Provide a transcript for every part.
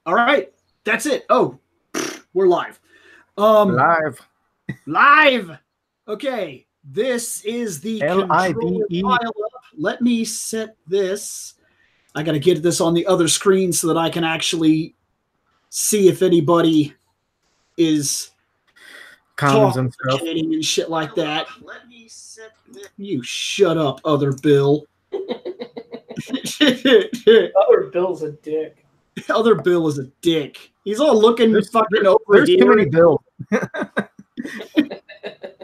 All right, that's it. Oh, we're live. Live. Okay, this is the controller pile-up. Let me set this. I got to get this on the other screen so that I can actually see if anybody is talking and shit like that. Let me set this. You shut up, other Bill. Other Bill's a dick. Other Bill is a dick. He's all looking fucking over there's here. Too many Bill.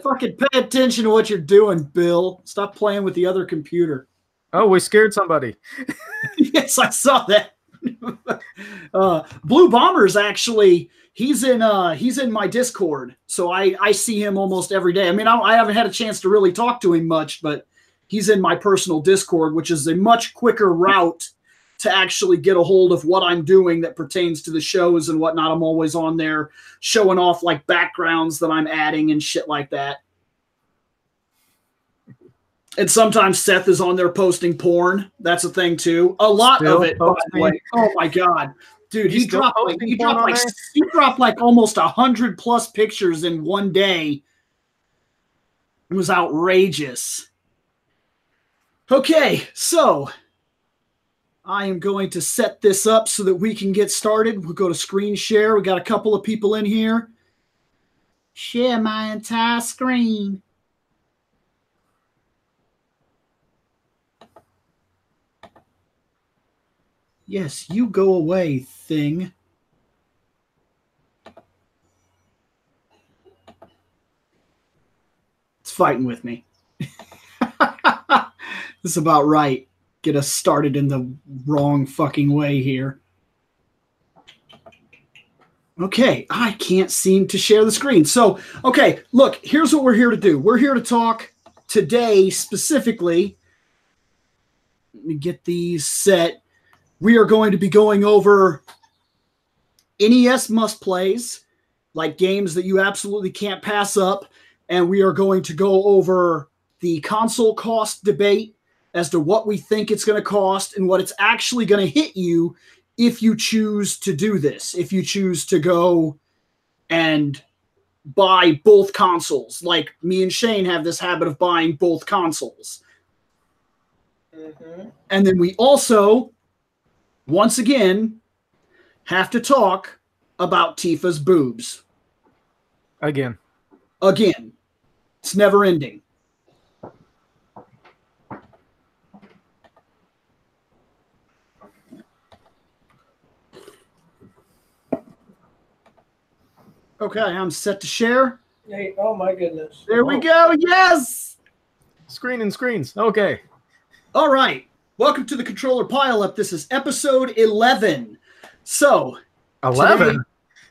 Fucking pay attention to what you're doing, Bill. Stop playing with the other computer. Oh, we scared somebody. Yes, I saw that. Blue Bomber's actually he's in my Discord, so I see him almost every day. I mean, I haven't had a chance to really talk to him much, but he's in my personal Discord, which is a much quicker route to actually get a hold of what I'm doing that pertains to the shows and whatnot. I'm always on there showing off like backgrounds that I'm adding and shit like that. And sometimes Seth is on there posting porn. That's a thing too. A lot Still of it, by the way. Oh my god, dude, he dropped like almost 100+ pictures in one day. It was outrageous. Okay, so I am going to set this up so that we can get started. We'll go to screen share. We got a couple of people in here. Share my entire screen. Yes, you go away, thing. It's fighting with me. This is about right. Get us started in the wrong fucking way here. Okay, I can't seem to share the screen. So, okay, look, here's what we're here to do. We're here to talk today specifically. Let me get these set. We are going to be going over NES Must Plays, like games that you absolutely can't pass up. And we are going to go over the console cost debate as to what we think it's going to cost and what it's actually going to hit you if you choose to do this. If you choose to go and buy both consoles. Like me and Shane have this habit of buying both consoles. Mm-hmm. And then we also, once again, have to talk about Tifa's boobs. Again. It's never ending. Okay, I'm set to share. Hey, oh my goodness. There we go. Yes! Screen and screens. Okay. All right. Welcome to the Controller Pile-Up. This is episode 11. So, 11?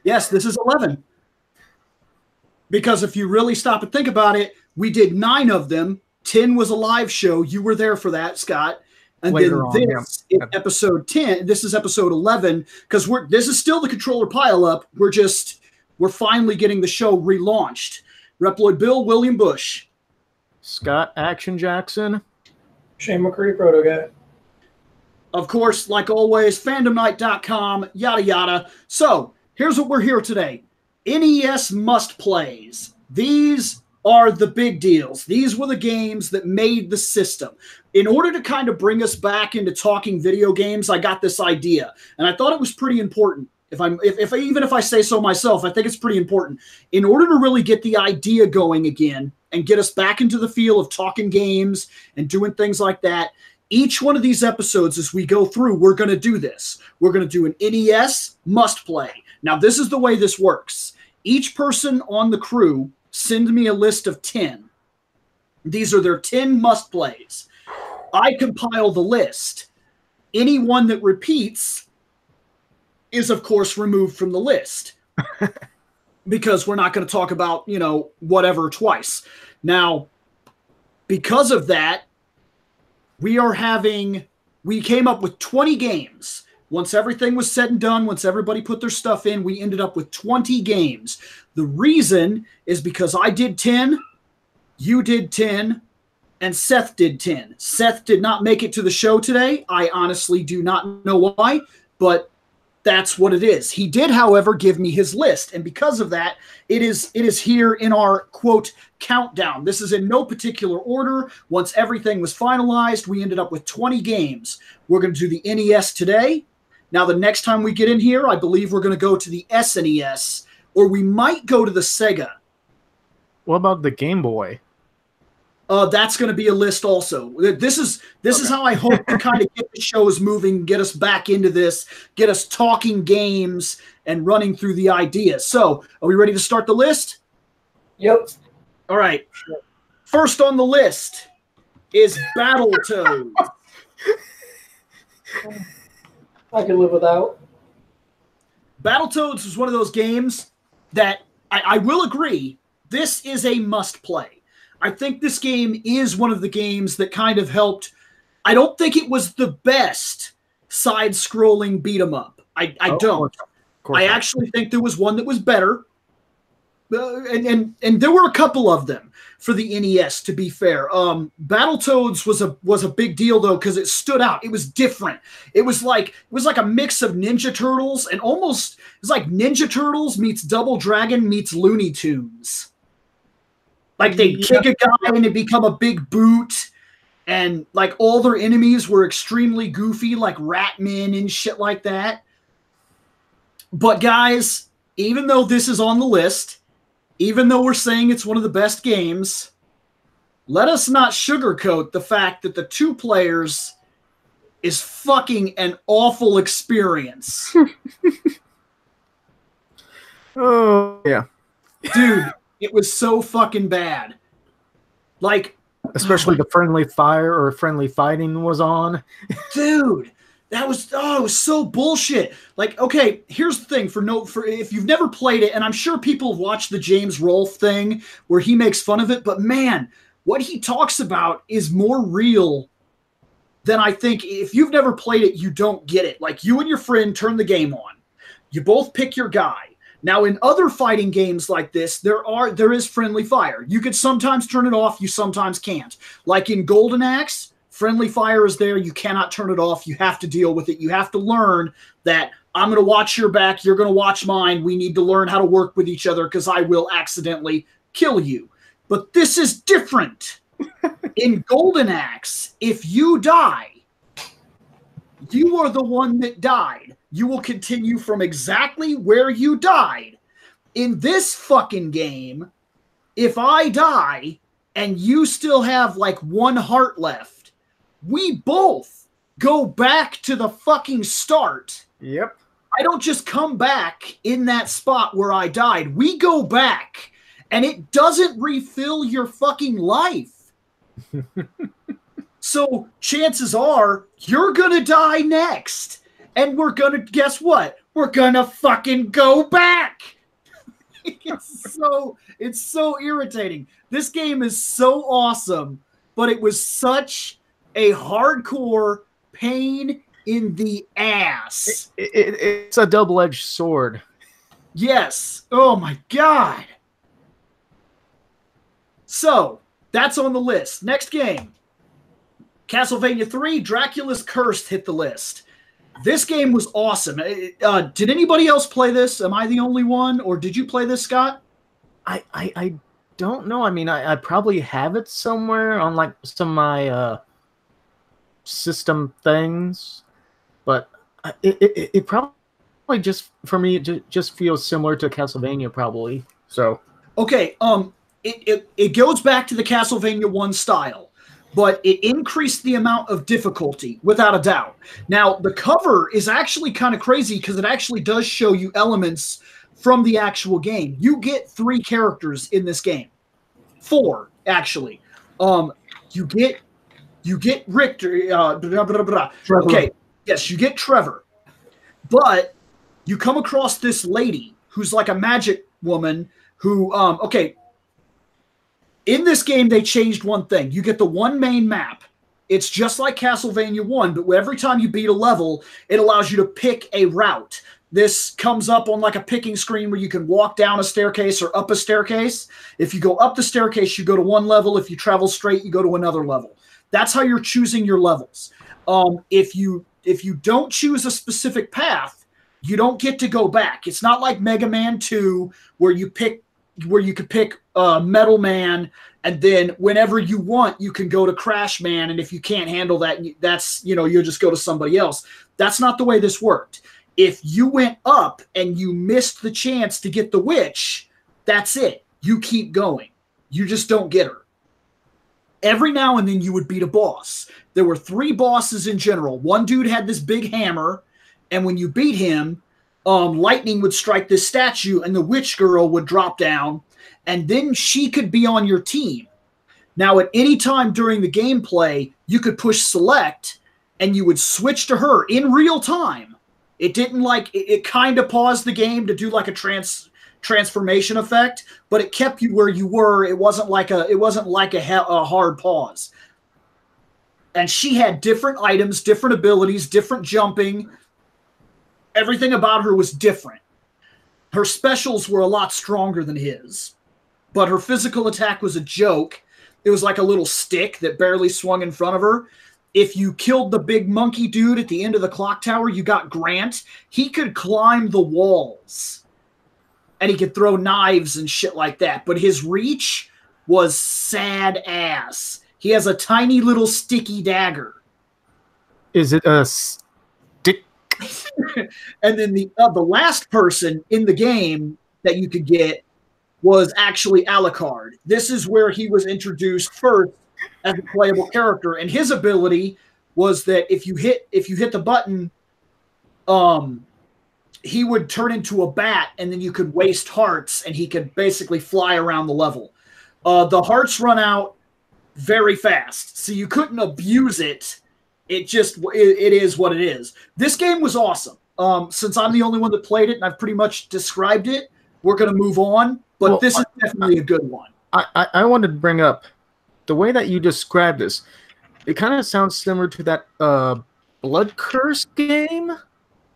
Yes, this is 11. Because if you really stop and think about it, we did 9 of them. 10 was a live show. You were there for that, Scott. And later then this is episode 10. This is episode 11 because this is still the Controller Pile-Up. We're finally getting the show relaunched. ReploidBill, William Bush. Scott Action Jackson. Shane McCurdy, Proto Guy. Of course, like always, fandomnight.com, yada yada. So, here's what we're here today. NES Must Plays. These are the big deals. These were the games that made the system. In order to kind of bring us back into talking video games, I got this idea. And I thought it was pretty important. Even if I say so myself, I think it's pretty important. In order to really get the idea going again and get us back into the feel of talking games and doing things like that, each one of these episodes as we go through, we're going to do this. We're going to do an NES Must Play. Now, this is the way this works. Each person on the crew send me a list of 10. These are their 10 Must Plays. I compile the list. Any one that repeats is, of course, removed from the list because we're not going to talk about, whatever twice. Now, because of that, we came up with 20 games. Once everything was said and done, once everybody put their stuff in, we ended up with 20 games. The reason is because I did 10, you did 10, and Seth did 10. Seth did not make it to the show today. I honestly do not know why, but that's what it is. He did, however, give me his list, and because of that, it is here in our, quote, countdown. This is in no particular order. Once everything was finalized, we ended up with 20 games. We're going to do the NES today. Now, the next time we get in here, I believe we're going to go to the SNES, or we might go to the Sega. What about the Game Boy? That's going to be a list also. This is how I hope to kind of get the shows moving, get us back into this, get us talking games and running through the ideas. So, are we ready to start the list? Yep. All right. First on the list is Battletoads. I can live without. Battletoads was one of those games that I will agree, this is a must-play. I think this game is one of the games that kind of helped. I don't think it was the best side-scrolling beat-em-up. I don't. I actually think there was one that was better. And there were a couple of them for the NES, to be fair. Battletoads was a big deal, though, because it stood out. It was different. It was like a mix of Ninja Turtles and almost, it was like Ninja Turtles meets Double Dragon meets Looney Tunes. Like, they'd kick a guy and it'd become a big boot. And, like, all their enemies were extremely goofy, like Ratman and shit like that. But, guys, even though this is on the list, even though we're saying it's one of the best games, let us not sugarcoat the fact that the 2 players is fucking an awful experience. Oh, yeah. Dude. It was so fucking bad. Like, especially the friendly fire or friendly fighting was on. Dude, it was so bullshit. Like, okay, here's the thing for if you've never played it, and I'm sure people have watched the James Rolfe thing where he makes fun of it, but man, what he talks about is more real than I think. If you've never played it, you don't get it. Like, you and your friend turn the game on. You both pick your guy. Now, in other fighting games like this, there is friendly fire. You could sometimes turn it off, you sometimes can't. Like in Golden Axe, friendly fire is there, you cannot turn it off, you have to deal with it. You have to learn that I'm going to watch your back, you're going to watch mine, we need to learn how to work with each other because I will accidentally kill you. But this is different. In Golden Axe, if you die, you are the one that died. You will continue from exactly where you died. In this fucking game, if I die and you still have like 1 heart left, we both go back to the fucking start. Yep. I don't just come back in that spot where I died. We go back, and it doesn't refill your fucking life. So chances are you're going to die next. And we're going to, guess what? We're going to fucking go back. It's so irritating. This game is so awesome, but it was such a hardcore pain in the ass. It's a double-edged sword. Yes. Oh my God. So, that's on the list. Next game. Castlevania 3, Draculas Cursed hit the list. This game was awesome. Did anybody else play this? Am I the only one? Or did you play this, Scott? I don't know. I mean, I probably have it somewhere on like some of my system things. But it probably just, for me, it just feels similar to Castlevania probably. So okay, it goes back to the Castlevania 1 style. But it increased the amount of difficulty, without a doubt. Now, the cover is actually kind of crazy because it actually does show you elements from the actual game. You get 3 characters in this game. 4, actually. You get Richter. Okay, yes, you get Trevor. But you come across this lady who's like a magic woman who, in this game, they changed one thing. You get the one main map. It's just like Castlevania 1, but every time you beat a level, it allows you to pick a route. This comes up on like a picking screen where you can walk down a staircase or up a staircase. If you go up the staircase, you go to one level. If you travel straight, you go to another level. That's how you're choosing your levels. If you don't choose a specific path, you don't get to go back. It's not like Mega Man 2 where you could pick Metal Man, and then whenever you want, you can go to Crash Man, and if you can't handle that, that's, you'll just go to somebody else. That's not the way this worked. If you went up and you missed the chance to get the witch, that's it. You keep going. You just don't get her. Every now and then you would beat a boss. There were 3 bosses in general. One dude had this big hammer, and when you beat him, lightning would strike this statue, and the witch girl would drop down, and then she could be on your team. Now, at any time during the gameplay, you could push select, and you would switch to her in real time. It didn't it kind of paused the game to do like a transformation effect, but it kept you where you were. It wasn't like a hard pause. And she had different items, different abilities, different jumping. Everything about her was different. Her specials were a lot stronger than his, but her physical attack was a joke. It was like a little stick that barely swung in front of her. If you killed the big monkey dude at the end of the clock tower, you got Grant. He could climb the walls, and he could throw knives and shit like that. But his reach was sad ass. He has a tiny little sticky dagger. Is it a stick? And then the last person in the game that you could get was actually Alucard. This is where he was introduced first as a playable character, and his ability was that if you hit the button, he would turn into a bat, and then you could waste hearts, and he could basically fly around the level. The hearts run out very fast, so you couldn't abuse it. It is what it is. This game was awesome. Since I'm the only one that played it, and I've pretty much described it, we're going to move on, but this is definitely a good one. I wanted to bring up the way that you described this. It kind of sounds similar to that Blood Curse game,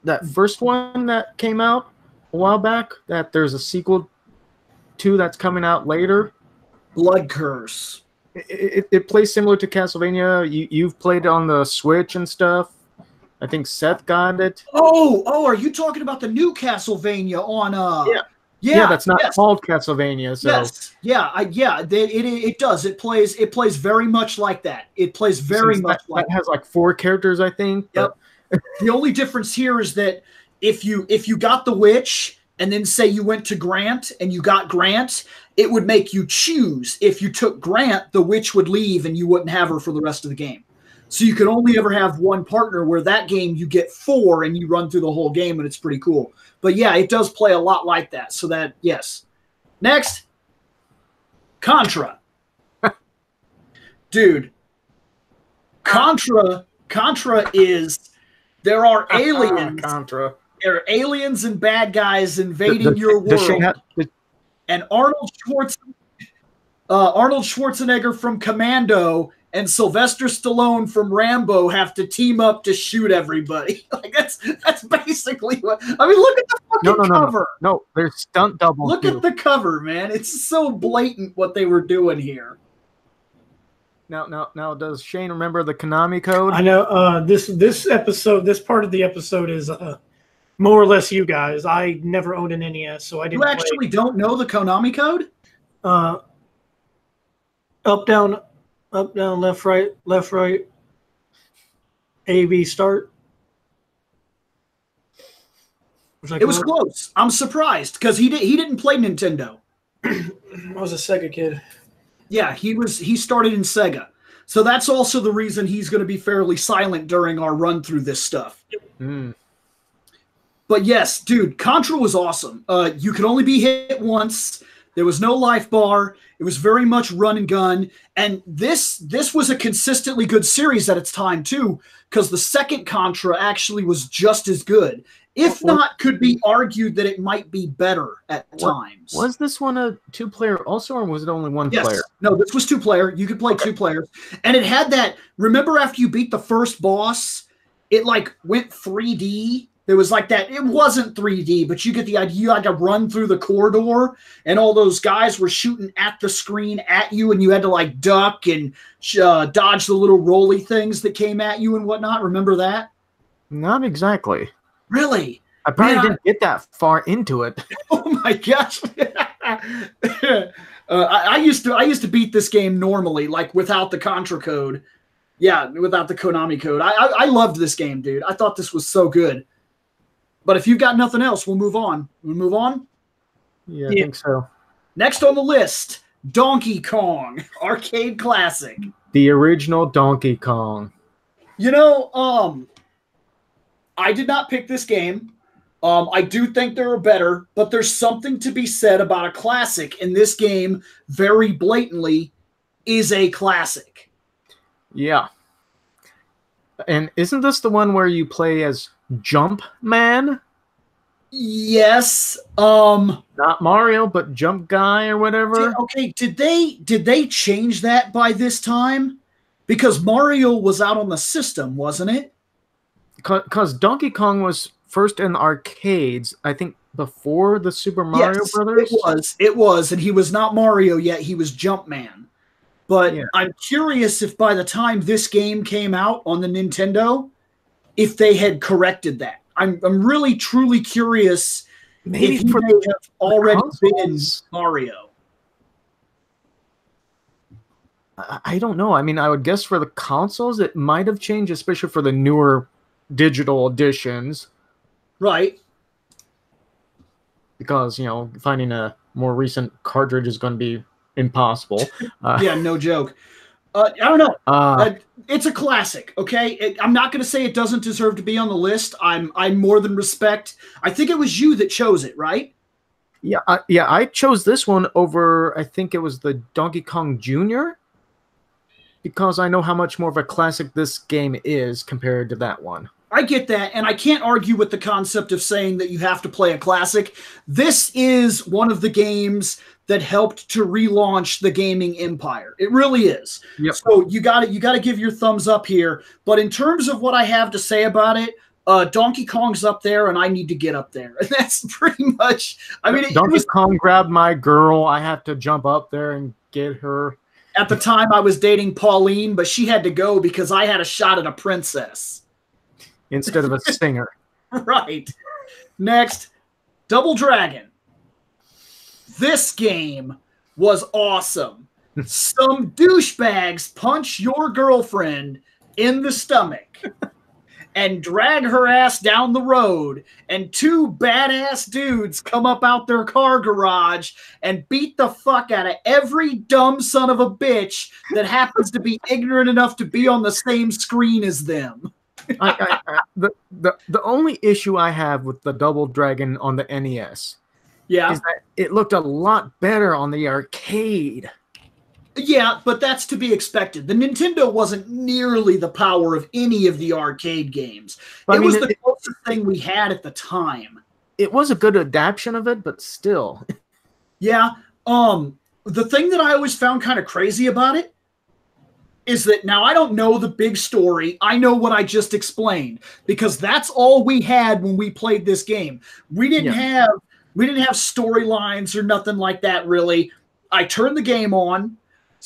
that first one that came out a while back, that there's a sequel to that's coming out later. Blood Curse. It plays similar to Castlevania. You've played it on the Switch and stuff. I think Seth got it. Oh, are you talking about the new Castlevania on Yeah, that's not called Castlevania. So. Yes, it does. It plays very much like that. It plays very much like that. Has like 4 characters, I think. Yep. The only difference here is that if you got the witch and then say you went to Grant and you got Grant, it would make you choose. If you took Grant, the witch would leave and you wouldn't have her for the rest of the game. So you could only ever have one partner, where that game you get 4 and you run through the whole game, and it's pretty cool. But yeah, it does play a lot like that. So that, yes. Next, Contra. Dude, Contra is, there are aliens. Contra. There are aliens and bad guys invading your world. And Arnold Schwarzenegger from Commando and Sylvester Stallone from Rambo have to team up to shoot everybody. Like that's basically what. I mean, look at the fucking cover. No, they're stunt doubles. Look at the cover, man. It's so blatant what they were doing here. Now, does Shane remember the Konami code? I know. This episode, this part of the episode is more or less you guys. I never owned an NES, so I didn't. You actually don't know the Konami code? Up, down, left, right. A, B, start. It was close. I'm surprised because he didn't play Nintendo. I was a Sega kid. Yeah, he started in Sega. So that's also the reason he's going to be fairly silent during our run through this stuff. Mm. But yes, dude, Contra was awesome. You could only be hit once. There was no life bar. It was very much run and gun. And this was a consistently good series at its time, too, because the second Contra actually was just as good. If not, could be argued that it might be better at times. Was this one a 2-player also, or was it only 1 player? No, this was 2-player. You could play 2 players. And it had that, remember after you beat the first boss, it like went 3D? There was like that, it wasn't 3D, but you get the idea. You had to run through the corridor, and all those guys were shooting at the screen at you, and you had to like duck and dodge the little rolly things that came at you and whatnot. Remember that? Not exactly. Really? I probably Man, didn't get that far into it. Oh my gosh. I used to beat this game normally, like without the Contra code. Yeah, without the Konami code. I loved this game, dude. I thought this was so good. But if you've got nothing else, we'll move on. We'll move on? Yeah, I think so. Next on the list, Donkey Kong, arcade classic. The original Donkey Kong. You know, I did not pick this game. I do think there are better, but there's something to be said about a classic, and this game very blatantly is a classic. Yeah. And isn't this the one where you play as Jump Man? Yes. Not Mario, but Jump Guy or whatever. Okay, did they change that by this time? Because Mario was out on the system, wasn't it? Because Donkey Kong was first in arcades, I think before the Super Mario Brothers. It was, and he was not Mario yet, he was Jumpman. But yeah. I'm curious if by the time this game came out on the Nintendo, if they had corrected that. I'm really truly curious maybe if he may have already been Mario. I don't know. I mean, I would guess for the consoles, it might have changed, especially for the newer digital editions. Right. Because, you know, finding a more recent cartridge is going to be impossible. Yeah, no joke. I don't know. It's a classic, okay? I'm not going to say it doesn't deserve to be on the list. I more than respect. I think it was you that chose it, right? Yeah, I chose this one over, I think it was the Donkey Kong Jr., because I know how much more of a classic this game is compared to that one. I get that, and I can't argue with the concept of saying that you have to play a classic. This is one of the games that helped to relaunch the gaming empire. It really is. Yep. So you got to give your thumbs up here. But in terms of what I have to say about it, Donkey Kong's up there, and I need to get up there. And that's pretty much. I mean, Donkey Kong grabbed my girl. I have to jump up there and get her. At the time, I was dating Pauline, but she had to go because I had a shot at a princess instead of a singer. Right. Next, Double Dragon. This game was awesome. Some douchebags punch your girlfriend in the stomach and drag her ass down the road, and two badass dudes come up out their car garage and beat the fuck out of every dumb son of a bitch that happens to be ignorant enough to be on the same screen as them. The only issue I have with the Double Dragon on the NES is that it looked a lot better on the arcade. Yeah, but that's to be expected. The Nintendo wasn't nearly the power of any of the arcade games. It was the closest thing we had at the time. It was a good adaptation of it, but still. Yeah. The thing that I always found kind of crazy about it is that now I don't know the big story. I know what I just explained because that's all we had when we played this game. We didn't have storylines or nothing like that, really. I turned the game on.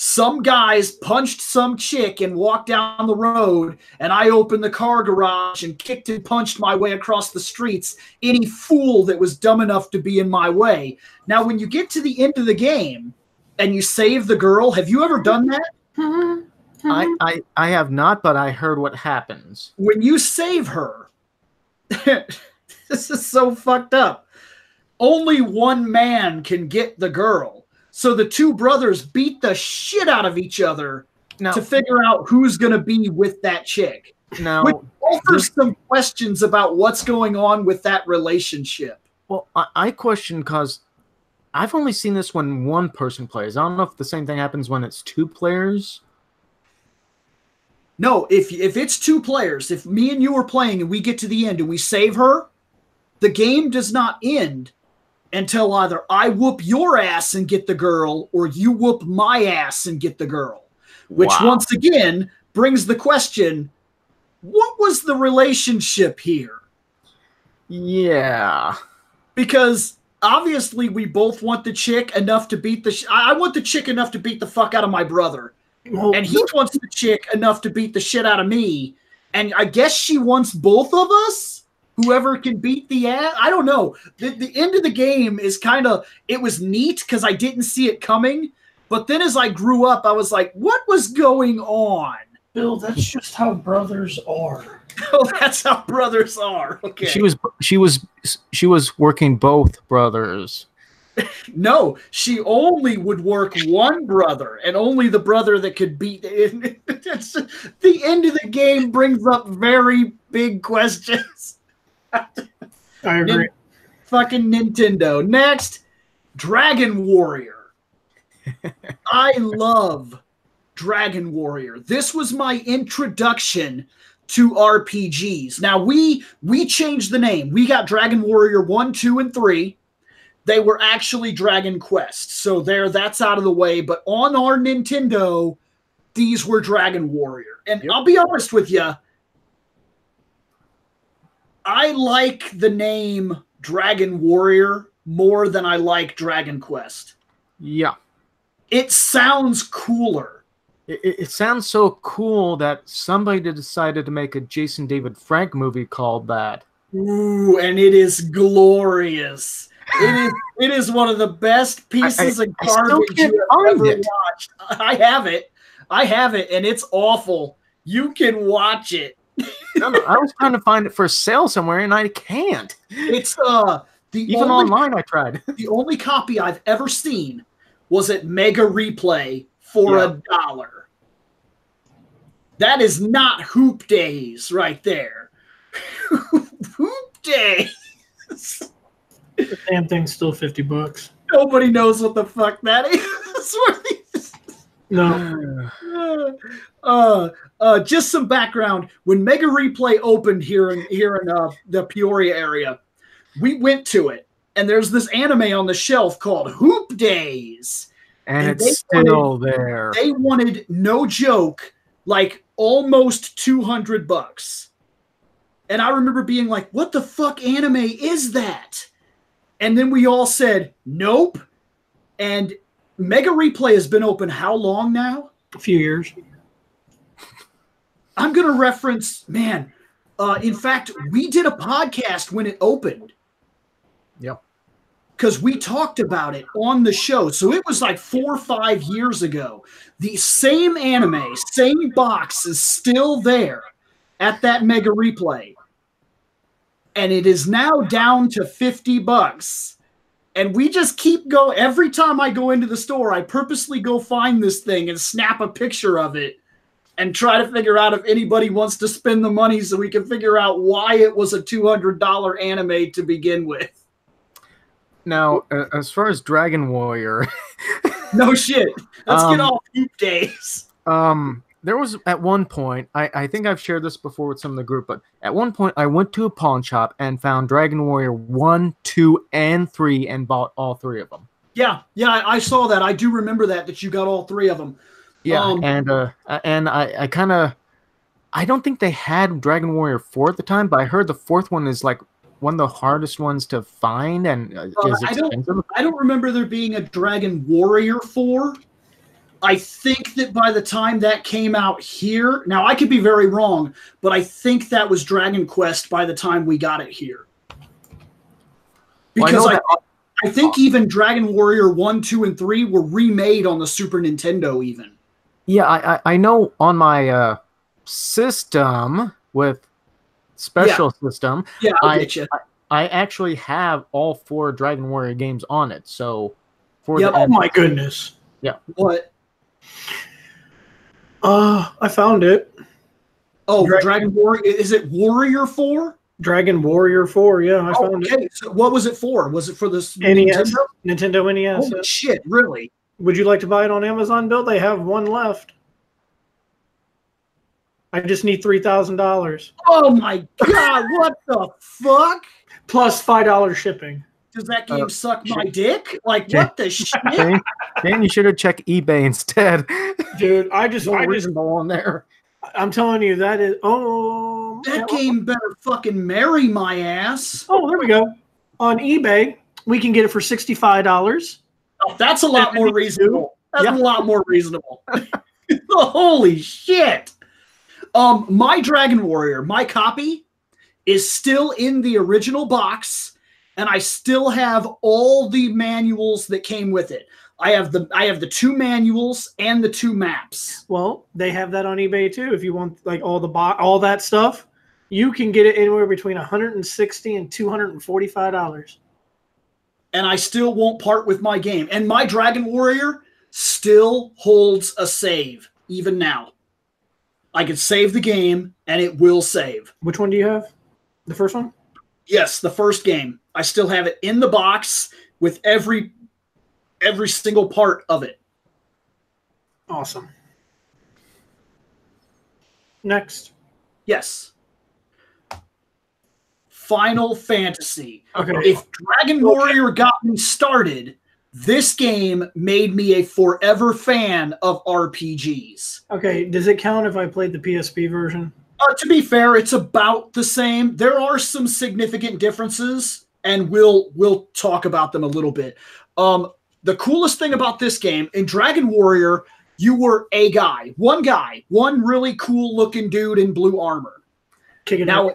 Some guys punched some chick and walked down the road, and I opened the car garage and kicked and punched my way across the streets any fool that was dumb enough to be in my way. Now, when you get to the end of the game and you save the girl, have you ever done that? I have not, but I heard what happens. When you save her, this is so fucked up. Only one man can get the girl. So the two brothers beat the shit out of each other to figure out who's going to be with that chick. Now, which offers some questions about what's going on with that relationship. Well, I question because I've only seen this when one person plays. I don't know if the same thing happens when it's two players. No, if it's two players, if me and you are playing and we get to the end and we save her, the game does not end until either I whoop your ass and get the girl or you whoop my ass and get the girl. Which once again brings the question, what was the relationship here? Yeah. Because obviously we both want the chick enough to beat I want the chick enough to beat the fuck out of my brother. And he wants the chick enough to beat the shit out of me. And I guess she wants both of us? whoever can beat the ass. I don't know. The end of the game is kind of, it was neat because I didn't see it coming. But then as I grew up, I was like, what was going on? Bill, that's just how brothers are. Oh, that's how brothers are. Okay. She was working both brothers. No, she only would work one brother, and only the brother that could beat it. The end of the game brings up very big questions. I agree. Fucking Nintendo. Next, Dragon Warrior. I love Dragon Warrior. This was my introduction to RPGs. Now, we changed the name. We got Dragon Warrior 1, 2, and 3. They were actually Dragon Quest. So that's out of the way. But on our Nintendo, these were Dragon Warrior. And I'll be honest with you, I like the name Dragon Warrior more than I like Dragon Quest. Yeah. It sounds cooler. It sounds so cool that somebody decided to make a Jason David Frank movie called that. Ooh, and it is glorious. It is one of the best pieces of garbage you have ever watched. I have it, and it's awful. You can watch it. No, I was trying to find it for sale somewhere, and I can't. It's even online I tried. The only copy I've ever seen was at Mega Replay for $1. That is not Hoop Days right there. Hoop Days. The damn thing's still $50. Nobody knows what the fuck that is. No. Just some background. When Mega Replay opened here in the Peoria area, we went to it, and there's this anime on the shelf called Hoop Days. And it's still there. They wanted, no joke, like almost $200. And I remember being like, what the fuck anime is that? And then we all said, nope. And Mega Replay has been open how long now? A few years. I'm going to reference, in fact, we did a podcast when it opened. Yep. Because we talked about it on the show. So it was like 4 or 5 years ago. The same anime, same box is still there at that Mega Replay. And it is now down to $50. And we just keep going. Every time I go into the store, I purposely go find this thing and snap a picture of it and try to figure out if anybody wants to spend the money so we can figure out why it was a $200 anime to begin with. Now, as far as Dragon Warrior... No shit. Let's get off Hoop Days. There was, at one point, I think I've shared this before with some of the group, but at one point I went to a pawn shop and found Dragon Warrior 1, 2, and 3 and bought all 3 of them. Yeah, I saw that. I do remember that you got all 3 of them. Yeah, and I kind of... I don't think they had Dragon Warrior 4 at the time, but I heard the 4th one is like one of the hardest ones to find and is expensive. I don't remember there being a Dragon Warrior 4. I think that by the time that came out here, now I could be very wrong, but I think that was Dragon Quest by the time we got it here. Because I think even Dragon Warrior 1, 2, and 3 were remade on the Super Nintendo even. Yeah, I know on my system with special system, I actually have all 4 Dragon Warrior games on it. So, oh my goodness. Yeah. What? I found it. Oh, Dragon Warrior. Is it Warrior 4? Dragon Warrior 4, yeah, I found it. So what was it for? Was it for the NES? Nintendo NES. Oh, shit, really? Would you like to buy it on Amazon, Bill? They have one left. I just need $3,000. Oh my god, what the fuck? Plus $5 shipping. Does that game suck my dick? Like, what the shit? Dan, you should have checked eBay instead. Dude, I just reasonable on there. I'm telling you, that is... Oh, that game better fucking marry my ass. Oh, there we go. On eBay, we can get it for $65. Oh, that's a lot more reasonable. That's a lot more reasonable. Holy shit. My Dragon Warrior, my copy is still in the original box, and I still have all the manuals that came with it. I have the 2 manuals and the 2 maps. Well, they have that on eBay too. If you want like all that stuff, you can get it anywhere between $160 and $245. And I still won't part with my game. And my Dragon Warrior still holds a save, even now. I can save the game, and it will save. Which one do you have? The first one? Yes, the first game. I still have it in the box with every single part of it. Awesome. Next. Yes. Final Fantasy. Okay. If Dragon Warrior got me started, this game made me a forever fan of RPGs. Okay, does it count if I played the PSP version? To be fair, it's about the same. There are some significant differences, and we'll talk about them a little bit. The coolest thing about this game, in Dragon Warrior, you were a guy, one really cool looking dude in blue armor. Now,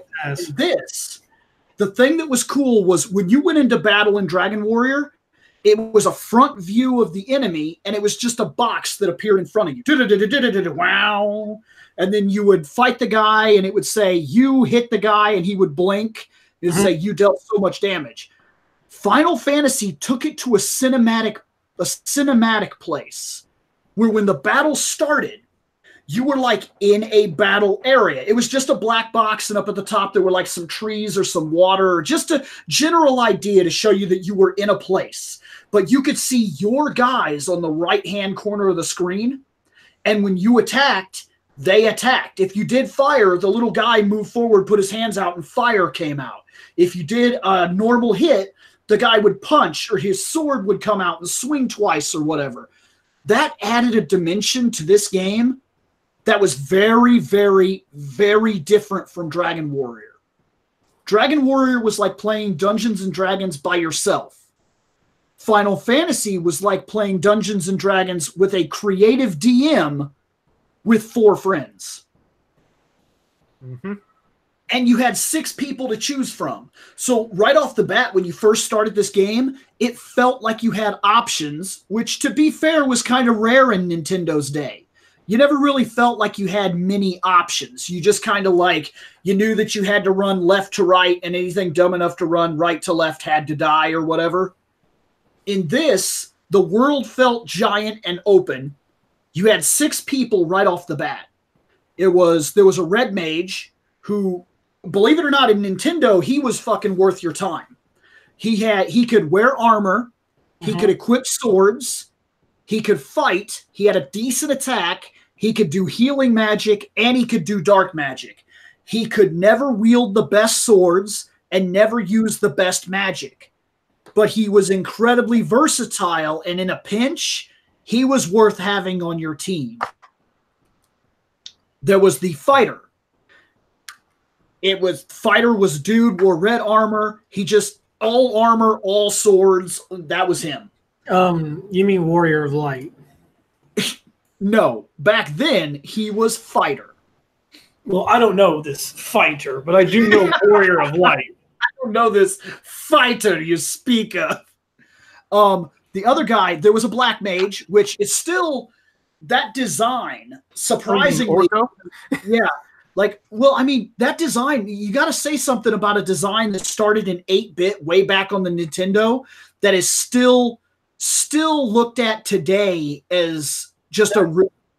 this, the thing that was cool was when you went into battle in Dragon Warrior, it was a front view of the enemy, and it was just a box that appeared in front of you. Wow. And then you would fight the guy, and it would say, you hit the guy, and he would blink. It would say, you dealt so much damage. Final Fantasy took it to a cinematic place where when the battle started, you were like in a battle area. It was just a black box, and up at the top there were like some trees or some water, or just a general idea to show you that you were in a place. But you could see your guys on the right-hand corner of the screen, and when you attacked, they attacked. If you did fire, the little guy moved forward, put his hands out, and fire came out. If you did a normal hit, the guy would punch, or his sword would come out and swing twice or whatever. That added a dimension to this game that was very, very, very different from Dragon Warrior. Dragon Warrior was like playing Dungeons and Dragons by yourself. Final Fantasy was like playing Dungeons and Dragons with a creative DM with 4 friends. Mm-hmm. And you had 6 people to choose from. So right off the bat, when you first started this game, it felt like you had options, which, to be fair, was kind of rare in Nintendo's day. You never really felt like you had many options. You just kind of like, you knew that you had to run left to right, and anything dumb enough to run right to left had to die or whatever. In this, the world felt giant and open. You had 6 people right off the bat. There was a red mage who, believe it or not, in Nintendo, he was fucking worth your time. He could wear armor, he could equip swords, he could fight, he had a decent attack, he could do healing magic, and he could do dark magic. He could never wield the best swords and never use the best magic. But he was incredibly versatile, and in a pinch, he was worth having on your team. There was the fighter. Fighter was dude, wore red armor. He just, all armor, all swords. That was him. You mean Warrior of Light? No. Back then, he was fighter. Well, I don't know this fighter, but I do know Warrior of Light. I don't know this fighter you speak of. The other guy, there was a black mage, which is still that design, surprisingly. Yeah. Like, well, I mean, that design, you got to say something about a design that started in 8-bit way back on the Nintendo that is still looked at today as just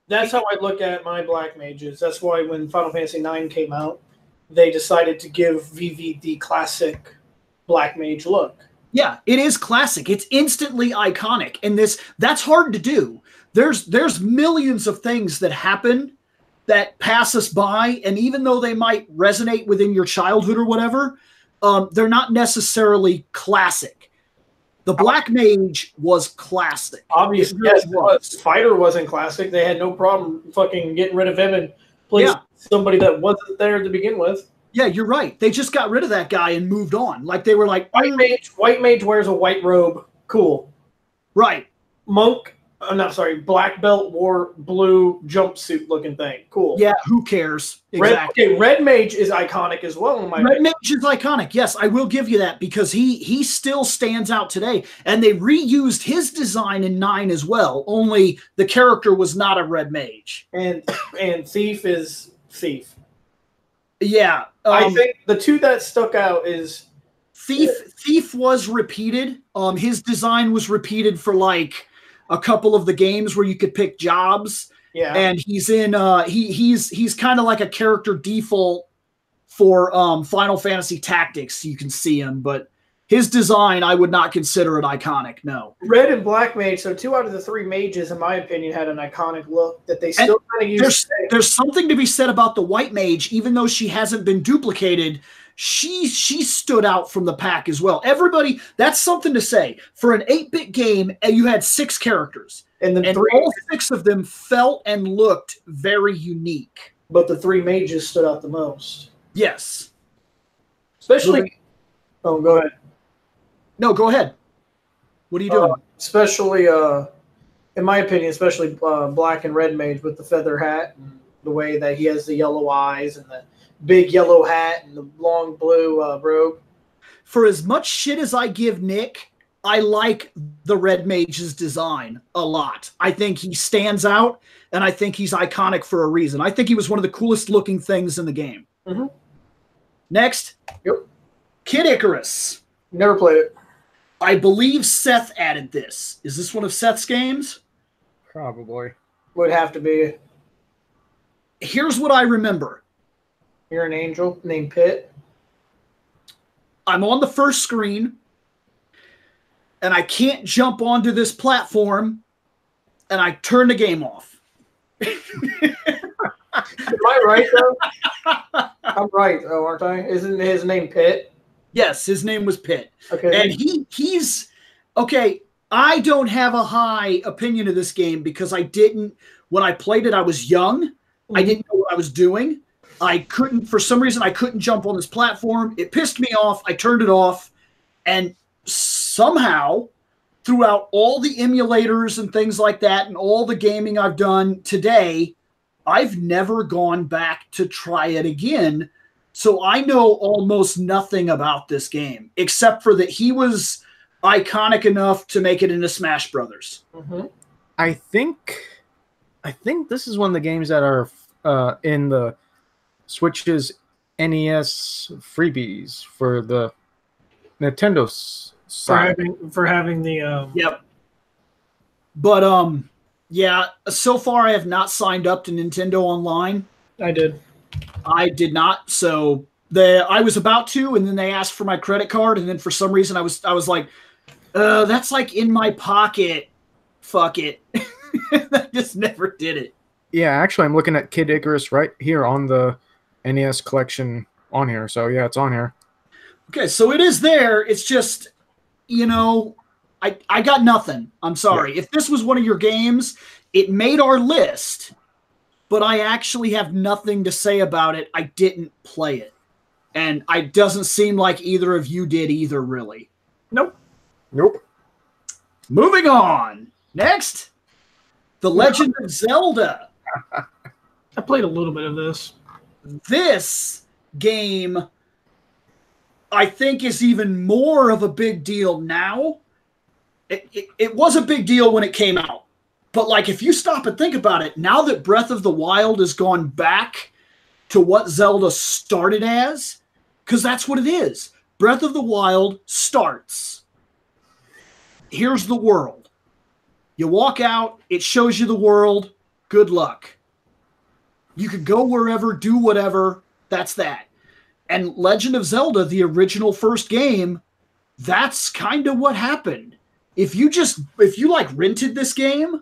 That's how I look at my black mages. That's why when Final Fantasy IX came out, they decided to give Vivi the classic black mage look. Yeah, it is classic. It's instantly iconic. And that's hard to do. There's millions of things that happen that pass us by, and even though they might resonate within your childhood or whatever, they're not necessarily classic. The Black Mage was classic. Obviously, yes, it was. Fighter wasn't classic. They had no problem fucking getting rid of him and placing somebody that wasn't there to begin with. Yeah, you're right. They just got rid of that guy and moved on. Like, they were like... White mage wears a white robe. Cool. Right. Monk no, sorry, black belt wore blue jumpsuit looking thing. Cool. Yeah, who cares? Exactly. Red Mage is iconic as well. In my Red Mage is iconic. Yes, I will give you that because he still stands out today. And they reused his design in 9 as well. Only the character was not a Red Mage. And Thief is Thief. Yeah, I think the two that stuck out is Thief was repeated. His design was repeated for like a couple of the games where you could pick jobs. Yeah. And he's in he's kind of like a character default for Final Fantasy Tactics. You can see him, but his design I would not consider it iconic, no. Red and Black Mage, so 2 out of the 3 mages, in my opinion, had an iconic look that they still kind of use. There's something to be said about the White Mage, even though she hasn't been duplicated. She stood out from the pack as well. Everybody, that's something to say. For an 8-bit game, you had 6 characters. And all 6 of them felt and looked very unique. But the 3 mages stood out the most. Yes. Especially... Oh, go ahead. No, go ahead. What are you doing? Especially, in my opinion, especially Black and Red Mage with the feather hat and the way that he has the yellow eyes and the big yellow hat and the long blue robe. For as much shit as I give Nick, I like the Red Mage's design a lot. I think he stands out, and I think he's iconic for a reason. I think he was one of the coolest looking things in the game. Mm-hmm. Next. Yep. Kid Icarus. Never played it. I believe Seth added this. Is this one of Seth's games? Probably. Would have to be. Here's what I remember. You're an angel named Pitt. I'm on the first screen, and I can't jump onto this platform, and I turn the game off. Am I right, though? I'm right, though, aren't I? Isn't his name Pitt? Yes, his name was Pitt. Okay. And he's... Okay, I don't have a high opinion of this game because I didn't... When I played it, I was young. I didn't know what I was doing. I couldn't... For some reason, I couldn't jump on this platform. It pissed me off. I turned it off. And somehow, throughout all the emulators and things like that and all the gaming I've done today, I've never gone back to try it again. So I know almost nothing about this game, except for that he was iconic enough to make it into Smash Brothers. Mm-hmm. I think this is one of the games that are in the Switch's NES freebies for the Nintendo side. For having the Yep. But yeah, so far I have not signed up to Nintendo Online. I did. I did not. So I was about to, and then they asked for my credit card, and then for some reason I was like, that's like in my pocket. Fuck it. I just never did it. Yeah, actually, I'm looking at Kid Icarus right here on the NES collection on here. So yeah, it's on here. Okay, so it is there. It's just, you know, I got nothing. I'm sorry. Yeah. If this was one of your games, it made our list, but I actually have nothing to say about it. I didn't play it. And it doesn't seem like either of you did either, really. Nope. Moving on. Next, The Legend of Zelda. I played a little bit of this. This game, I think, is even more of a big deal now. It was a big deal when it came out. But, like, if you stop and think about it, now that Breath of the Wild has gone back to what Zelda started as, because that's what it is. Breath of the Wild starts. Here's the world. You walk out, it shows you the world. Good luck. You could go wherever, do whatever. That's that. And Legend of Zelda, the original first game, that's kind of what happened. If you like rented this game,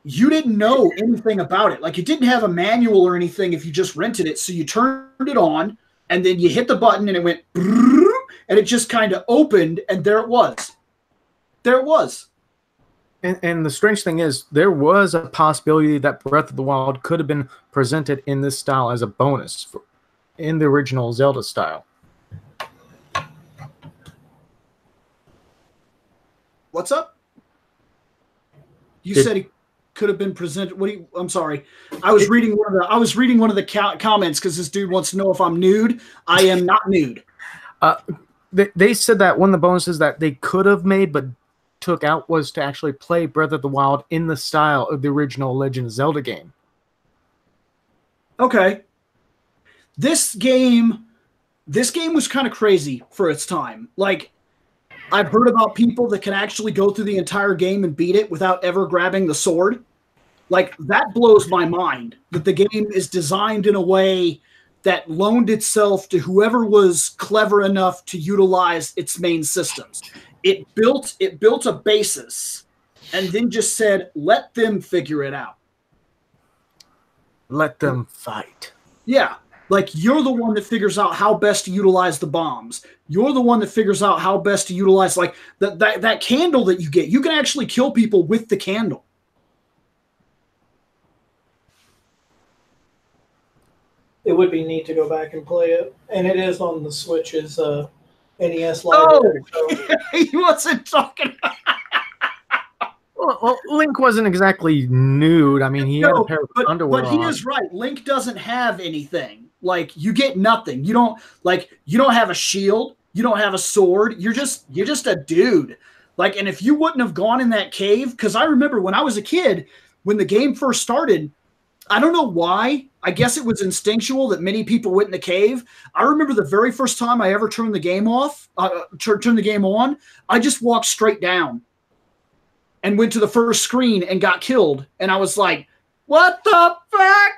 you didn't know anything about it. Like, it didn't have a manual or anything if you just rented it. So you turned it on, and then you hit the button, and it went, and it just kind of opened, and there it was. There it was. And the strange thing is, there was a possibility that Breath of the Wild could have been presented in this style as a bonus in the original Zelda style. What's up? You said he could have been presented. I'm sorry. I was reading one of the comments because this dude wants to know if I'm nude. I am not nude. They said that one of the bonuses that they could have made but took out was to actually play Breath of the Wild in the style of the original Legend of Zelda game. Okay. This game was kind of crazy for its time. Like, I've heard about people that can actually go through the entire game and beat it without ever grabbing the sword. Like, that blows my mind that the game is designed in a way that loaned itself to whoever was clever enough to utilize its main systems. It built a basis and then just said, let them figure it out. Let them fight. Yeah. Like, you're the one that figures out how best to utilize the bombs. You're the one that figures out how best to utilize, like, that candle that you get. You can actually kill people with the candle. It would be neat to go back and play it. And it is on the Switch's NES library. Oh! He wasn't talking about... Well, Link wasn't exactly nude. I mean, he had a pair of underwear But he on. is right. Link doesn't have anything. Like, you get nothing. You don't have a shield. You don't have a sword. You're just a dude. Like, and if you wouldn't have gone in that cave, because I remember when I was a kid, when the game first started, I don't know why. I guess it was instinctual that many people went in the cave. I remember the very first time I ever turned the game turned the game on, I just walked straight down and went to the first screen and got killed. And I was like, what the fuck?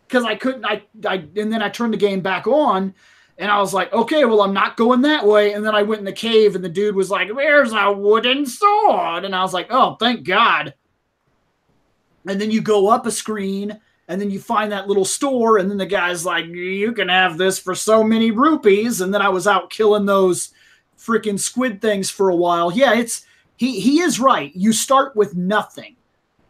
Because I couldn't, and then I turned the game back on and I was like, okay, well, I'm not going that way. And then I went in the cave and the dude was like, there's a wooden sword. And I was like, oh, thank God. And then you go up a screen and then you find that little store. And then the guy's like, you can have this for so many rupees. And then I was out killing those freaking squid things for a while. Yeah, he is right. You start with nothing.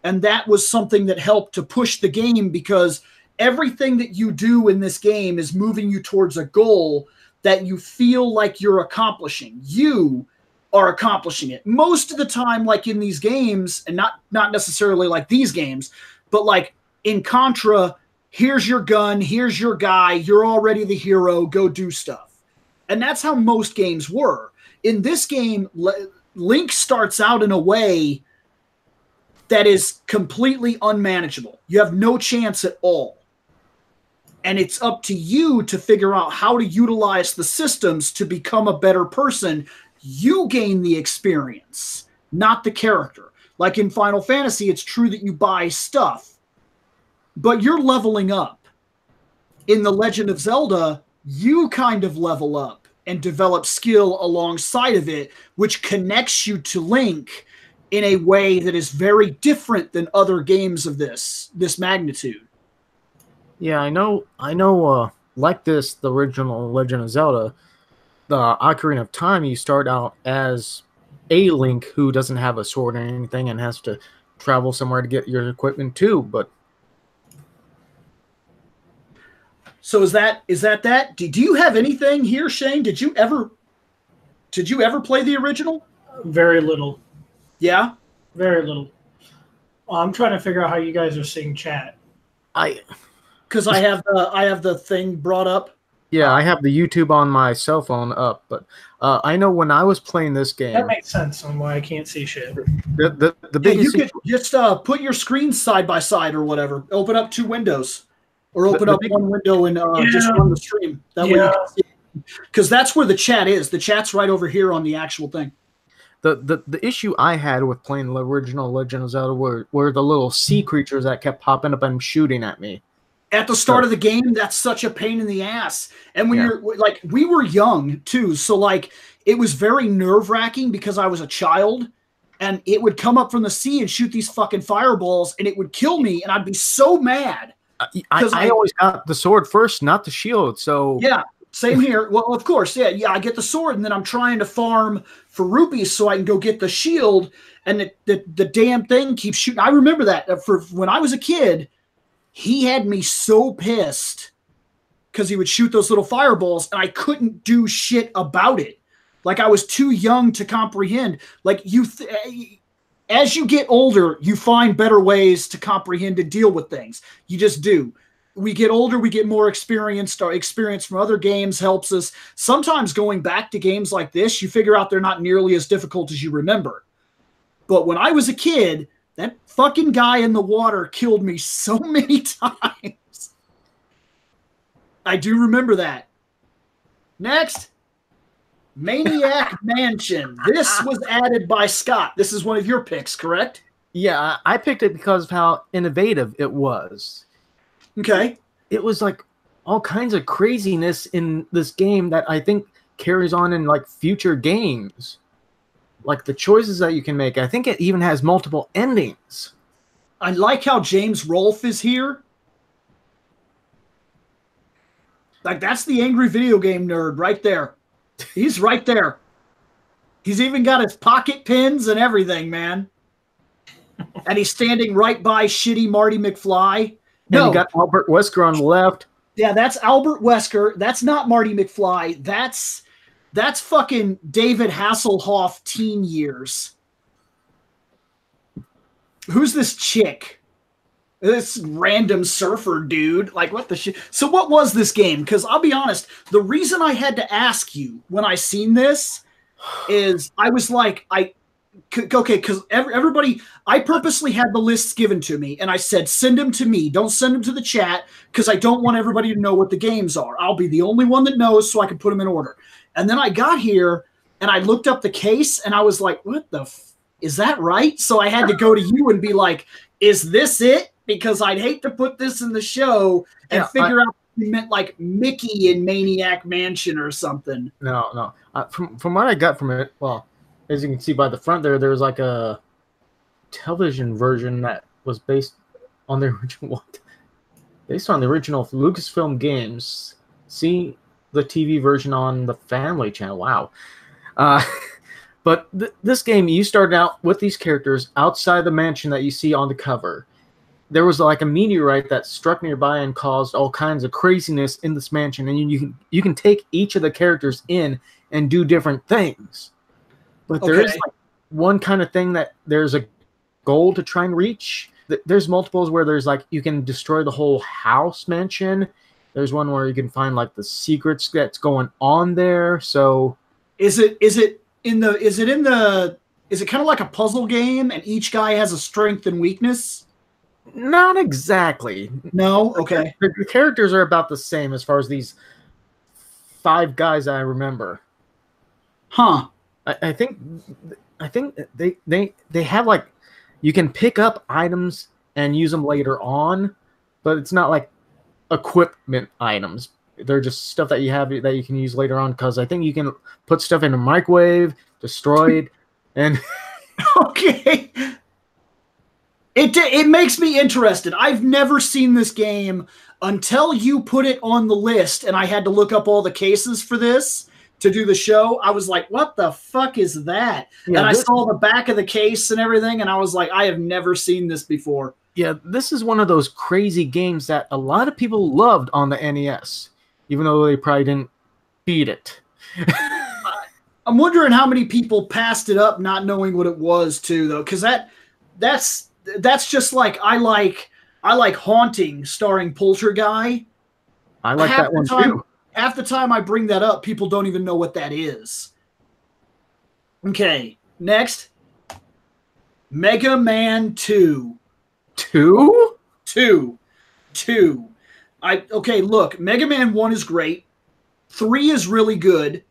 And that was something that helped to push the game because everything that you do in this game is moving you towards a goal that you feel like you're accomplishing. You are accomplishing it. Most of the time, like in these games, and not necessarily like these games, but like in Contra, here's your gun, here's your guy, you're already the hero, go do stuff. And that's how most games were. In this game, Link starts out in a way that is completely unmanageable. You have no chance at all. And it's up to you to figure out how to utilize the systems to become a better person. You gain the experience, not the character. Like in Final Fantasy, it's true that you buy stuff, but you're leveling up. In The Legend of Zelda, you kind of level up and develop skill alongside of it, which connects you to Link in a way that is very different than other games of this magnitude. Yeah, I know. Like the original Legend of Zelda, the Ocarina of Time, you start out as a Link who doesn't have a sword or anything and has to travel somewhere to get your equipment too. But so is that? Do you have anything here, Shane? Did you ever play the original? Very little. Yeah, very little. I'm trying to figure out how you guys are seeing chat. Because I have the thing brought up. Yeah, I have the YouTube on my cell phone up, but I know when I was playing this game, that makes sense on why I can't see shit. The biggest you could just put your screens side by side or whatever. Open up two windows, or open up one window and just run the stream. That way you can see it. Because that's where the chat is. The chat's right over here on the actual thing. The issue I had with playing the original Legend of Zelda were the little sea creatures that kept popping up and shooting at me. At the start of the game, that's such a pain in the ass. And when you're like, we were young too. So like, it was very nerve wracking because I was a child and it would come up from the sea and shoot these fucking fireballs and it would kill me. And I'd be so mad. I always got the sword first, not the shield. So yeah, same here. Well, of course. Yeah. I get the sword and then I'm trying to farm for rupees so I can go get the shield. And the damn thing keeps shooting. I remember that for when I was a kid. He had me so pissed because he would shoot those little fireballs and I couldn't do shit about it. Like I was too young to comprehend. Like and as you get older, you find better ways to comprehend and deal with things. You just do. We get older, we get more experienced. Our experience from other games helps us. Sometimes going back to games like this, you figure out they're not nearly as difficult as you remember. But when I was a kid, that fucking guy in the water killed me so many times. I do remember that. Next, Maniac Mansion. This was added by Scott. This is one of your picks, correct? Yeah, I picked it because of how innovative it was. Okay. It was like all kinds of craziness in this game that I think carries on in like future games. Like the choices that you can make. I think it even has multiple endings. I like how James Rolfe is here. Like, that's the angry video game nerd right there. He's right there. He's even got his pocket pins and everything, man. And he's standing right by shitty Marty McFly. No, you got Albert Wesker on the left. Yeah, that's Albert Wesker. That's not Marty McFly. That's fucking David Hasselhoff teen years. Who's this chick? This random surfer dude. Like, what the shit? So what was this game? Because I'll be honest, the reason I had to ask you when I seen this is I was like, okay, because everybody, I purposely had the lists given to me, and I said, send them to me. Don't send them to the chat, because I don't want everybody to know what the games are. I'll be the only one that knows, so I can put them in order. And then I got here, and I looked up the case, and I was like, what the is that right? So I had to go to you and be like, is this it? Because I'd hate to put this in the show and figure out you meant like Mickey in Maniac Mansion or something. No. From what I got from it, well, as you can see by the front there's like a television version that was based on the original Lucasfilm games. See the TV version on the Family Channel. Wow. But this game, you started out with these characters outside the mansion that you see on the cover. There was like a meteorite that struck nearby and caused all kinds of craziness in this mansion, and you can take each of the characters in and do different things. But there is like one kind of thing that there's a goal to try and reach. There's multiples where there's like you can destroy the whole house mansion. There's one where you can find like the secrets that's going on there. So is it kind of like a puzzle game and each guy has a strength and weakness? Not exactly. No? Okay. The characters are about the same as far as these 5 guys I remember. Huh. I think they have like you can pick up items and use them later on, but it's not like equipment items. They're just stuff that you have that you can use later on, because I think you can put stuff in a microwave, destroy it, and okay. It makes me interested. I've never seen this game until you put it on the list, and I had to look up all the cases for this to do the show. I was like, what the fuck is that? Yeah, and I saw the back of the case and everything, and I was like, I have never seen this before. Yeah, this is one of those crazy games that a lot of people loved on the NES, even though they probably didn't beat it. I'm wondering how many people passed it up not knowing what it was, too, though, because that's just like I like Haunting starring Poltergeist. I like that one too. Half the time I bring that up, people don't even know what that is. Okay, next. Mega Man 2. 2? 2. Okay, look, Mega Man 1 is great. 3 is really good.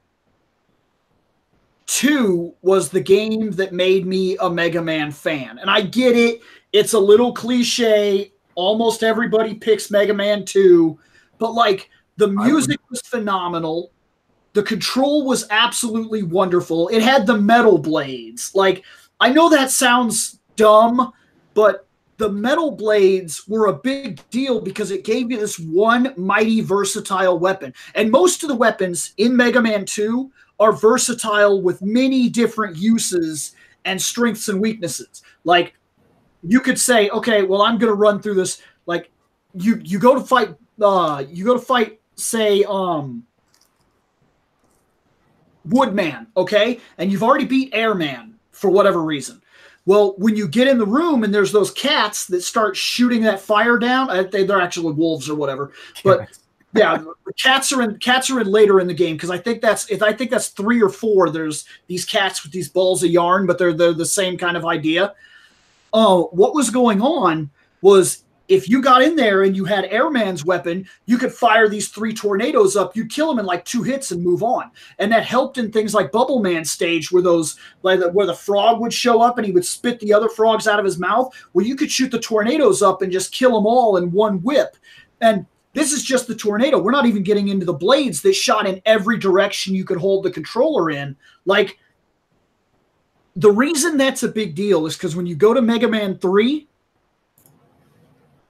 2 was the game that made me a Mega Man fan. And I get it. It's a little cliche. Almost everybody picks Mega Man 2. But, like, the music was phenomenal. The control was absolutely wonderful. It had the metal blades. Like, I know that sounds dumb, but the metal blades were a big deal because it gave you this one mighty versatile weapon. And most of the weapons in Mega Man 2 are versatile with many different uses and strengths and weaknesses. Like, you could say, okay, well, I'm going to run through this. Like, you go to fight, say, Woodman, okay? And you've already beat Airman for whatever reason. Well, when you get in the room and there's those cats that start shooting that fire down, they're actually wolves or whatever. But yeah, cats are in later in the game because I think that's 3 or 4. There's these cats with these balls of yarn, but they're the same kind of idea. What was going on was if you got in there and you had Airman's weapon, you could fire these 3 tornadoes up. You'd kill them in like 2 hits and move on. And that helped in things like Bubble Man stage where where the frog would show up and he would spit the other frogs out of his mouth. Well, you could shoot the tornadoes up and just kill them all in one whip. And this is just the tornado. We're not even getting into the blades that shot in every direction you could hold the controller in. Like, the reason that's a big deal is because when you go to Mega Man 3,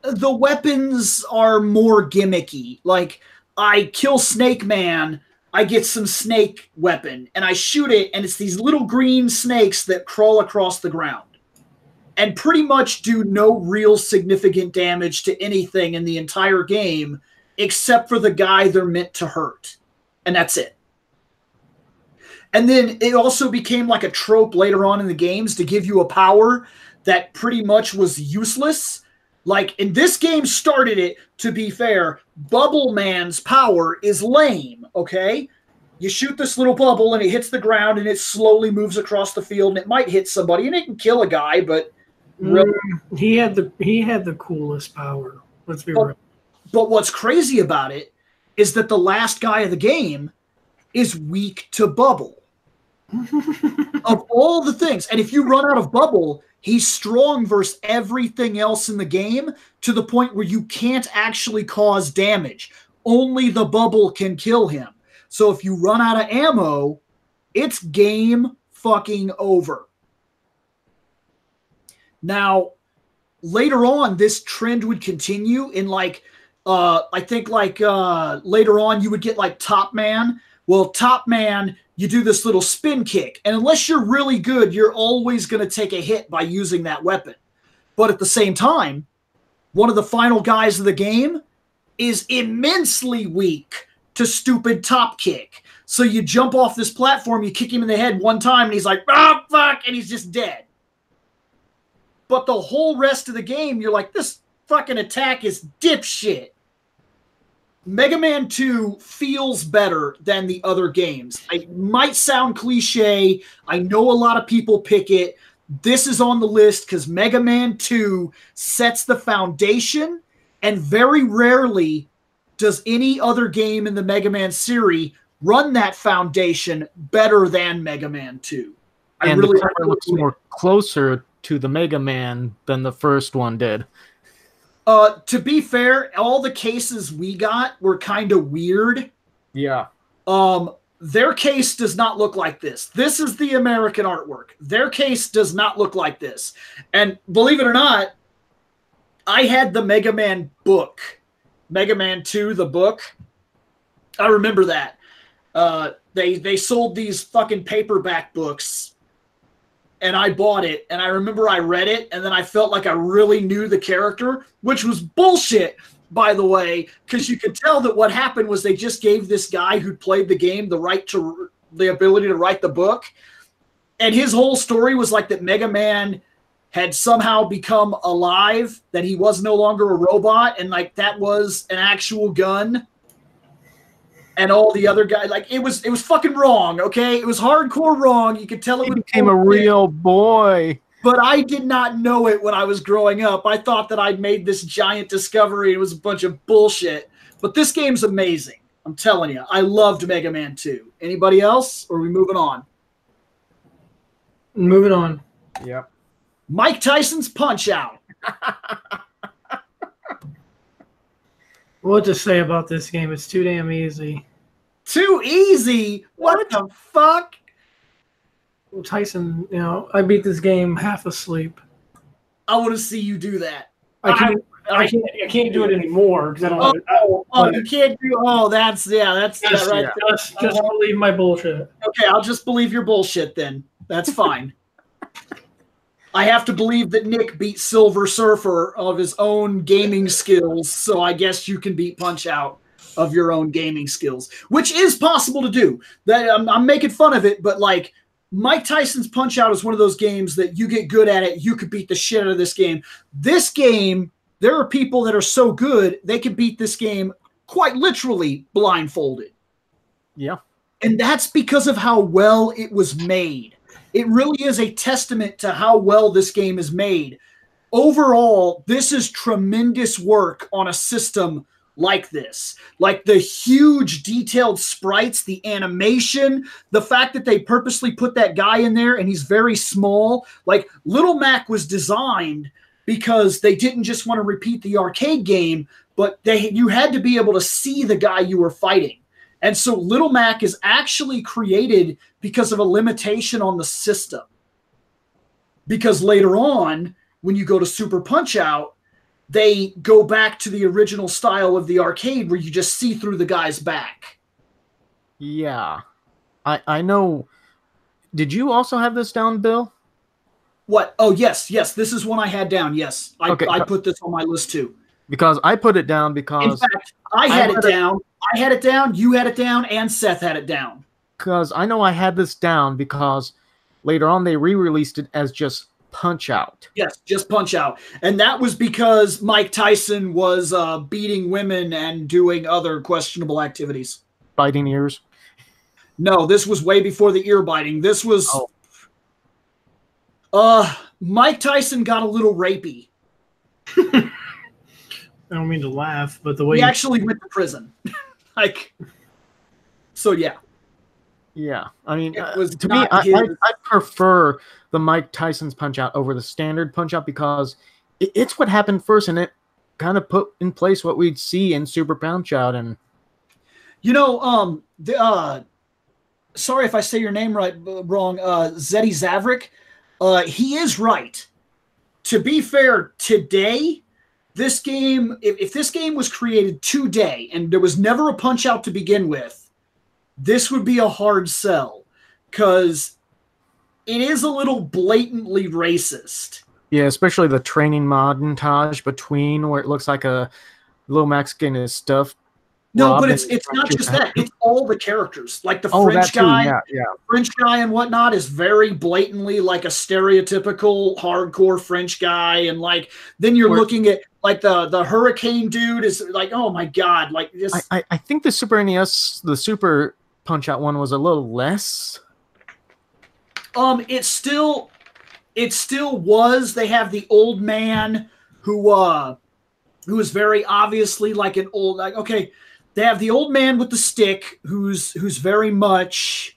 the weapons are more gimmicky. Like, I kill Snake Man, I get some snake weapon, and I shoot it, and it's these little green snakes that crawl across the ground and pretty much do no real significant damage to anything in the entire game except for the guy they're meant to hurt. And that's it. And then it also became like a trope later on in the games to give you a power that pretty much was useless. Like, in this game started it, to be fair, Bubble Man's power is lame, okay? You shoot this little bubble and it hits the ground and it slowly moves across the field and it might hit somebody and it can kill a guy, but really, he had the coolest power. Let's be real. But what's crazy about it is that the last guy of the game is weak to Bubble. Of all the things, and if you run out of Bubble, he's strong versus everything else in the game to the point where you can't actually cause damage. Only the bubble can kill him. So if you run out of ammo, it's game fucking over. Now, later on, this trend would continue in like, I think like later on you would get like Top Man. Well, Top Man, you do this little spin kick. And unless you're really good, you're always going to take a hit by using that weapon. But at the same time, one of the final guys of the game is immensely weak to stupid top kick. So you jump off this platform, you kick him in the head one time, and he's like, oh, fuck, and he's just dead. But the whole rest of the game, you're like, this fucking attack is dipshit. Mega Man 2 feels better than the other games. It might sound cliche. I know a lot of people pick it. This is on the list because Mega Man 2 sets the foundation, and very rarely does any other game in the Mega Man series run that foundation better than Mega Man 2. And the camera looks more closer to the Mega Man than the first one did. To be fair, all the cases we got were kind of weird. Yeah. Their case does not look like this. This is the American artwork. Their case does not look like this. And believe it or not, I had the Mega Man book. Mega Man 2, the book. I remember that. They sold these fucking paperback books. And I bought it, and I remember I read it, and then I felt like I really knew the character, which was bullshit, by the way, because you could tell that what happened was they just gave this guy who played the game the ability to write the book, and his whole story was like that Mega Man had somehow become alive, that he was no longer a robot, and like that was an actual gun. And all the other guys, like it was fucking wrong, okay? It was hardcore wrong. You could tell it became a real boy. But I did not know it when I was growing up. I thought that I'd made this giant discovery. It was a bunch of bullshit. But this game's amazing. I'm telling you. I loved Mega Man 2. Anybody else? Or are we moving on? Moving on. Yep. Mike Tyson's Punch-Out. What to say about this game? It's too damn easy. Too easy? What the fuck? Tyson, I beat this game half asleep. I want to see you do that. I can't do it anymore because I don't have it. You can't do. Oh, that's right. Just believe my bullshit. Okay, I'll just believe your bullshit then. That's fine. I have to believe that Nick beat Silver Surfer of his own gaming skills, so I guess you can beat Punch-Out of your own gaming skills, which is possible to do. That I'm making fun of it, but like Mike Tyson's Punch-Out is one of those games that you get good at it, you could beat the shit out of this game. This game, there are people that are so good, they can beat this game quite literally blindfolded. Yeah. And that's because of how well it was made. It really is a testament to how well this game is made. Overall, this is tremendous work on a system like this. Like the huge detailed sprites, the animation, the fact that they purposely put that guy in there and he's very small. Like Little Mac was designed because they didn't just want to repeat the arcade game, but you had to be able to see the guy you were fighting. And so Little Mac is actually created because of a limitation on the system. Because later on, when you go to Super Punch-Out, they go back to the original style of the arcade where you just see through the guy's back. Yeah. I know. Did you also have this down, Bill? What? Oh, yes. This is one I had down. Yes. I put this on my list too. Because I put it down because... In fact, I had it down. I had it down, you had it down, and Seth had it down. Because I know I had this down because later on they re-released it as just Punch-Out. Yes, just Punch-Out. And that was because Mike Tyson was beating women and doing other questionable activities. Biting ears? No, this was way before the ear biting. This was... Mike Tyson got a little rapey. I don't mean to laugh, but the way he actually went to prison. Yeah. Yeah, I mean, to me, I prefer the Mike Tyson's Punch-Out over the standard Punch-Out because it's what happened first, and it kind of put in place what we'd see in Super Punch-Out. And sorry if I say your name wrong, Zeddy Zavrik. He is right. To be fair, today, this game, if this game was created today and there was never a Punch-Out to begin with, this would be a hard sell because it is a little blatantly racist. Yeah, especially the training montage between where it looks like a Little Max getting his stuff. No, but it's not just that. It's all the characters. Like the French guy, French guy and whatnot is very blatantly like a stereotypical hardcore French guy. And like, then you're looking at like the Hurricane dude is like, oh my God. Like this. I think the Super NES, the Super Punch-Out one was a little less. It still was. They have the old man who is very obviously like an old, like, okay. They have the old man with the stick who's very much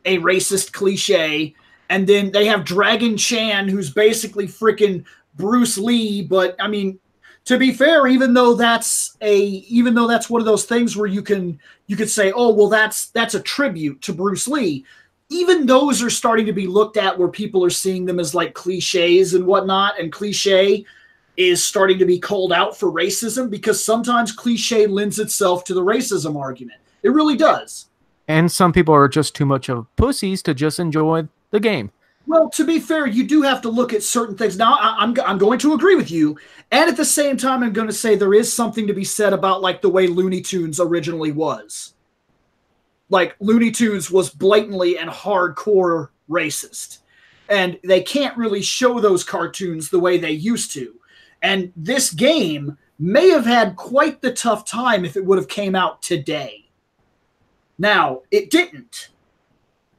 a racist cliche. And then they have Dragon Chan, who's basically freaking Bruce Lee. But I mean, to be fair, even though that's one of those things where you could say, oh, well, that's a tribute to Bruce Lee. Even those are starting to be looked at where people are seeing them as like cliches and whatnot. And cliche is starting to be called out for racism because sometimes cliche lends itself to the racism argument. It really does. And some people are just too much of pussies to just enjoy the game. Well, to be fair, you do have to look at certain things. Now, I'm going to agree with you. And at the same time, I'm going to say there is something to be said about like the way Looney Tunes originally was. Like Looney Tunes was blatantly and hardcore racist. And they can't really show those cartoons the way they used to. And this game may have had quite the tough time if it would have came out today. Now, it didn't.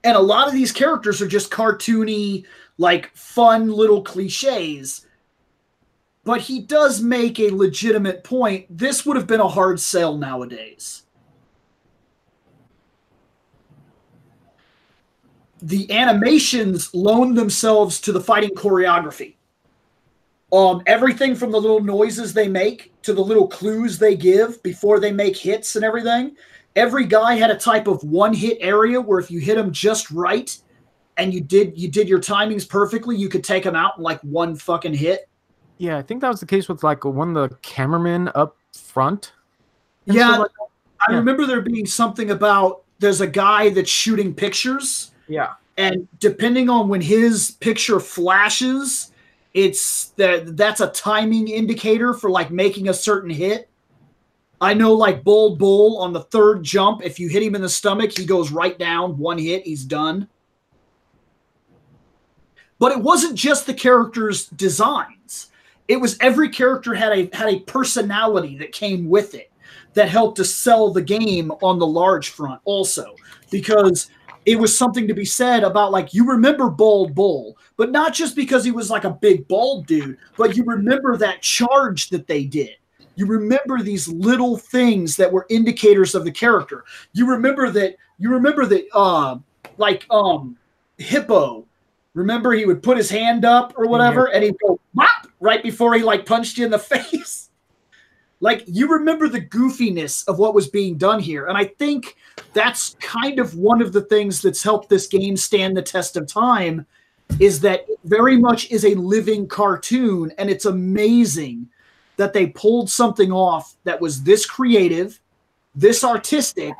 And a lot of these characters are just cartoony, like fun little cliches. But he does make a legitimate point. This would have been a hard sell nowadays. The animations loan themselves to the fighting choreography. Everything from the little noises they make to the little clues they give before they make hits and everything. Every guy had a type of one-hit area where if you hit him just right and you did your timings perfectly, you could take him out in like one fucking hit. Yeah, I think that was the case with like one of the cameramen up front. Yeah, like I remember there being something about there's a guy that's shooting pictures. Yeah. And depending on when his picture flashes, that's a timing indicator for like making a certain hit. I know like Bold Bull on the third jump, if you hit him in the stomach, he goes right down, one hit, he's done. But it wasn't just the characters' designs. It was every character had a personality that came with it that helped to sell the game on the large front also. Because it was something to be said about, like, you remember Bald Bull, but not just because he was like a big bald dude, but you remember that charge that they did. You remember these little things that were indicators of the character. You remember that Hippo. Remember, he would put his hand up or whatever, and he'd go whop right before he like punched you in the face. Like, you remember the goofiness of what was being done here. And I think that's kind of one of the things that's helped this game stand the test of time, is that it very much is a living cartoon. And it's amazing that they pulled something off that was this creative, this artistic,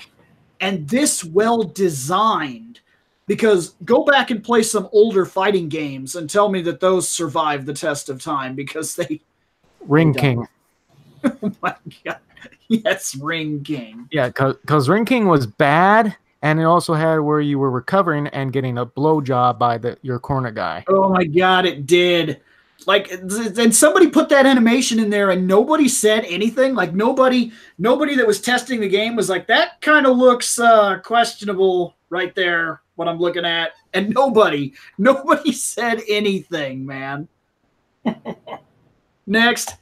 and this well designed. Because go back and play some older fighting games and tell me that those survive the test of time, because they... Ring King. Oh my God. Yes, Ring King. Yeah, because Ring King was bad, and it also had where you were recovering and getting a blowjob by your corner guy. Oh my God, it did. Like, and somebody put that animation in there and nobody said anything. Like, nobody that was testing the game was like, that kind of looks questionable right there, what I'm looking at. And nobody said anything, man. Next,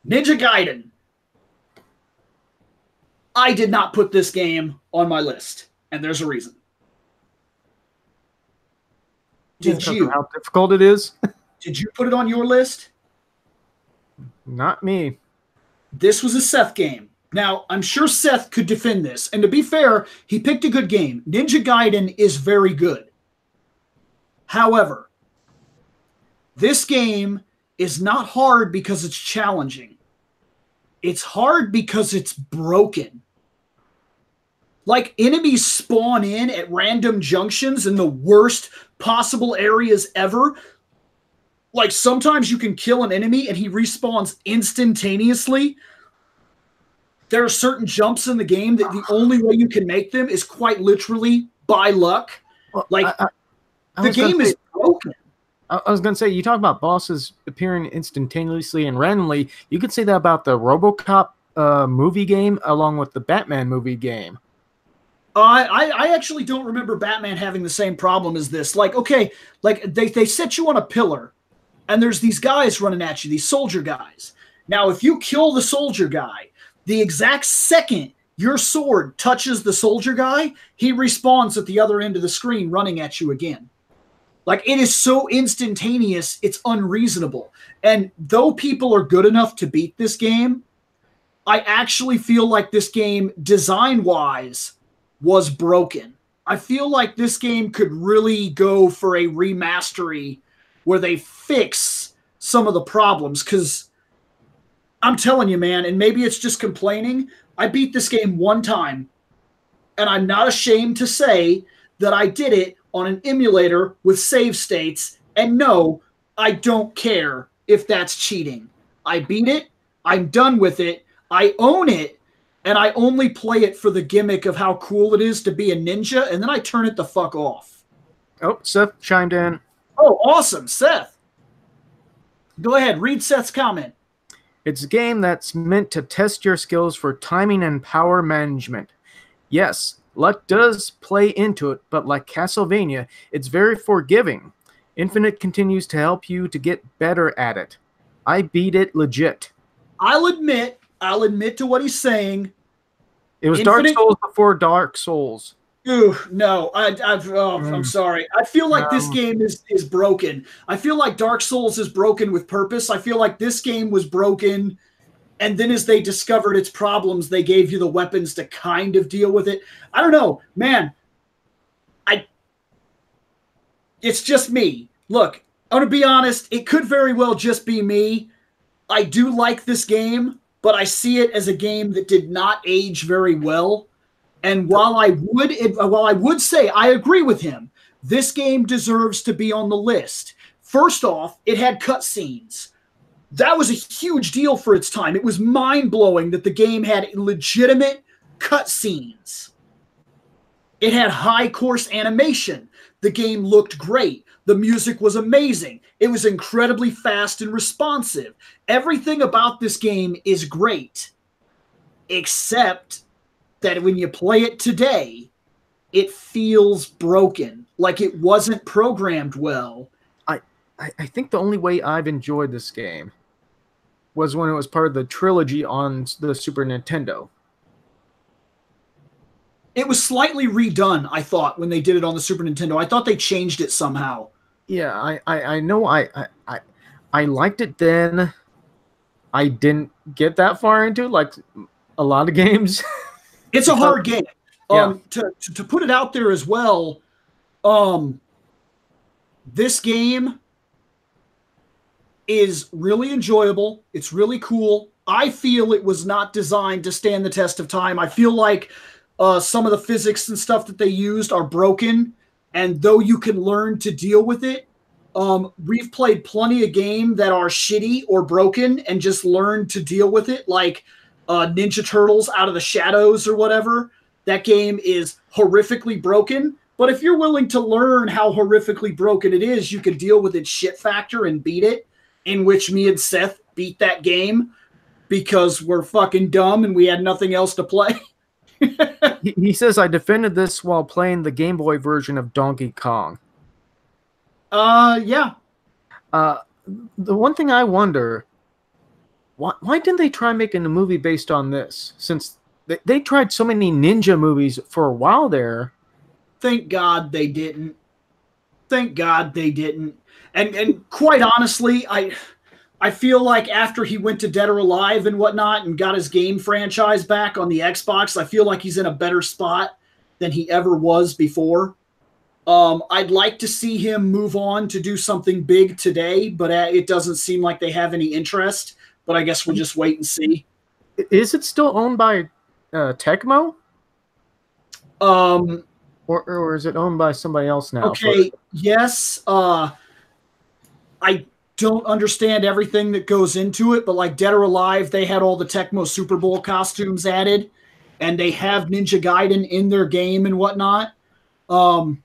Ninja Gaiden. I did not put this game on my list, and there's a reason. Did you? How difficult it is? Did you put it on your list? Not me. This was a Seth game. Now, I'm sure Seth could defend this. And to be fair, he picked a good game. Ninja Gaiden is very good. However, this game is not hard because it's challenging. It's hard because it's broken. Like, enemies spawn in at random junctions in the worst possible areas ever. Like, sometimes you can kill an enemy and he respawns instantaneously. There are certain jumps in the game that the only way you can make them is quite literally by luck. Like, the game is broken. I was going to say, you talk about bosses appearing instantaneously and randomly. You could say that about the RoboCop movie game along with the Batman movie game. I actually don't remember Batman having the same problem as this. Like, okay, like they set you on a pillar, and there's these guys running at you, these soldier guys. Now, if you kill the soldier guy, the exact second your sword touches the soldier guy, he respawns at the other end of the screen running at you again. Like, it is so instantaneous, it's unreasonable. And though people are good enough to beat this game, I actually feel like this game, design-wise, was broken. I feel like this game could really go for a remastery where they fix some of the problems, because I'm telling you, man, and maybe it's just complaining, I beat this game one time, and I'm not ashamed to say that I did it on an emulator with save states, and no, I don't care if that's cheating. I beat it, I'm done with it, I own it, and I only play it for the gimmick of how cool it is to be a ninja, and then I turn it the fuck off. Oh, Seth chimed in. Oh, awesome, Seth. Go ahead, read Seth's comment. It's a game that's meant to test your skills for timing and power management. Yes, luck does play into it, but like Castlevania, it's very forgiving. Infinite continues to help you to get better at it. I beat it legit. I'll admit to what he's saying. It was Dark Souls before Dark Souls. Ooh, no, I'm sorry. I feel like this game is broken. I feel like Dark Souls is broken with purpose. I feel like this game was broken, and then as they discovered its problems, they gave you the weapons to kind of deal with it. I don't know, man. It's just me. Look, I'm going to be honest. It could very well just be me. I do like this game, but I see it as a game that did not age very well. And while I would say I agree with him, this game deserves to be on the list. First off, it had cutscenes. That was a huge deal for its time. It was mind-blowing that the game had legitimate cutscenes. It had high course animation. The game looked great. The music was amazing. It was incredibly fast and responsive. Everything about this game is great, except that when you play it today, it feels broken, like it wasn't programmed well. I think the only way I've enjoyed this game was when it was part of the trilogy on the Super Nintendo. It was slightly redone, I thought, when they did it on the Super Nintendo. I thought they changed it somehow. Yeah, I know I liked it then. I didn't get that far into it, like a lot of games. It's a hard game. Yeah. To put it out there as well, this game is really enjoyable. It's really cool. I feel it was not designed to stand the test of time. I feel like some of the physics and stuff that they used are broken, and though you can learn to deal with it, we've played plenty of games that are shitty or broken and just learned to deal with it, like Ninja Turtles Out of the Shadows or whatever. That game is horrifically broken, but if you're willing to learn how horrifically broken it is, you can deal with its shit factor and beat it, in which me and Seth beat that game because we're fucking dumb and we had nothing else to play. He says, I defended this while playing the Game Boy version of Donkey Kong. Yeah. The one thing I wonder, why didn't they try making a movie based on this? Since they tried so many ninja movies for a while there. Thank God they didn't. Thank God they didn't. And quite honestly, I feel like after he went to Dead or Alive and whatnot and got his game franchise back on the Xbox, I feel like he's in a better spot than he ever was before. I'd like to see him move on to do something big today, but it doesn't seem like they have any interest. But I guess we'll just wait and see. Is it still owned by Tecmo? Or is it owned by somebody else now? Okay, yes. I don't understand everything that goes into it, but like Dead or Alive, they had all the Tecmo Super Bowl costumes added, and they have Ninja Gaiden in their game and whatnot. Off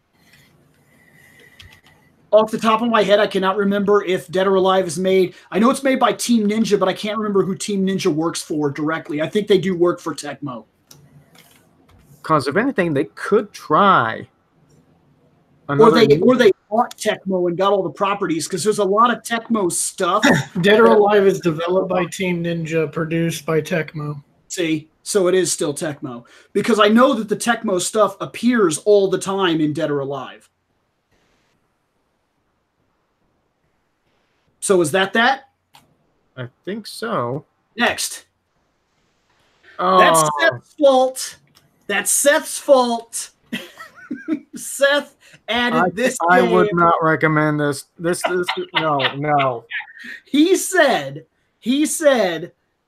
the top of my head, I cannot remember if Dead or Alive is made. I know it's made by Team Ninja, but I can't remember who Team Ninja works for directly. I think they do work for Tecmo. Because if anything, they could try. Or they bought Tecmo and got all the properties, because there's a lot of Tecmo stuff. Dead or Alive is developed by Team Ninja, produced by Tecmo. See, so it is still Tecmo. Because I know that the Tecmo stuff appears all the time in Dead or Alive. So is that? I think so. Next. Oh. That's Seth's fault. That's Seth's fault. Seth added this game. I would not recommend this. This no. He said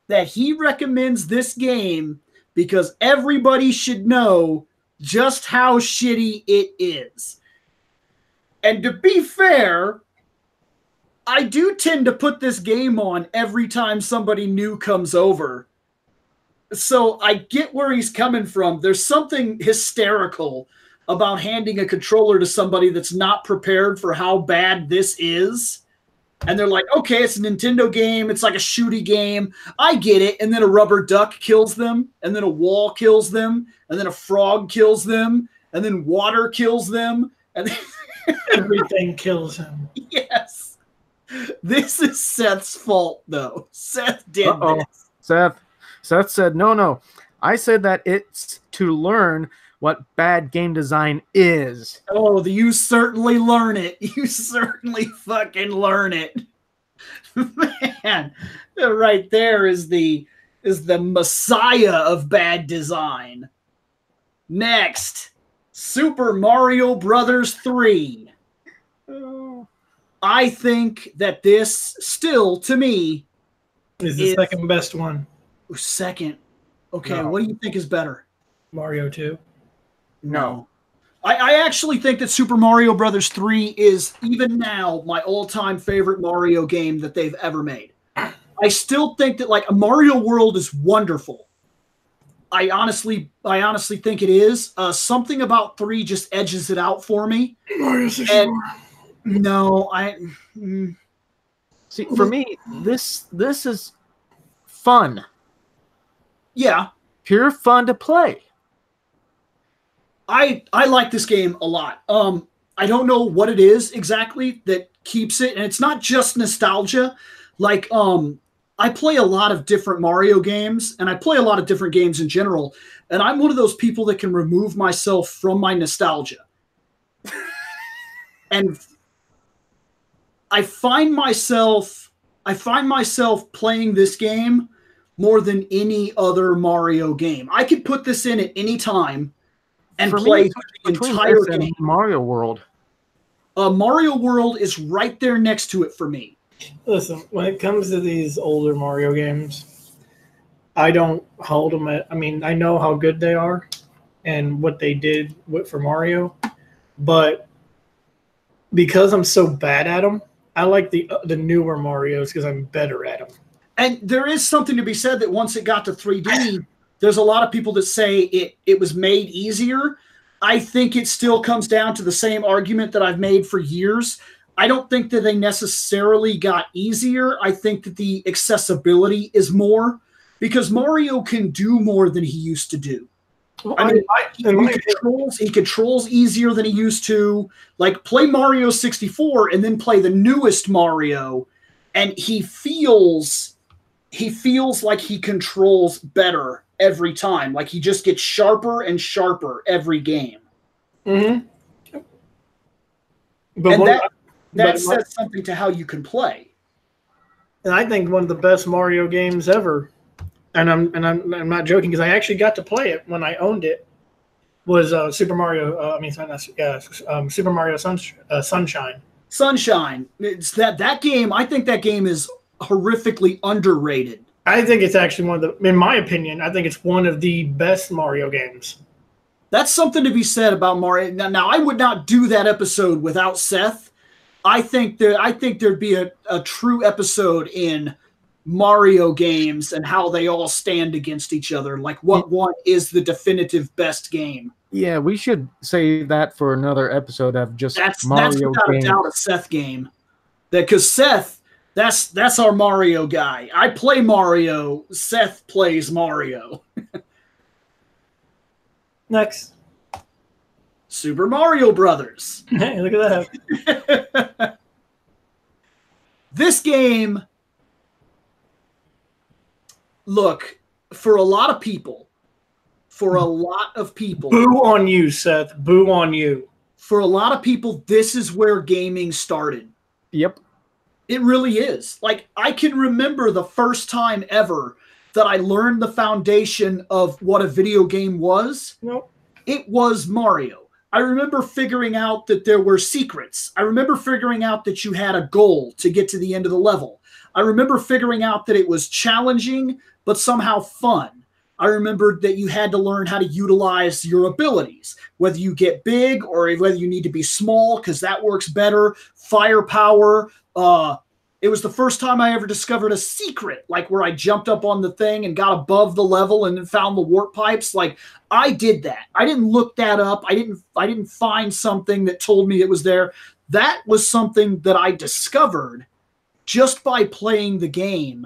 that he recommends this game because everybody should know just how shitty it is. And to be fair, I do tend to put this game on every time somebody new comes over. So I get where he's coming from. There's something hysterical about handing a controller to somebody that's not prepared for how bad this is. And they're like, okay, it's a Nintendo game. It's like a shooty game. I get it. And then a rubber duck kills them. And then a wall kills them. And then a frog kills them. And then water kills them. And then everything kills him. Yes. This is Seth's fault, though. Seth did this. Seth said, no. I said that it's to learn what bad game design is. Oh, you certainly learn it. You certainly fucking learn it. Man, right there is the messiah of bad design. Next, Super Mario Brothers 3. Oh. I think that this still, to me, is the second best one. Second. Okay, No. What do you think is better? Mario 2. No. I actually think that Super Mario Brothers 3 is, even now, my all-time favorite Mario game that they've ever made. I still think that, like, Mario World is wonderful. I honestly think it is. Something about 3 just edges it out for me. Mario 64. No, See, for me, this is fun. Yeah. Pure fun to play. I like this game a lot. I don't know what it is exactly that keeps it, and it's not just nostalgia. Like, I play a lot of different Mario games, and I play a lot of different games in general, and I'm one of those people that can remove myself from my nostalgia. And I find myself playing this game more than any other Mario game. I could put this in at any time and For play me, the entire this and game. Mario World. Mario World is right there next to it for me. Listen, when it comes to these older Mario games, I don't hold them at. I mean, I know how good they are and what they did for Mario, but because I'm so bad at them, I like the newer Marios because I'm better at them. And there is something to be said that once it got to 3D, there's a lot of people that say it was made easier. I think it still comes down to the same argument that I've made for years. I don't think that they necessarily got easier. I think that the accessibility is more because Mario can do more than he used to do. Well, I mean, he controls easier than he used to. Like, play Mario 64 and then play the newest Mario, and he feels like he controls better every time. Like, he just gets sharper and sharper every game. Mm-hmm. And that says something to how you can play. And I think one of the best Mario games ever, and I'm not joking because I actually got to play it when I owned it, was Super Mario. Super Mario Sunshine. Sunshine. It's that game. I think that game is horrifically underrated. I think it's actually in my opinion, I think it's one of the best Mario games. That's something to be said about Mario. Now I would not do that episode without Seth. I think there'd be a true episode in Mario games and how they all stand against each other. Like, what one is the definitive best game? Yeah, we should say that for another episode of just Mario that's without games. a doubt a Seth game. Because Seth, that's our Mario guy. I play Mario. Seth plays Mario. Next. Super Mario Brothers. Hey, look at that. This game, look, for a lot of people, boo on you, Seth. Boo on you. For a lot of people, this is where gaming started. Yep. It really is. Like, I can remember the first time ever that I learned the foundation of what a video game was. Nope. It was Mario. I remember figuring out that there were secrets. I remember figuring out that you had a goal to get to the end of the level. I remember figuring out that it was challenging, but somehow fun. I remembered that you had to learn how to utilize your abilities, whether you get big or whether you need to be small, because that works better. Firepower. It was the first time I ever discovered a secret, like where I jumped up on the thing and got above the level and then found the warp pipes. Like, I did that. I didn't look that up. I didn't find something that told me it was there. That was something that I discovered just by playing the game.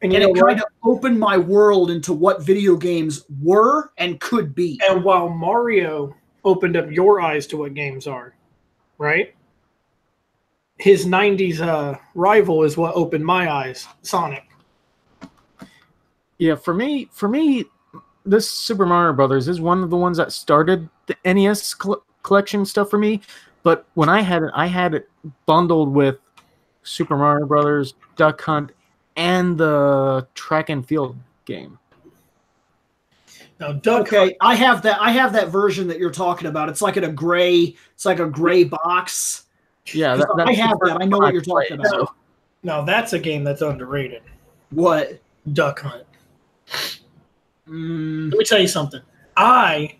And it kind of opened my world into what video games were and could be. And while Mario opened up your eyes to what games are, right? His 90s rival is what opened my eyes, Sonic. Yeah, for me, this Super Mario Brothers is one of the ones that started the NES collection stuff for me. But when I had it bundled with Super Mario Brothers, Duck Hunt, and the track and field game. Now, Duck Hunt, I have that version that you're talking about. It's like a gray box. Yeah, I have that. I know what you're talking about. Now that's a game that's underrated. What? Duck Hunt. Let me tell you something. I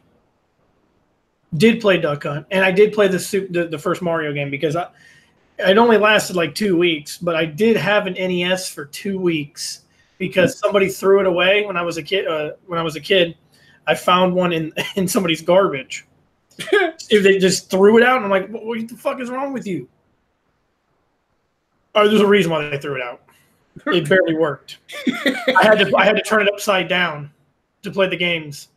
did play Duck Hunt, and I did play the first Mario game because it only lasted like 2 weeks, but I did have an NES for 2 weeks because somebody threw it away when I was a kid. I found one in somebody's garbage. If they just threw it out, and I'm like, what the fuck is wrong with you? Oh, there's a reason why they threw it out. It barely worked. I had to turn it upside down to play the games,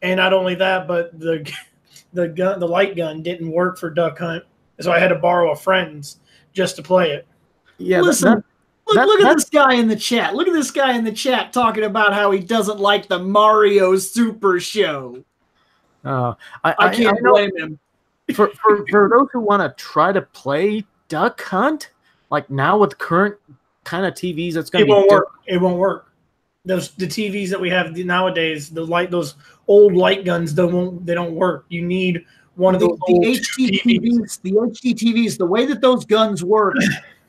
and not only that, but the light gun didn't work for Duck Hunt, so I had to borrow a friend's just to play it. Yeah, listen. Look at this guy in the chat. Look at this guy in the chat talking about how he doesn't like the Mario Super Show. I can't blame him. For those who want to try to play Duck Hunt, like now with current kind of TVs, it's going to be won't work. It won't work. The TVs that we have nowadays, those old light guns don't work. You need one of those old HD TVs. The HD TVs, the way that those guns work,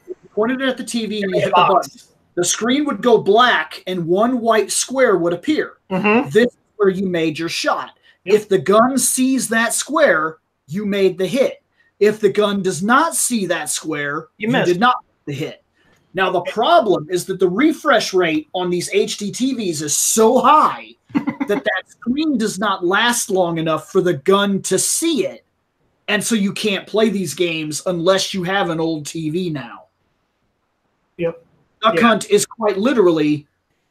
you pointed it at the TV and you hit the button. The screen would go black and one white square would appear. Mm-hmm. This is where you made your shot. Yep. If the gun sees that square, you made the hit. If the gun does not see that square, you did not make the hit. Now, the problem is that the refresh rate on these HD TVs is so high that screen does not last long enough for the gun to see it. And so you can't play these games unless you have an old TV now. Yep. Duck Hunt is quite literally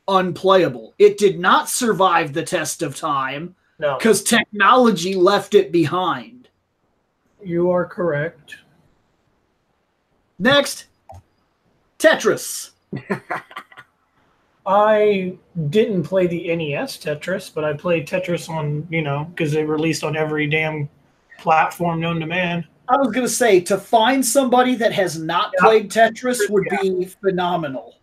unplayable. It did not survive the test of time because technology left it behind. You are correct. Next, Tetris. I didn't play the NES Tetris, but I played Tetris on, because they released on every damn platform known to man. I was going to say, to find somebody that has not played Tetris would be phenomenal.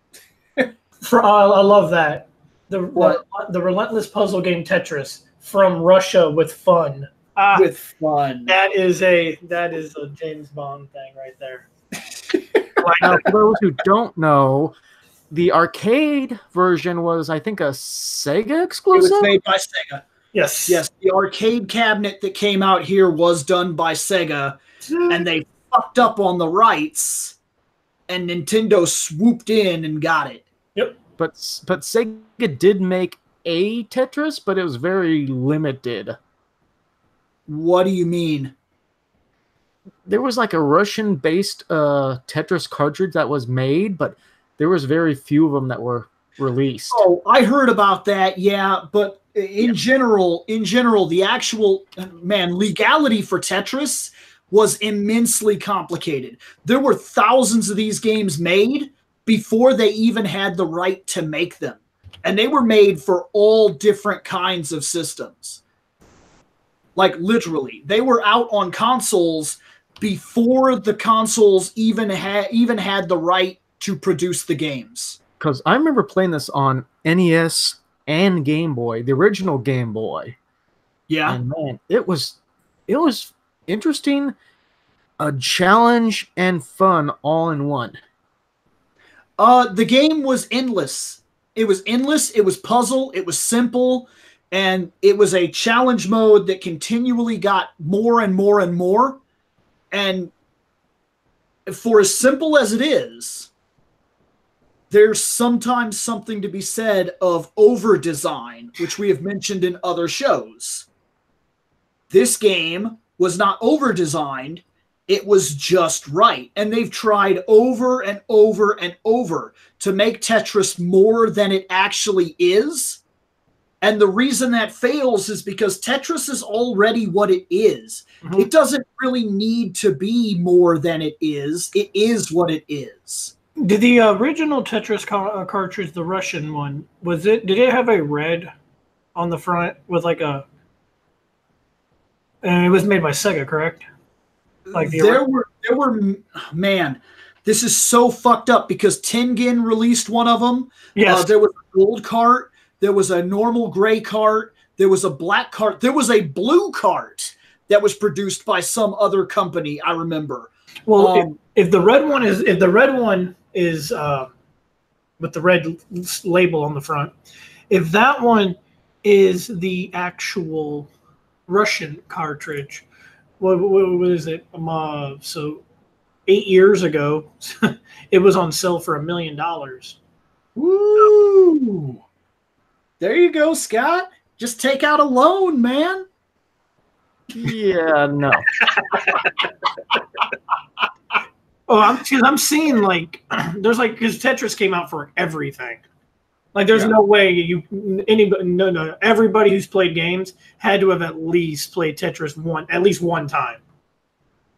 I love that. The relentless puzzle game Tetris from Russia with fun. With fun. That is a James Bond thing right there. Now, for those who don't know, the arcade version was, I think, a Sega exclusive? It was made by Sega. Yes. Yes, the arcade cabinet that came out here was done by Sega, and they fucked up on the rights, and Nintendo swooped in and got it. Yep. But Sega did make a Tetris, but it was very limited. What do you mean? There was like a Russian-based Tetris cartridge that was made, but there was very few of them that were released. Oh, I heard about that, yeah, but in general, the actual, legality for Tetris was immensely complicated. There were thousands of these games made before they even had the right to make them. And they were made for all different kinds of systems. Like, literally. They were out on consoles before the consoles even had the right to produce the games. Because I remember playing this on NES and Game Boy, the original Game Boy. Yeah. And man, it was interesting, a challenge, and fun all in one. The game was endless. It was endless, it was puzzle, it was simple, and it was a challenge mode that continually got more and more and more. And for as simple as it is, there's sometimes something to be said of over-design, which we have mentioned in other shows. This game was not over-designed, it was just right. And they've tried over and over and over to make Tetris more than it actually is. And the reason that fails is because Tetris is already what it is. Mm-hmm. It doesn't really need to be more than it is. It is what it is. Did the original Tetris cartridge, the Russian one, did it have a red on the front with like a... And it was made by Sega, correct? Like there were, man, this is so fucked up because Tengen released one of them. Yes. There was a gold cart. There was a normal gray cart. There was a black cart. There was a blue cart that was produced by some other company, I remember. Well, if the red one is with the red label on the front, if that one is the actual Russian cartridge, what is it? So 8 years ago, it was on sale for $1 million. Woo! There you go, Scott. Just take out a loan, man. Yeah, no. Oh, I'm seeing like there's like because Tetris came out for everything. Like there's no way no everybody who's played games had to have at least played Tetris at least one time.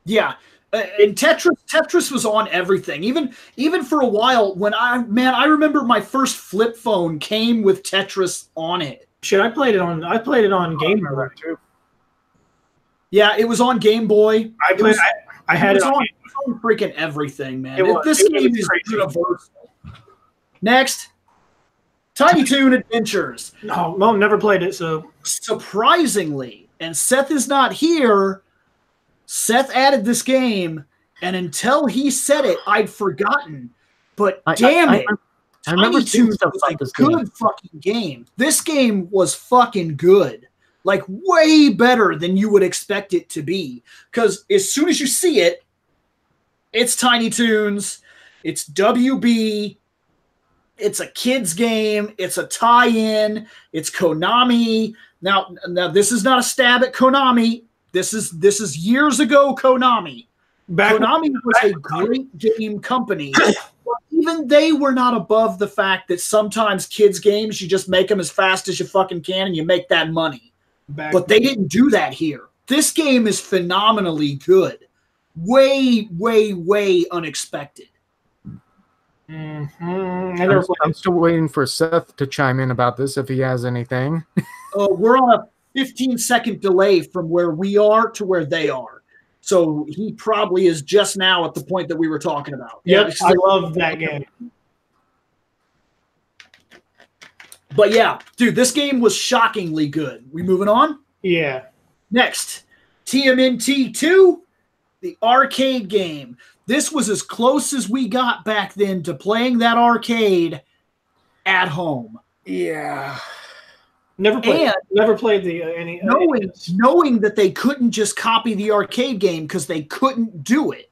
Yeah. And Tetris was on everything. Even for a while when I remember my first flip phone came with Tetris on it. Shit, I played it on Game Boy too. Yeah, it was on Game Boy. I had it on freaking everything, man. This game is universal. Next, Tiny Toon Adventures. No, never played it. So surprisingly, and Seth is not here. Seth added this game, and until he said it, I'd forgotten. But damn it, I remember Tiny Toon was a good fucking game. This game was fucking good. Like, way better than you would expect it to be. Because as soon as you see it, it's Tiny Toons, it's WB, it's a kid's game, it's a tie-in, it's Konami. Now, this is not a stab at Konami. This is years ago Konami. Konami was a great game company. Even they were not above the fact that sometimes kids' games, you just make them as fast as you fucking can and you make that money. But they didn't do that here. This game is phenomenally good. Way, way, way unexpected. I'm still waiting for Seth to chime in about this if he has anything. We're on a 15-second delay from where we are to where they are. So he probably is just now at the point that we were talking about. Yep, I love that game. But yeah, dude, this game was shockingly good. We moving on? Yeah. Next, TMNT 2, the arcade game. This was as close as we got back then to playing that arcade at home. Yeah. Never played the any. Knowing that they couldn't just copy the arcade game because they couldn't do it.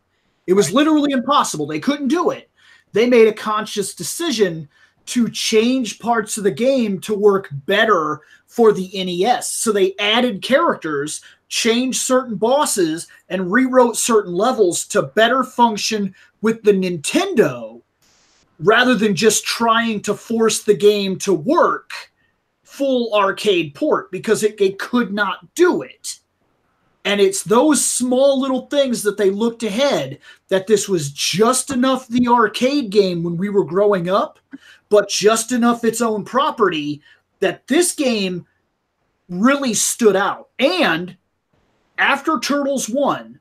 It was literally impossible. They couldn't do it. They made a conscious decision to change parts of the game to work better for the NES. So they added characters, changed certain bosses, and rewrote certain levels to better function with the Nintendo rather than just trying to force the game to work full arcade port because it could not do it. And it's those small little things that they looked ahead that this was just enough the arcade game when we were growing up, but just enough its own property that this game really stood out. And after Turtles 1,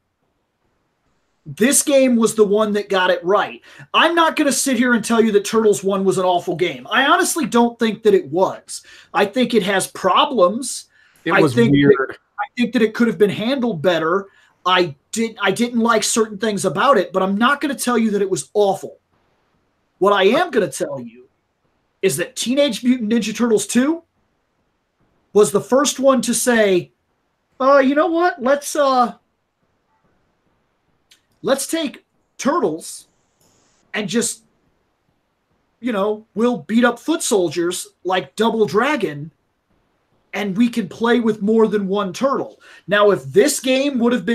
this game was the one that got it right. I'm not going to sit here and tell you that Turtles 1 was an awful game. I honestly don't think that it was. I think it has problems. It was weird. I think that it could have been handled better. I didn't like certain things about it, but I'm not going to tell you that it was awful. What I am going to tell you is that Teenage Mutant Ninja Turtles 2 was the first one to say, you know what? Let's take Turtles and just, we'll beat up foot soldiers like Double Dragon and we can play with more than one turtle. Now, if this game would have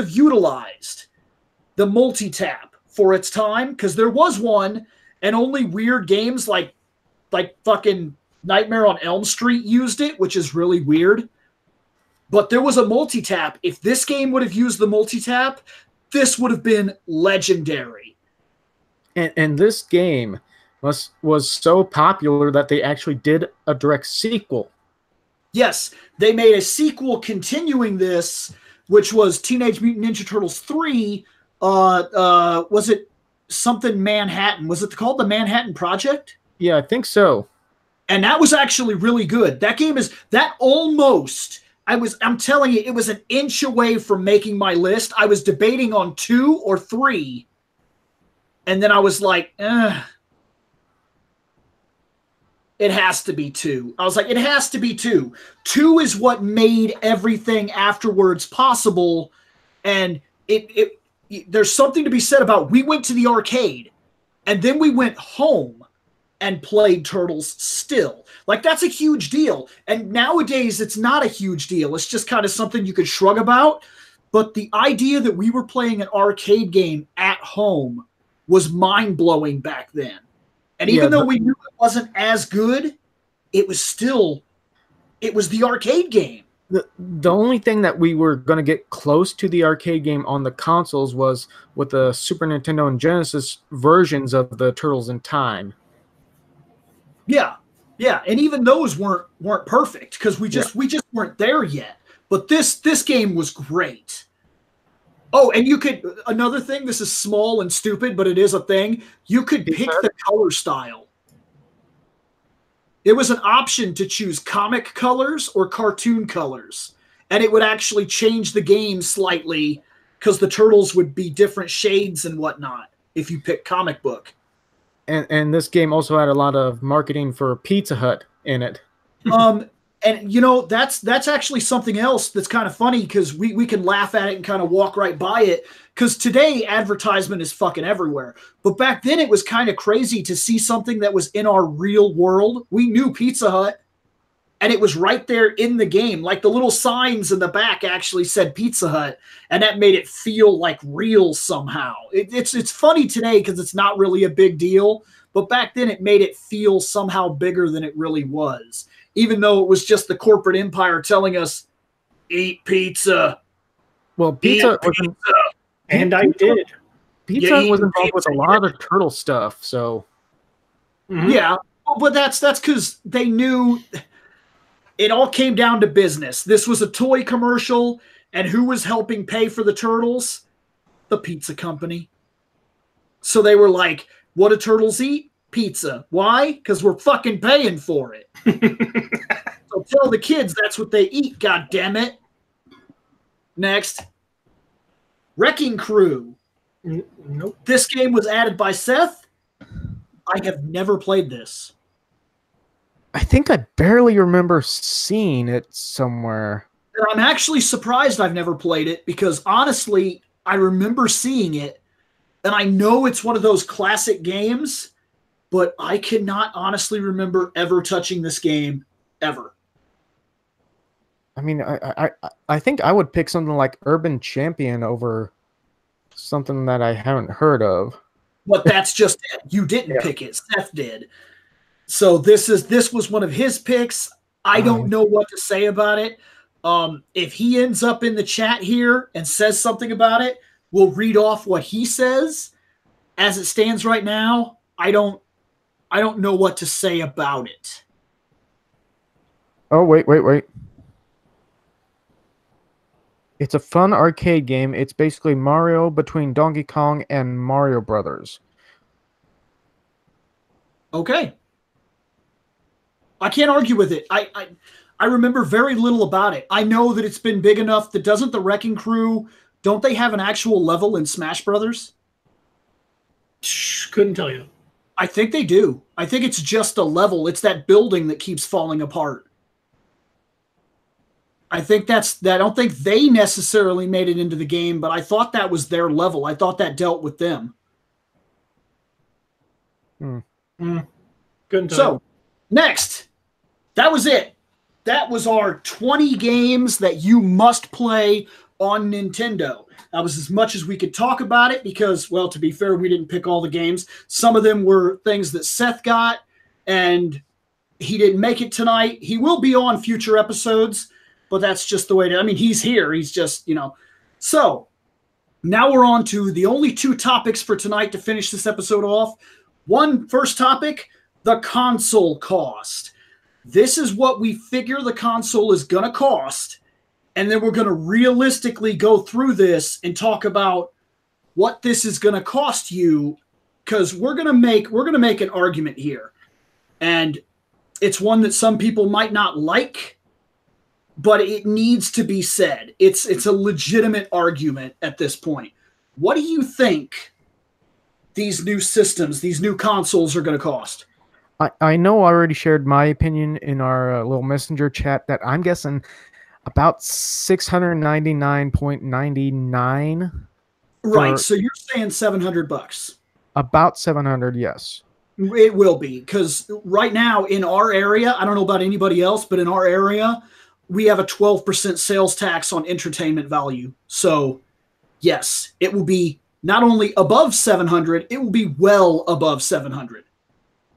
utilized the multi-tap for its time, because there was one, and only weird games like fucking Nightmare on Elm Street used it, which is really weird. But there was a multi-tap. If this game would have used the multi-tap, this would have been legendary. And this game was so popular that they actually did a direct sequel. Yes, they made a sequel continuing this, which was Teenage Mutant Ninja Turtles 3. Was it something Manhattan? Was it called the Manhattan Project? Yeah, I think so. And that was actually really good. That game I'm telling you, it was an inch away from making my list. I was debating on 2 or 3. And then I was like, it has to be 2. I was like, it has to be 2. 2 is what made everything afterwards possible. And there's something to be said about we went to the arcade and then we went home and played Turtles still. Like, that's a huge deal. And nowadays, it's not a huge deal. It's just kind of something you could shrug about. But the idea that we were playing an arcade game at home was mind-blowing back then. And even though we knew it wasn't as good, it was the arcade game. The only thing that we were going to get close to the arcade game on the consoles was with the Super Nintendo and Genesis versions of the Turtles in Time. Yeah, and even those weren't perfect because we just weren't there yet. But this game was great. Oh, and you could, another thing, this is small and stupid, but it is a thing. You could pick the color style. There was an option to choose comic colors or cartoon colors, and it would actually change the game slightly because the Turtles would be different shades and whatnot if you pick comic book. And this game also had a lot of marketing for Pizza Hut in it. And you know, that's actually something else that's kind of funny because we can laugh at it and kind of walk right by it because today advertisement is fucking everywhere. But back then it was kind of crazy to see something that was in our real world. We knew Pizza Hut and it was right there in the game. Like the little signs in the back actually said Pizza Hut and that made it feel like real somehow. It's funny today because it's not really a big deal. But back then it made it feel somehow bigger than it really was. Even though it was just the corporate empire telling us, eat pizza. Well, pizza. And I did. Pizza was involved with a lot of turtle stuff, so. Mm-hmm. Yeah, but that's because they knew it all came down to business. This was a toy commercial, and who was helping pay for the Turtles? The pizza company. So they were like, what do turtles eat? Pizza. Why? Because we're fucking paying for it. So tell the kids that's what they eat, God damn it. Next. Wrecking Crew. Nope. This game was added by Seth. I have never played this. I think I barely remember seeing it somewhere. And I'm actually surprised I've never played it because honestly, I remember seeing it and I know it's one of those classic games, but I cannot honestly remember ever touching this game ever. I mean, I think I would pick something like Urban Champion over something that I haven't heard of. But that's just it. You didn't pick it. Seth did. So this was one of his picks. I don't know what to say about it. If he ends up in the chat here and says something about it, we'll read off what he says. As it stands right now, I don't know what to say about it. Oh, wait. It's a fun arcade game. It's basically Mario between Donkey Kong and Mario Brothers. Okay. I can't argue with it. I remember very little about it. I know that it's been big enough that doesn't the Wrecking Crew, don't they have an actual level in Smash Brothers? Couldn't tell you. I think they do. I think it's just a level. It's that building that keeps falling apart. I don't think they necessarily made it into the game, but I thought that was their level. I thought that dealt with them. Couldn't tell So, next. That was it. That was our 20 games that you must play on Nintendo. That was as much as we could talk about it because, well, to be fair, we didn't pick all the games. Some of them were things that Seth got, and he didn't make it tonight. He will be on future episodes, but that's just the way to, I mean, he's here. He's just, So, now we're on to the only two topics for tonight to finish this episode off. First topic, the console cost. This is what we figure the console is going to cost. And then we're going to realistically go through this and talk about what this is going to cost you, because we're going to make an argument here. And it's one that some people might not like, but it needs to be said. It's a legitimate argument at this point. What do you think these new systems, these new consoles are going to cost? I know I already shared my opinion in our little messenger chat that I'm guessing about $699.99. Right, so you're saying $700. About 700, yes. It will be, because right now in our area, I don't know about anybody else, but in our area, we have a 12% sales tax on entertainment value. So, yes, it will be not only above 700, it will be well above 700.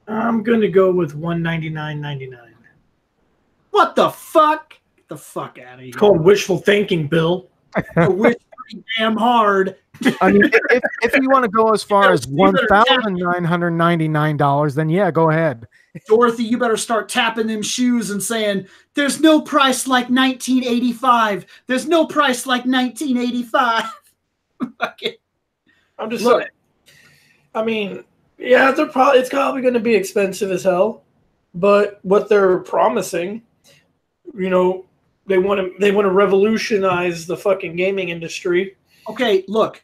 I'm going to go with $199.99. What the fuck? Get the fuck out of here. It's called wishful thinking, Bill. I wish pretty damn hard. I mean, if you want to go as far as $1,999, then yeah, go ahead. Dorothy, you better start tapping them shoes and saying, there's no price like 1985. There's no price like 1985. I'm just saying. I mean, yeah, it's probably going to be expensive as hell, but what they're promising, you know, they want to revolutionize the fucking gaming industry. Okay, look,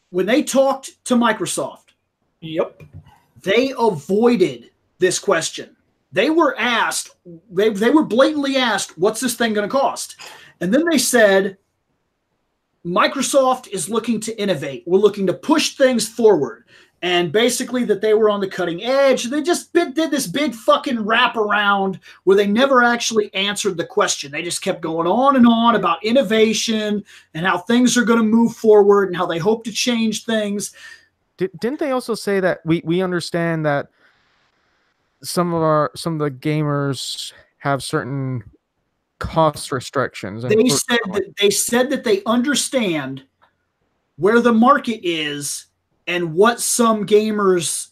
when they talked to Microsoft, yep, they avoided this question. They were asked, they were blatantly asked, what's this thing going to cost? And then they said, Microsoft is looking to innovate. We're looking to push things forward. And basically that they were on the cutting edge. They just did this big fucking wraparound where they never actually answered the question. They just kept going on and on about innovation and how things are going to move forward and how they hope to change things. Didn't they also say that we understand that some of the gamers have certain cost restrictions? They said that they understand where the market is and what some gamers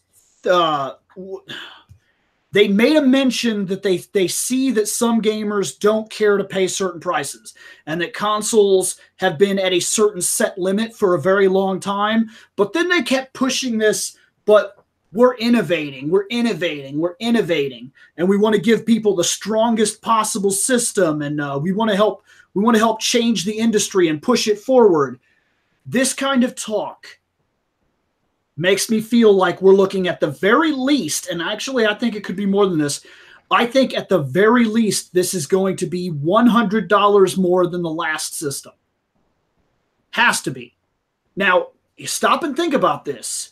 they made a mention that they see that some gamers don't care to pay certain prices and that consoles have been at a certain set limit for a very long time. But then they kept pushing this, but we're innovating, and we want to give people the strongest possible system, and we want to help change the industry and push it forward. This kind of talk makes me feel like we're looking at the very least, and actually I think it could be more than this. I think at the very least this is going to be $100 more than the last system. Has to be. Now, stop and think about this.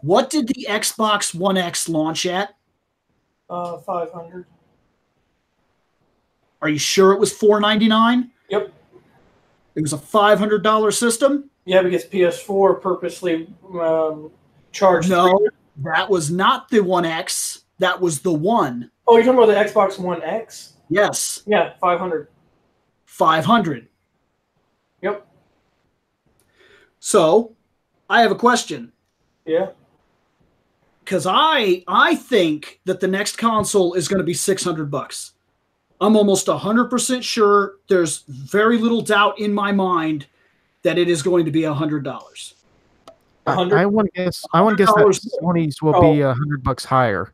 What did the Xbox One X launch at? 500. Are you sure it was $499? Yep. It was a $500 system? Yeah, because PS4 purposely charged. No, that was not the One X. That was the One. Oh, you're talking about the Xbox One X? Yes. Yeah, 500. 500. Yep. So, I have a question. Yeah. Because I think that the next console is going to be $600. I'm almost 100% sure. There's very little doubt in my mind that it is going to be $100. I want to guess. I want to guess that Sony's will be $100 higher.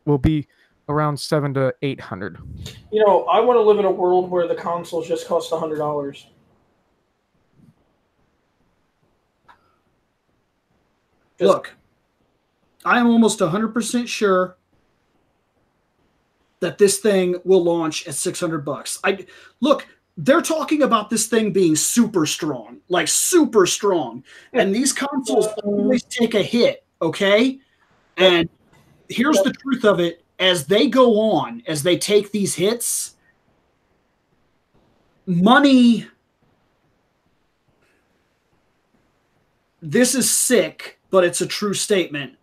Will be around $700 to $800. You know, I want to live in a world where the consoles just cost $100. Look, I am almost 100% sure that this thing will launch at $600. Look, they're talking about this thing being super strong, like super strong. And these consoles always take a hit, okay? And here's the truth of it. As they go on, as they take these hits, money, this is sick, but it's a true statement.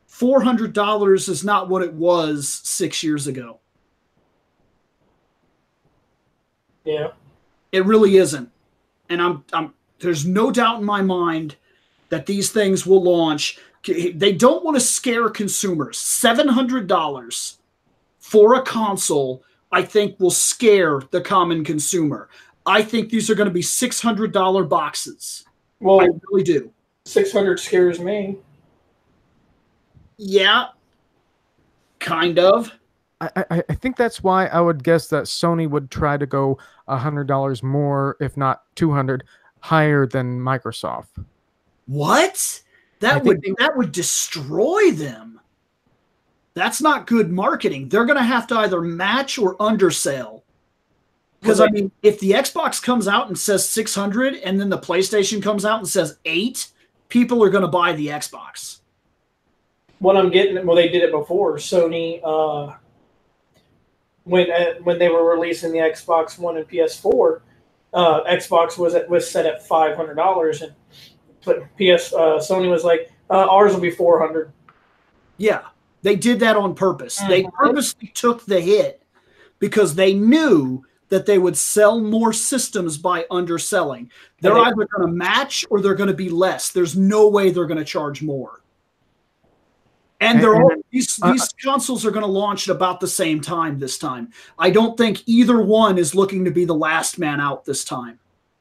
$400 is not what it was 6 years ago. Yeah. It really isn't. And I'm there's no doubt in my mind that these things will launch. They don't want to scare consumers. $700 for a console, I think, will scare the common consumer. I think these are going to be $600 boxes. Well, I really do. 600 scares me. Yeah, kind of. I think that's why I would guess that Sony would try to go $100 more, if not $200 higher than Microsoft. What? That would destroy them. That's not good marketing. They're going to have to either match or undersell. Because, I mean, if the Xbox comes out and says 600 and then the PlayStation comes out and says 8, people are going to buy the Xbox. what I'm getting, well, they did it before. Sony, when they were releasing the Xbox One and PS4, Xbox was set at $500, and Sony was like, ours will be $400. Yeah, they did that on purpose. Mm-hmm. They purposely took the hit because they knew that they would sell more systems by underselling. They're either going to match or they're going to be less. There's no way they're going to charge more. And these consoles are going to launch at about the same time this time. I don't think either one is looking to be the last man out this time.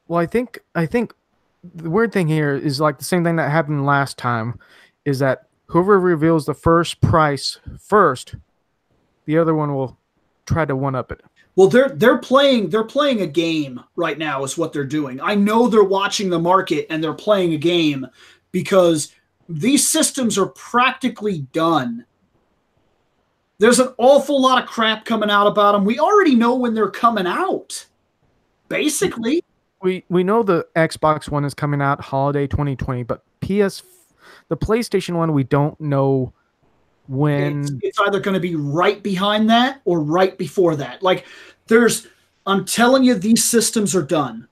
Well, I think the weird thing here is like the same thing that happened last time, is that whoever reveals the first price first, the other one will try to one up it. Well, they're playing a game right now is what they're doing. I know they're watching the market and they're playing a game because these systems are practically done. There's an awful lot of crap coming out about them. We already know when they're coming out. Basically, we know the Xbox One is coming out holiday 2020, but the PlayStation One, we don't know when. It's either going to be right behind that or right before that. Like, I'm telling you, these systems are done.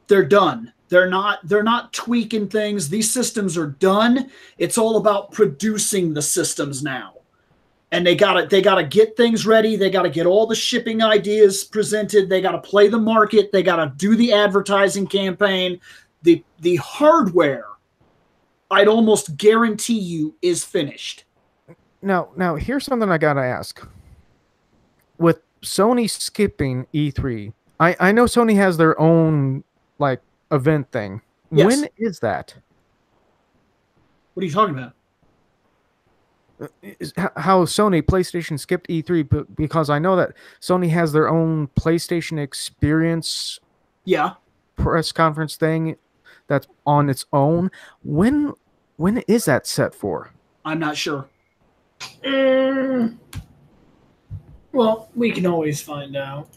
They're done. They're not tweaking things. These systems are done. It's all about producing the systems now. And they gotta get things ready. They gotta get all the shipping ideas presented. They gotta play the market. They gotta do the advertising campaign. The hardware, I'd almost guarantee you, is finished. Now here's something I gotta ask. With Sony skipping E3, I know Sony has their own like event thing. Yes. When is that? What are you talking about? How Sony PlayStation skipped E3, because I know that Sony has their own PlayStation Experience press conference thing that's on its own. When is that set for? I'm not sure. Well, we can always find out.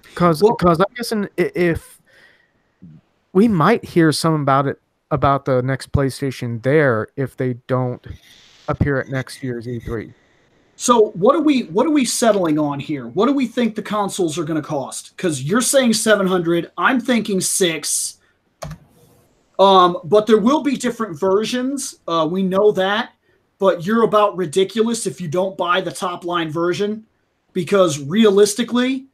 Because I'm guessing if we might hear some about the next PlayStation there if they don't appear at next year's E3. So what are we settling on here? What do we think the consoles are going to cost? Because you're saying $700, I'm thinking $600. But there will be different versions. We know that. But you're about ridiculous if you don't buy the top line version, because realistically,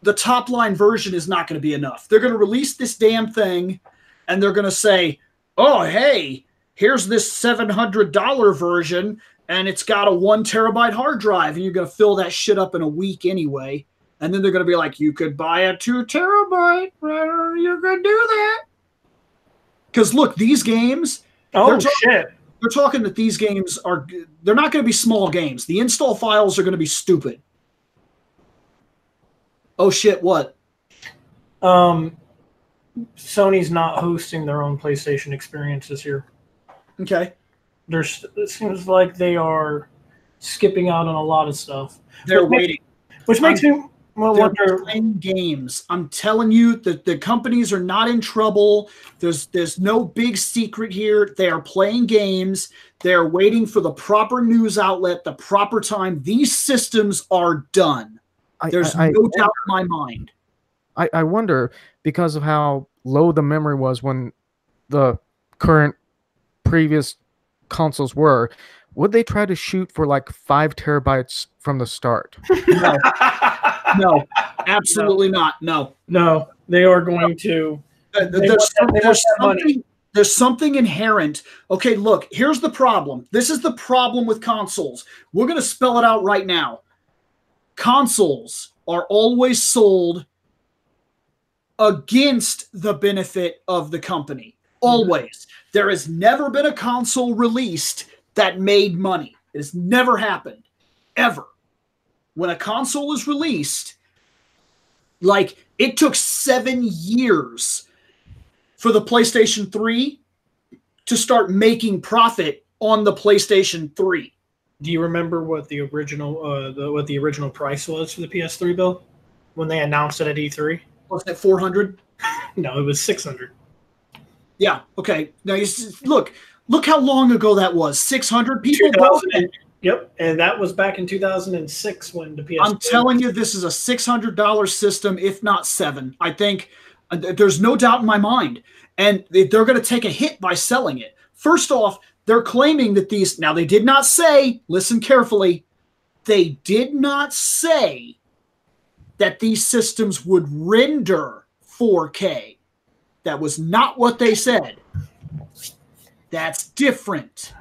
the top line version is not going to be enough. They're going to release this damn thing, and they're going to say, "Oh, hey, here's this $700 version, and it's got a 1 terabyte hard drive, and you're going to fill that shit up in a week anyway." And then they're going to be like, "You could buy a 2 terabyte. You're going to do that?" Because look, these games. Shit. They're talking that these games they're not going to be small games. The install files are going to be stupid. Oh shit, what? Sony's not hosting their own PlayStation Experience this year. Okay. It seems like they are skipping out on a lot of stuff. They're waiting. Which makes me they're playing games. I'm telling you that the companies are not in trouble. There's no big secret here. They are playing games. They're waiting for the proper news outlet, the proper time. These systems are done. There's no doubt in my mind. I wonder, because of how low the memory was when the previous consoles were, would they try to shoot for like 5 terabytes from the start? No. No, absolutely not. No. They are going to. There's something inherent. Okay, look, here's the problem. This is the problem with consoles. We're going to spell it out right now. Consoles are always sold against the benefit of the company. Always. There has never been a console released that made money. It has never happened. Ever. When a console is released, like, it took 7 years for the PlayStation 3 to start making profit on the PlayStation 3. Do you remember what the original price was for the PS3, Bill, when they announced it at E3? Was that $400? No, it was $600. Yeah. Okay. Now, look, Look how long ago that was. 600 people bought it. Yep, and that was back in 2006 when the PS2. I'm telling you, this is a $600 system, if not $7. I think there's no doubt in my mind. And they're going to take a hit by selling it. First off, they're claiming that these... Now, they did not say... Listen carefully. They did not say that these systems would render 4K. That was not what they said. That's different.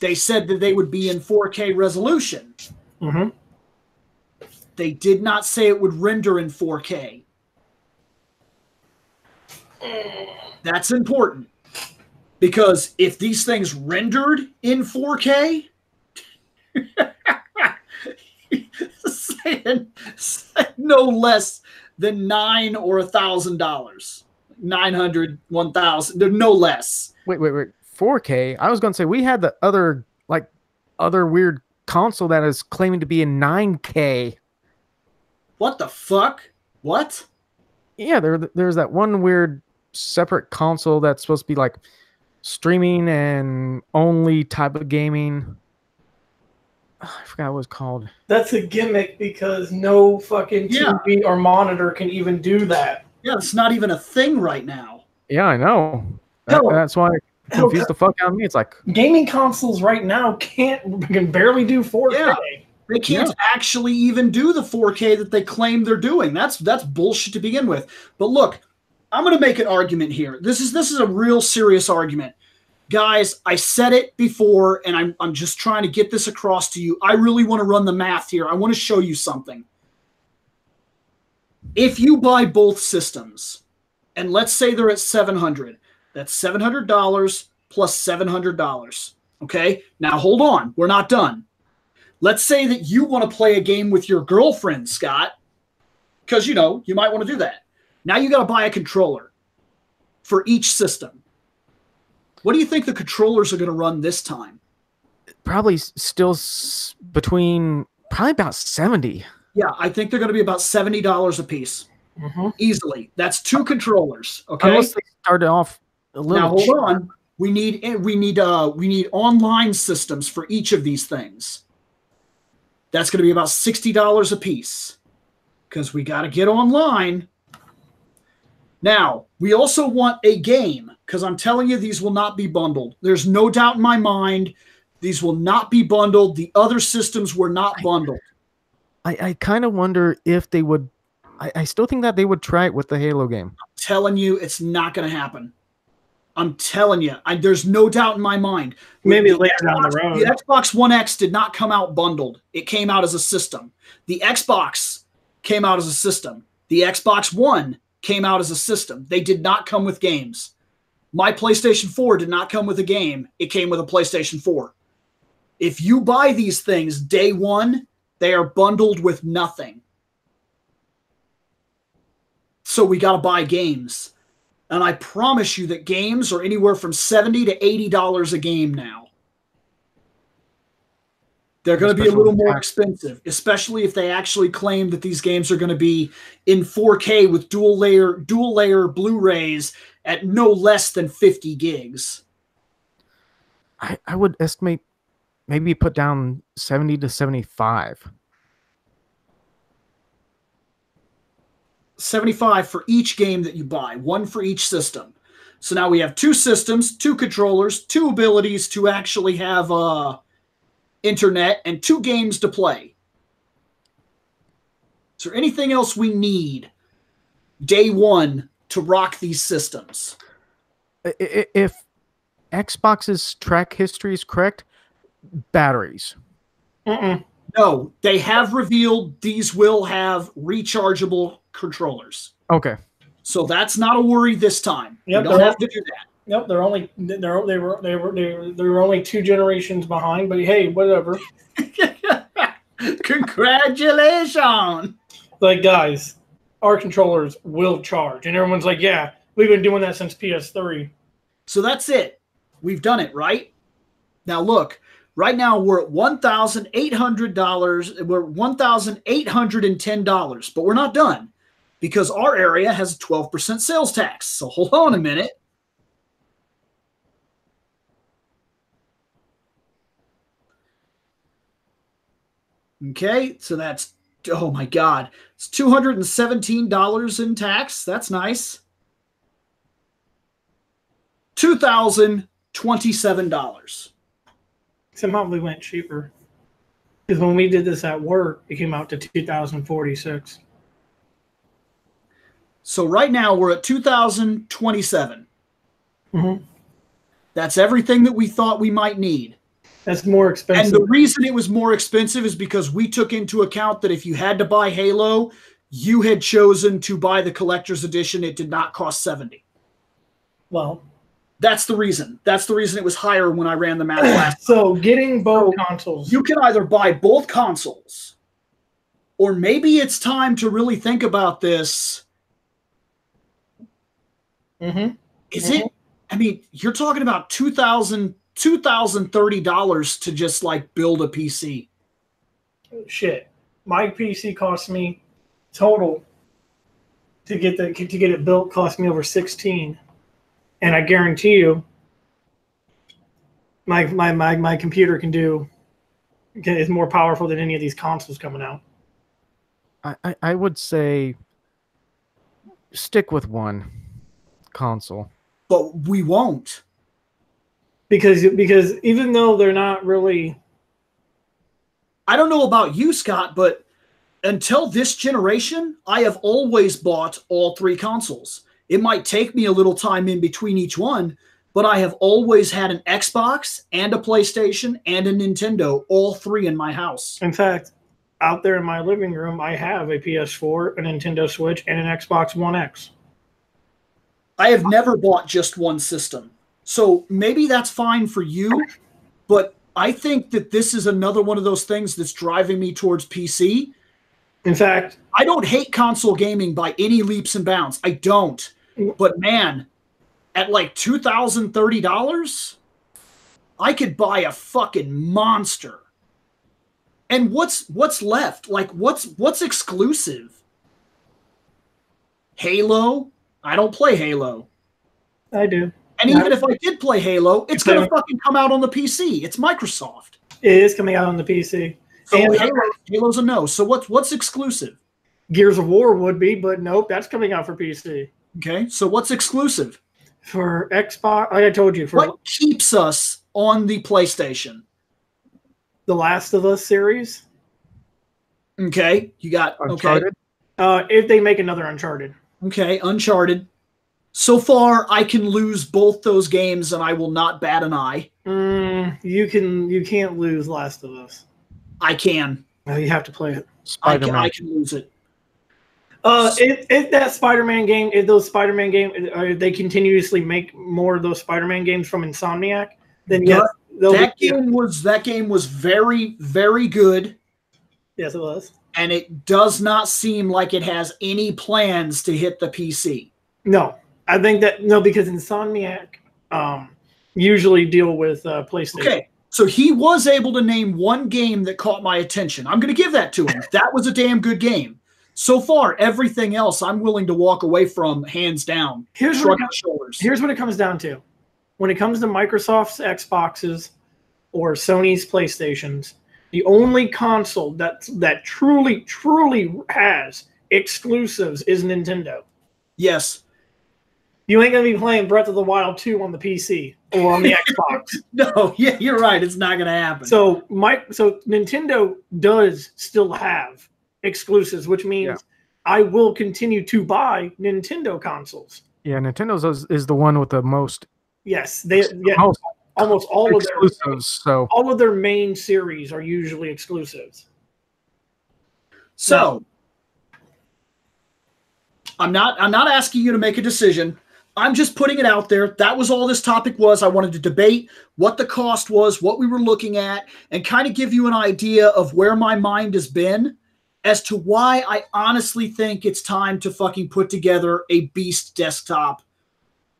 They said that they would be in 4K resolution. Mm-hmm. They did not say it would render in 4K. That's important. Because if these things rendered in 4K, saying no less than $900 or $1,000. 900, 1,000, they're no less. Wait. 4K? I was going to say, we had the other weird console that is claiming to be in 9K. What the fuck? What? Yeah, there's that one weird separate console that's supposed to be like streaming and only type of gaming. I forgot what it was called. That's a gimmick because no fucking TV or monitor can even do that. Yeah, it's not even a thing right now. Yeah, I know. That's why it confused the fuck out of me. It's like gaming consoles right now can barely do 4K. Yeah, they can't actually even do the 4K that they claim they're doing. That's bullshit to begin with. But look, I'm going to make an argument here. This is a real serious argument. Guys, I said it before, and I'm just trying to get this across to you. I really want to run the math here. I want to show you something. If you buy both systems, and let's say they're at $700, that's $700 plus $700. Okay? Now, hold on. We're not done. Let's say that you want to play a game with your girlfriend, Scott, because, you might want to do that. Now you got to buy a controller for each system. What do you think the controllers are going to run this time? Probably still between about 70. Yeah, I think they're going to be about $70 a piece. Mm-hmm. Easily. That's 2 controllers. Okay. Unless they started off a little. Now hold on. We need online systems for each of these things. That's going to be about $60 a piece because we got to get online. Now, we also want a game, because I'm telling you, these will not be bundled. There's no doubt in my mind these will not be bundled. The other systems were not bundled. I kind of wonder if they would... I still think that they would try it with the Halo game. I'm telling you, it's not going to happen. I'm telling you. There's no doubt in my mind. Maybe later down the road. The Xbox One X did not come out bundled. It came out as a system. The Xbox came out as a system. The Xbox One came out as a system. They did not come with games. My PlayStation 4 did not come with a game. It came with a PlayStation 4. If you buy these things day one, they are bundled with nothing. So we got to buy games. And I promise you that games are anywhere from $70 to $80 a game now. They're going to be a little more expensive, especially if they actually claim that these games are going to be in 4K with dual layer Blu-rays at no less than 50 gigs. I would estimate maybe put down 70 to 75. 75 for each game that you buy, 1 for each system. So now we have 2 systems, 2 controllers, 2 abilities to actually have internet, and 2 games to play. Is there anything else we need day one to rock these systems? If Xbox's track history is correct, batteries. No, they have revealed these will have rechargeable controllers. Okay. So that's not a worry this time. Yep, you don't have to do that. Yep, they were only 2 generations behind, but hey, whatever. Congratulations. Like, guys, our controllers will charge. And everyone's like, yeah, we've been doing that since PS3. So that's it. We've done it, right? Now look, right now we're at $1,800. We're $1,810, but we're not done because our area has a 12% sales tax. So hold on a minute. Okay, so that's, oh my God, it's $217 in tax. That's nice. $2,027. Somehow we went cheaper. Because when we did this at work, it came out to 2,046. So right now we're at 2,027. Mm-hmm. That's everything that we thought we might need. That's more expensive. And the reason it was more expensive is because we took into account that if you had to buy Halo, you had chosen to buy the collector's edition. It did not cost $70. Well, that's the reason. That's the reason it was higher when I ran the math last. So getting both consoles. You can either buy both consoles, or maybe it's time to really think about this. Mm-hmm. Is it? I mean, you're talking about $2,030 to just like build a PC. Shit, my PC cost me total to get it built cost me over 16, and I guarantee you, my computer is more powerful than any of these consoles coming out. I would say stick with one console. But we won't. Because even though they're not really... I don't know about you, Scott, but until this generation, I have always bought all three consoles. It might take me a little time in between each one, but I have always had an Xbox and a PlayStation and a Nintendo, all three in my house. In fact, out there in my living room, I have a PS4, a Nintendo Switch, and an Xbox One X. I have never bought just one system. So maybe that's fine for you, but I think that this is another one of those things that's driving me towards PC. In fact, I don't hate console gaming by any leaps and bounds. I don't. But man, at like $2,030, I could buy a fucking monster. And what's left? Like what's exclusive? Halo? I don't play Halo. I do. And even if I did play Halo, it's going to fucking come out on the PC. It's Microsoft. It is coming out on the PC. So Halo's a no. So what's exclusive? Gears of War would be, but nope, that's coming out for PC. Okay, so what's exclusive? For Xbox, like I told you. What keeps us on the PlayStation? The Last of Us series. Okay, you got Uncharted. If they make another Uncharted. Okay, Uncharted. So far, I can lose both those games, and I will not bat an eye. You can't lose Last of Us. I can. You have to play it. I can lose it. If that Spider-Man game, if those Spider-Man games, they continuously make more of those Spider-Man games from Insomniac, then yes, that game was very, very good. Yes, it was. And it does not seem like it has any plans to hit the PC. No, I think because Insomniac usually deal with PlayStation. Okay, so he was able to name one game that caught my attention. I'm going to give that to him. That was a damn good game. So far, everything else I'm willing to walk away from hands down. Here's what it comes down to. When it comes to Microsoft's Xboxes or Sony's PlayStations, the only console that truly has exclusives is Nintendo. Yes. You ain't going to be playing Breath of the Wild 2 on the PC or on the Xbox. No, yeah, you're right. It's not going to happen. So Nintendo does still have exclusives, which means I will continue to buy Nintendo consoles. Yeah, Nintendo's is the one with the most. Yes, almost all of their exclusives. All of their main series are usually exclusives. So I'm not asking you to make a decision. I'm just putting it out there. That was all this topic was. I wanted to debate what the cost was, what we were looking at, and kind of give you an idea of where my mind has been as to why I honestly think it's time to fucking put together a beast desktop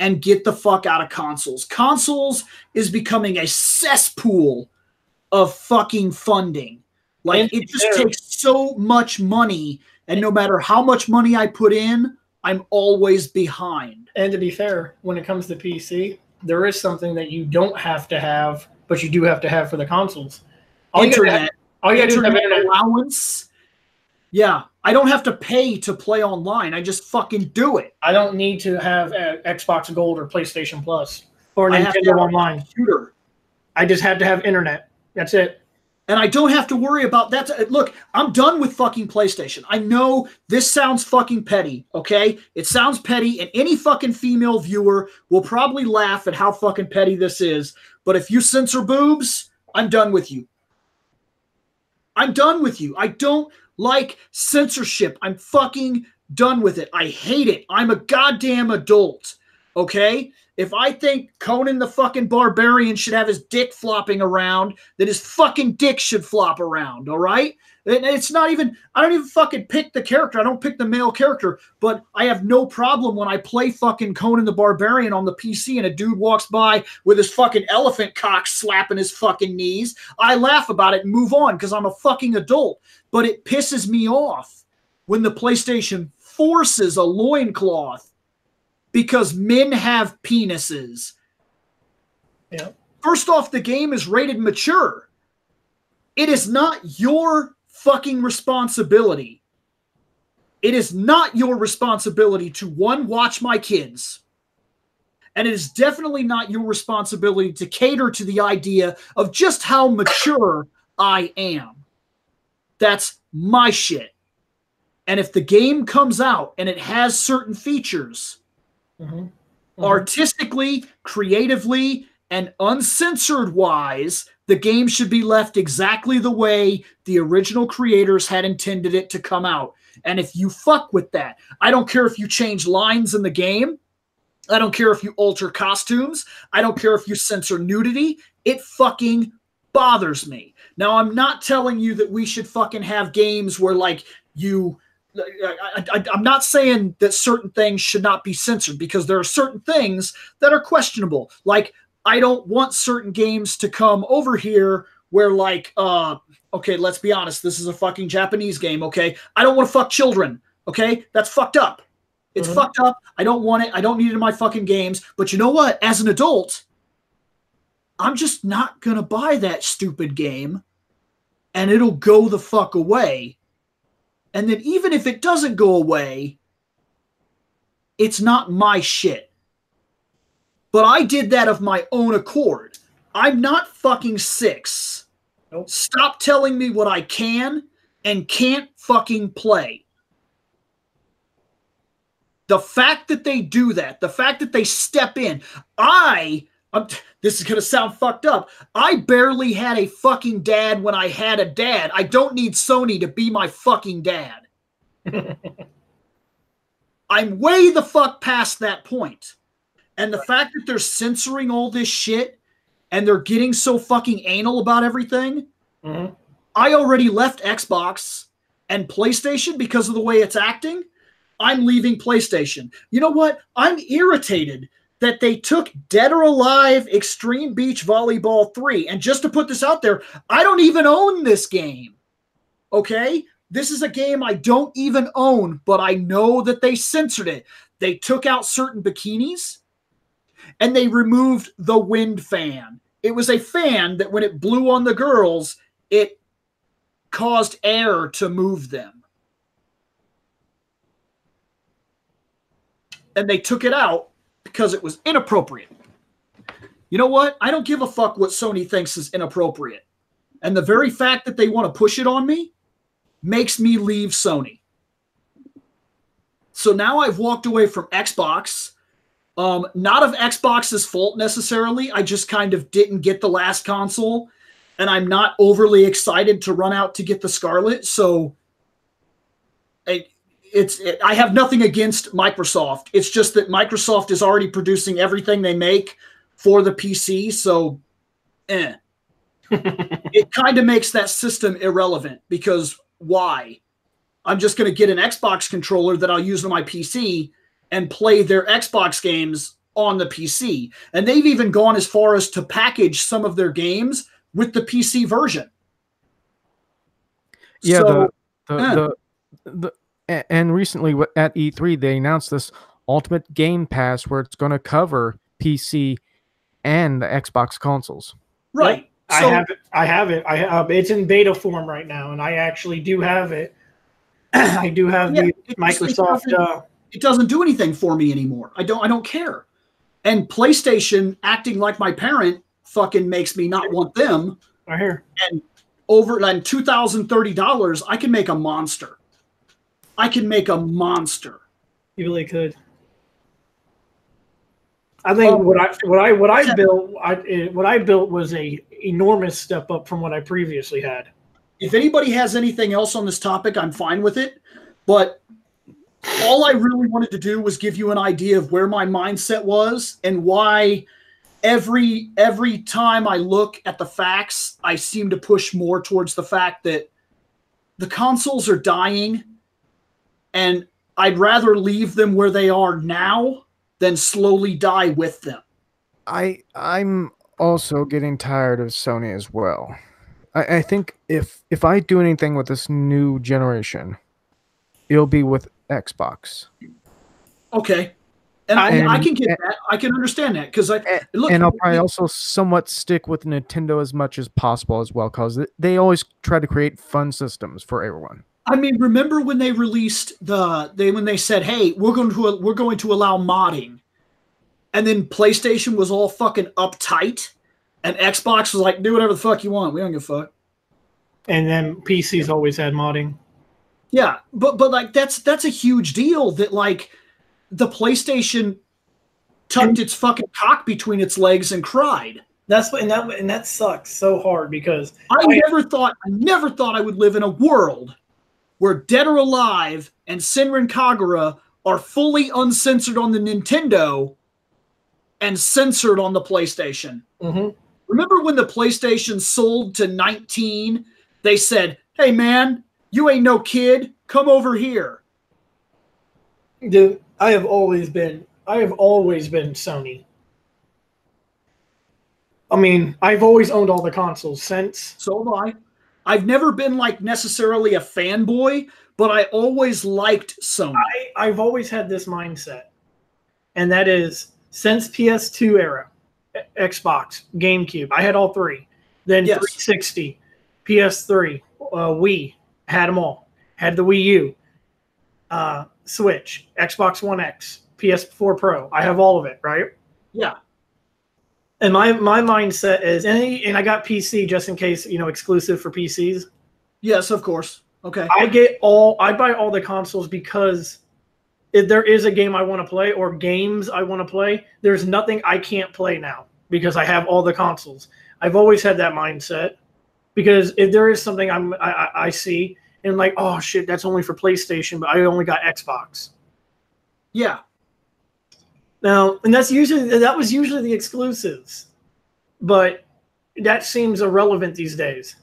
and get the fuck out of consoles. Consoles is becoming a cesspool of fucking funding. Like, it just takes so much money, and no matter how much money I put in, I'm always behind. And to be fair, when it comes to PC, there is something that you don't have to have, but you do have to have for the consoles. Internet. Oh yeah, I do have internet. allowance. Yeah, I don't have to pay to play online. I just fucking do it. I don't need to have Xbox Gold or PlayStation Plus or I have to Nintendo have Online. a computer. I just have to have internet. That's it. And I don't have to worry about that. Look, I'm done with fucking PlayStation. I know this sounds fucking petty, okay? It sounds petty, and any fucking female viewer will probably laugh at how fucking petty this is. But if you censor boobs, I'm done with you. I'm done with you. I don't like censorship. I'm fucking done with it. I hate it. I'm a goddamn adult, okay? If I think Conan the fucking Barbarian should have his dick flopping around, then his fucking dick should flop around, all right? And it's not even, I don't even fucking pick the character. I don't pick the male character, but I have no problem when I play fucking Conan the Barbarian on the PC and a dude walks by with his fucking elephant cock slapping his fucking knees. I laugh about it and move on because I'm a fucking adult. But it pisses me off when the PlayStation forces a loincloth because men have penises. Yeah. First off, the game is rated mature. It is not your fucking responsibility. It is not your responsibility to, one, watch my kids. And it is definitely not your responsibility to cater to the idea of just how mature I am. That's my shit. And if the game comes out and it has certain features, artistically, creatively, and uncensored wise, the game should be left exactly the way the original creators had intended it to come out. And if you fuck with that, I don't care if you change lines in the game. I don't care if you alter costumes. I don't care if you censor nudity. It fucking bothers me. Now, I'm not telling you that we should fucking have games where, like, I'm not saying that certain things should not be censored, because there are certain things that are questionable. Like, I don't want certain games to come over here where, like, okay, let's be honest, this is a fucking Japanese game, okay? I don't want to fuck children, okay? That's fucked up. It's fucked up. I don't want it. I don't need it in my fucking games. But you know what? As an adult, I'm just not going to buy that stupid game, and it'll go the fuck away. And then even if it doesn't go away, it's not my shit. But I did that of my own accord. I'm not fucking 6. Nope. Stop telling me what I can and can't fucking play. The fact that they do that, the fact that they step in, this is going to sound fucked up. I barely had a fucking dad when I had a dad. I don't need Sony to be my fucking dad. I'm way the fuck past that point. And the fact that they're censoring all this shit and they're getting so fucking anal about everything, I already left Xbox and PlayStation because of the way it's acting. I'm leaving PlayStation. You know what? I'm irritated that they took Dead or Alive Extreme Beach Volleyball 3. And just to put this out there, I don't even own this game. Okay? This is a game I don't even own, but I know that they censored it. They took out certain bikinis, and they removed the wind fan. It was a fan that when it blew on the girls, it caused air to move them. And they took it out because it was inappropriate. You know what? I don't give a fuck what Sony thinks is inappropriate. And the very fact that they want to push it on me makes me leave Sony. So now I've walked away from Xbox. Not of Xbox's fault necessarily. I just kind of didn't get the last console. And I'm not overly excited to run out to get the Scarlet. So I have nothing against Microsoft. It's just that Microsoft is already producing everything they make for the PC, so It kind of makes that system irrelevant, because why? I'm just going to get an Xbox controller that I'll use on my PC and play their Xbox games on the PC. And they've even gone as far as to package some of their games with the PC version. Yeah, so, and recently at E3, they announced this Ultimate Game Pass where it's going to cover PC and the Xbox consoles. Right. I have it. It's in beta form right now, and I actually do have it. I do have the Microsoft. It doesn't do anything for me anymore. I don't care. And PlayStation acting like my parent fucking makes me not want them. Right here. And over like $2,030, I can make a monster. I can make a monster. You really could. I think what I built was a enormous step up from what I previously had. If anybody has anything else on this topic, I'm fine with it. But all I really wanted to do was give you an idea of where my mindset was and why every time I look at the facts, I seem to push more towards the fact that the consoles are dying, and I'd rather leave them where they are now than slowly die with them. I'm also getting tired of Sony as well. I think if I do anything with this new generation, it'll be with Xbox. Okay. And I can get that. I can understand that because I'll probably also somewhat stick with Nintendo as much as possible as well, because they always try to create fun systems for everyone. I mean, remember when they released when they said, "Hey, we're going to allow modding," and then PlayStation was all fucking uptight, and Xbox was like, "Do whatever the fuck you want. We don't give a fuck." And then PC's always had modding. Yeah, but like that's a huge deal that like the PlayStation tucked its fucking cock between its legs and cried. And that sucks so hard because I never thought I would live in a world where Dead or Alive and Senran Kagura are fully uncensored on the Nintendo and censored on the PlayStation. Mm-hmm. Remember when the PlayStation sold to 19? They said, "Hey man, you ain't no kid. Come over here." Dude, I have always been Sony. I mean, I've always owned all the consoles since. So have I. I've never been like necessarily a fanboy, but I always liked Sony. I've always had this mindset, and that is since PS2 era, Xbox, GameCube, I had all three. Then 360, PS3, Wii, had them all. Had the Wii U, Switch, Xbox One X, PS4 Pro. I have all of it, right? Yeah. And my mindset is, and I got PC just in case, exclusive for PCs. Yes, of course. Okay. I buy all the consoles because if there is a game I want to play or games I want to play, there's nothing I can't play now because I have all the consoles. I've always had that mindset because if there is something I see and like, oh shit, that's only for PlayStation, but I only got Xbox. Yeah. Now, and that was usually the exclusives, but that seems irrelevant these days.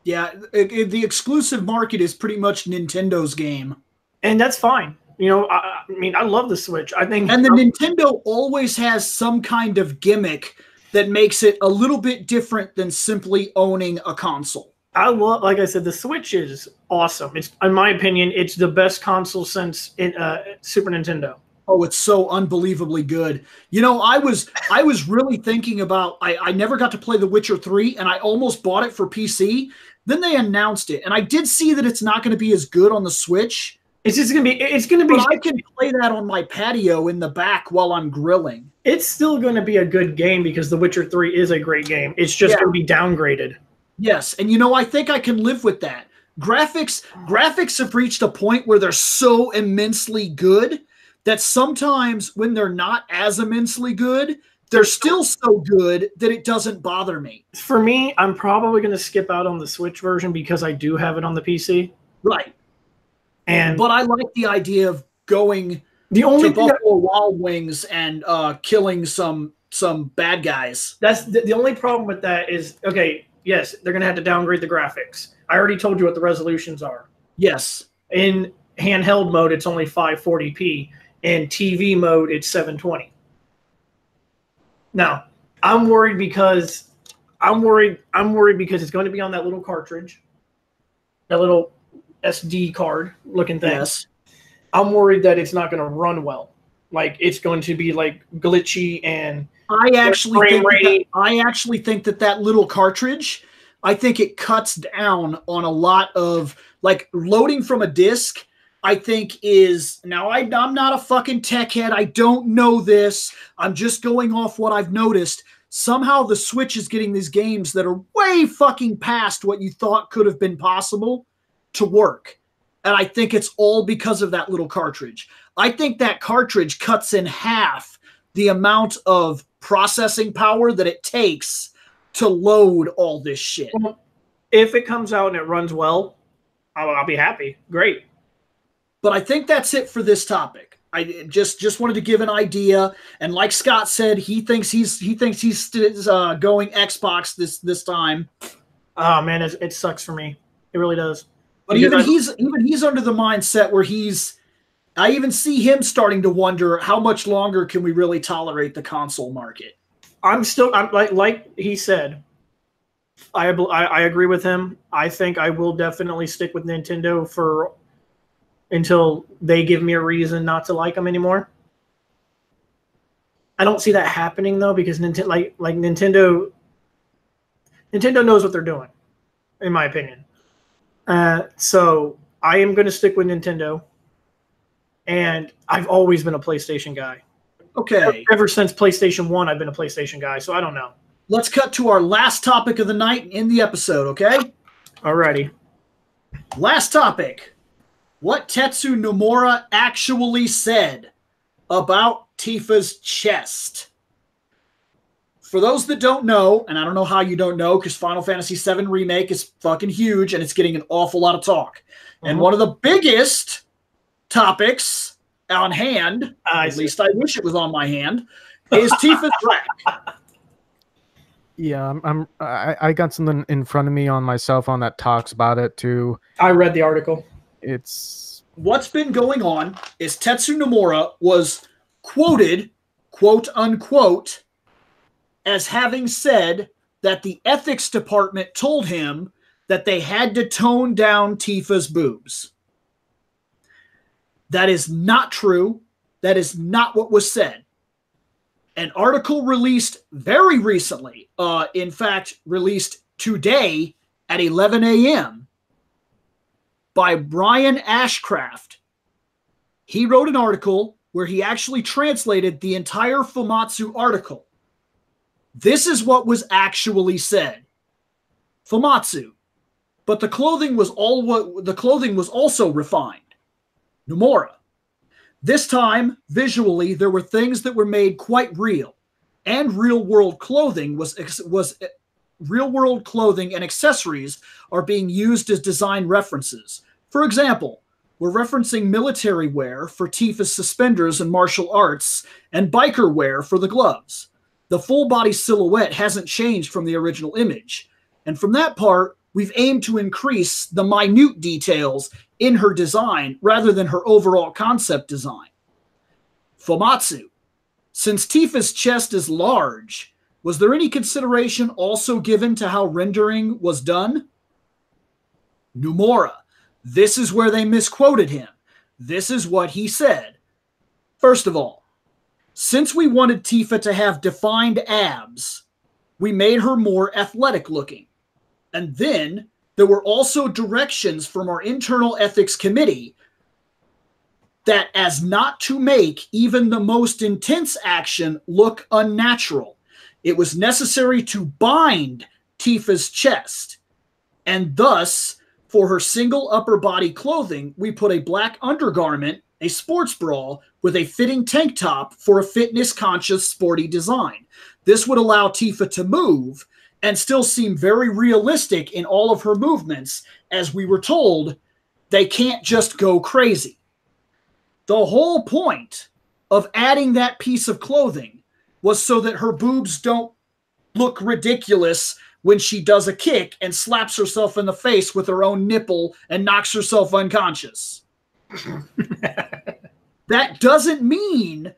Yeah, the exclusive market is pretty much Nintendo's game, and that's fine. I mean, I love the Switch. I think, and the Nintendo always has some kind of gimmick that makes it a little bit different than simply owning a console. Like I said, the Switch is awesome. It's, in my opinion, it's the best console since Super Nintendo. Oh, it's so unbelievably good. I was really thinking about, I never got to play The Witcher 3, and I almost bought it for PC. Then they announced it, and I did see that it's not going to be as good on the Switch. It's going to be. But I can play that on my patio in the back while I'm grilling. It's still going to be a good game because The Witcher 3 is a great game. It's just going to be downgraded. Yes, and I think I can live with that. Graphics have reached a point where they're so immensely good that sometimes when they're not as immensely good, they're still so good that it doesn't bother me. For me, I'm probably going to skip out on the Switch version because I do have it on the PC. Right. But I like the idea of going to Buffalo Wild Wings and killing some bad guys. That's the only problem with that is, okay, yes, they're going to have to downgrade the graphics. I already told you what the resolutions are. Yes. In handheld mode, it's only 540p. In TV mode, it's 720. Now, I'm worried because it's going to be on that little cartridge, that little SD card looking thing. Yes. I'm worried that it's not going to run well Like it's going to be like glitchy and I actually frame rate. think that little cartridge, I think it cuts down on a lot of like loading from a disc. I think is now I'm not a fucking tech head. I don't know this. I'm just going off what I've noticed. Somehow the Switch is getting these games that are way fucking past what you thought could have been possible to work. And I think it's all because of that little cartridge. I think that cartridge cuts in half the amount of processing power that it takes to load all this shit. If it comes out and it runs well, I'll be happy. Great. But I think that's it for this topic. I just wanted to give an idea, and like Scott said, he thinks he's going Xbox this time. Oh man, it sucks for me. It really does. But even he's under the mindset where I even see him starting to wonder how much longer can we really tolerate the console market. I'm like he said. I agree with him. I think I will definitely stick with Nintendo until they give me a reason not to like them anymore. I don't see that happening though, because Nintendo knows what they're doing, in my opinion. So I am going to stick with Nintendo, and I've always been a PlayStation guy. Okay. Ever since PlayStation 1, I've been a PlayStation guy, so I don't know. Let's cut to our last topic of the night in the episode, okay? Alrighty. Last topic. What Tetsu Nomura actually said about Tifa's chest. For those that don't know, and I don't know how you don't know, because Final Fantasy VII Remake is fucking huge and it's getting an awful lot of talk. And one of the biggest topics on hand, at least I wish it was on my hand, is Tifa's rack. Yeah, I got something in front of me on my cell phone that talks about it too. I read the article. What's been going on is Tetsu Nomura was quoted, quote unquote, as having said that the ethics department told him that they had to tone down Tifa's boobs. That is not true. That is not what was said. An article released very recently, in fact, released today at 11 a.m. by Brian Ashcraft. He wrote an article where he actually translated the entire Famitsu article. This is what was actually said. Famitsu. But the clothing was also refined. Nomura. This time, visually, there were things that were made quite real, and real-world clothing real-world clothing and accessories are being used as design references. For example, we're referencing military wear for Tifa's suspenders and martial arts, and biker wear for the gloves. The full-body silhouette hasn't changed from the original image, and from that part, we've aimed to increase the minute details in her design rather than her overall concept design. Famitsu. Since Tifa's chest is large, was there any consideration also given to how rendering was done? Nomura. This is where they misquoted him. This is what he said. First of all, since we wanted Tifa to have defined abs, we made her more athletic looking. And then there were also directions from our internal ethics committee that as not to make even the most intense action look unnatural. It was necessary to bind Tifa's chest. And thus, for her single upper body clothing, we put a black undergarment, a sports bra, with a fitting tank top for a fitness-conscious, sporty design. This would allow Tifa to move and still seem very realistic in all of her movements, as we were told they can't just go crazy. The whole point of adding that piece of clothing was so that her boobs don't look ridiculous when she does a kick and slaps herself in the face with her own nipple and knocks herself unconscious. That doesn't mean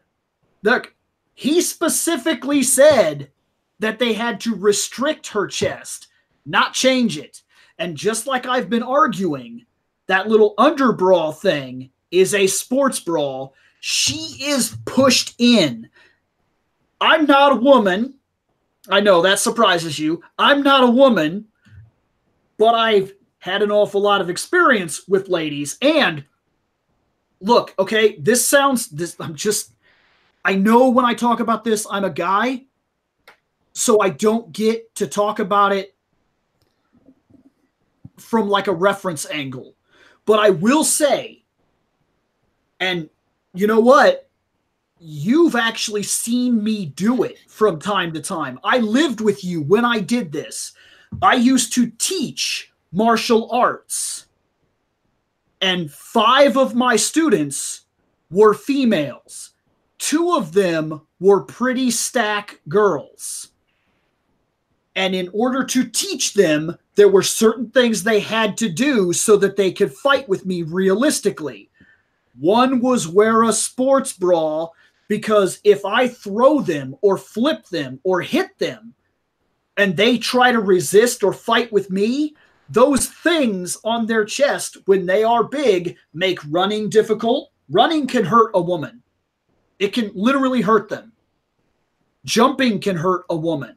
that he specifically said that they had to restrict her chest, not change it. And just like I've been arguing, that little underbra thing is a sports bra, She is pushed in. I'm not a woman. I know that surprises you. I'm not a woman, but I've had an awful lot of experience with ladies. And look, okay, I know when I talk about this, I'm a guy, so I don't get to talk about it from like a reference angle. But I will say, and you know what? You've actually seen me do it from time to time. I lived with you when I did this. I used to teach martial arts. And 5 of my students were females. 2 of them were pretty stack girls. And in order to teach them, there were certain things they had to do so that they could fight with me realistically. One was wear a sports bra, because if I throw them or flip them or hit them and they try to resist or fight with me, those things on their chest, when they are big, make running difficult. Running can hurt a woman. It can literally hurt them. Jumping can hurt a woman.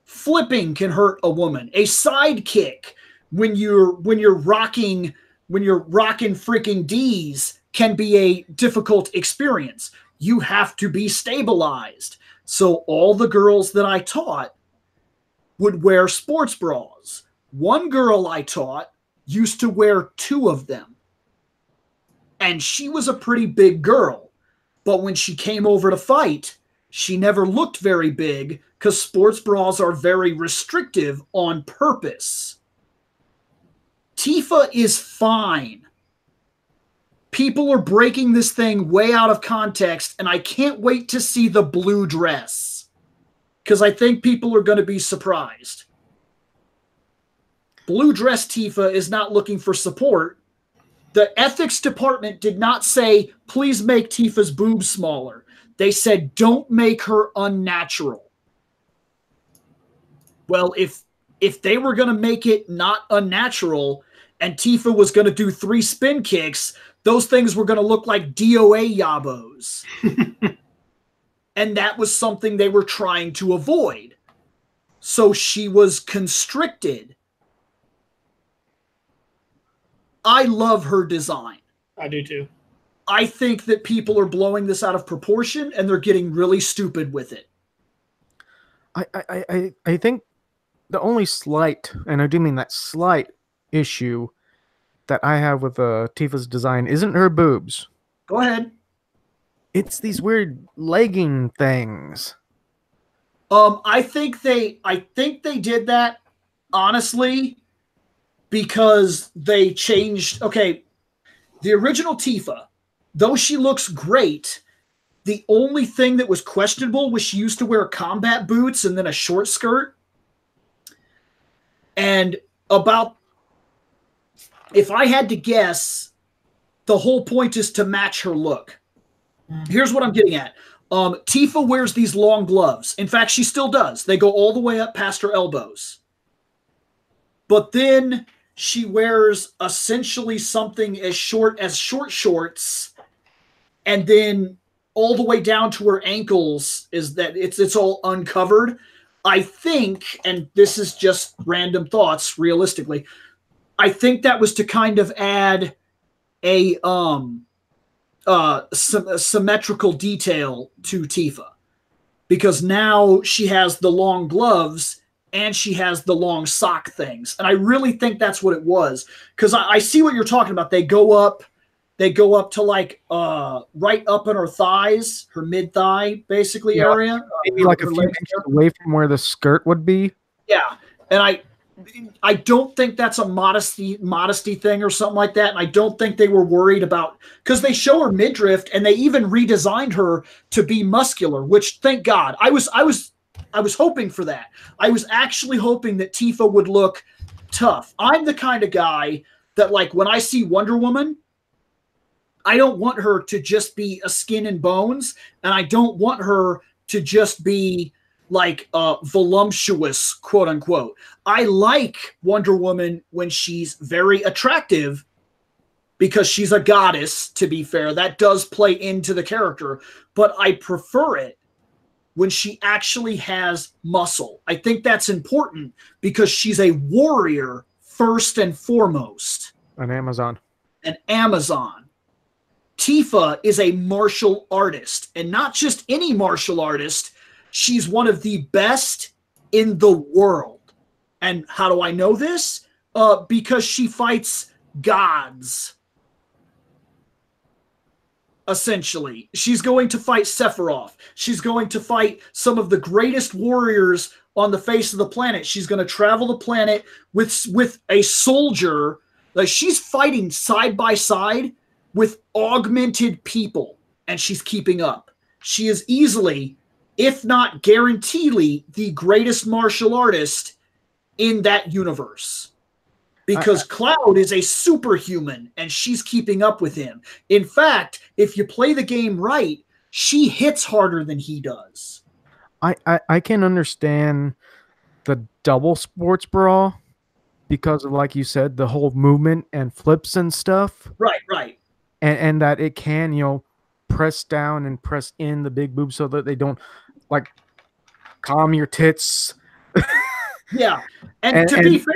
Flipping can hurt a woman. A side kick when you're rocking freaking D's can be a difficult experience. You have to be stabilized. So all the girls that I taught would wear sports bras. One girl I taught used to wear 2 of them. And she was a pretty big girl. But when she came over to fight, she never looked very big because sports bras are very restrictive on purpose. Tifa is fine. People are breaking this thing way out of context, and I can't wait to see the blue dress, because I think people are going to be surprised. Blue dress Tifa is not looking for support. The ethics department did not say, please make Tifa's boobs smaller. They said, don't make her unnatural. Well, if they were going to make it not unnatural and Tifa was going to do 3 spin kicks, those things were going to look like DOA yabos. And that was something they were trying to avoid. So she was constricted. I love her design. I do too. I think that people are blowing this out of proportion and they're getting really stupid with it. I think the only slight, and I do mean that slight, issue that I have with Tifa's design isn't her boobs. Go ahead. It's these weird legging things. I think they did that, honestly, because they changed. Okay, the original Tifa, though she looks great, the only thing that was questionable was she used to wear combat boots and then a short skirt. And if I had to guess, the whole point is to match her look. Here's what I'm getting at. Tifa wears these long gloves. In fact, she still does. They go all the way up past her elbows. But then she wears essentially something as short as short shorts, and then all the way down to her ankles is that it's all uncovered. I think, and this is just random thoughts, realistically, I think that was to kind of add a symmetrical detail to Tifa, because now she has the long gloves and she has the long sock things, and I really think that's what it was, because I see what you're talking about. They go up to like right up in her thighs, her mid thigh basically area, maybe like a few inches away from where the skirt would be. Yeah, and I don't think that's a modesty thing or something like that. And I don't think they were worried about, because they show her midriff and they even redesigned her to be muscular, which thank God. I was hoping for that. I was actually hoping that Tifa would look tough. I'm the kind of guy that, like, when I see Wonder Woman, I don't want her to just be a skin and bones, and I don't want her to just be like voluptuous, quote unquote. I like Wonder Woman when she's very attractive, because she's a goddess, to be fair. That does play into the character, but I prefer it when she actually has muscle. I think that's important because she's a warrior first and foremost. An Amazon. An Amazon. Tifa is a martial artist, and not just any martial artist. She's one of the best in the world. And how do I know this? Because she fights gods. Essentially, she's going to fight Sephiroth. She's going to fight some of the greatest warriors on the face of the planet. She's going to travel the planet with a soldier. Like, she's fighting side by side with augmented people, and she's keeping up. She is easily, if not guaranteedly, the greatest martial artist in that universe. Because Cloud is a superhuman, and she's keeping up with him. In fact, if you play the game right, she hits harder than he does. I can understand the double sports brawl because of, like you said, the whole movement and flips and stuff. Right. And that it can, you know, press down and press in the big boobs so that they don't, like, calm your tits. Yeah. And to be fair,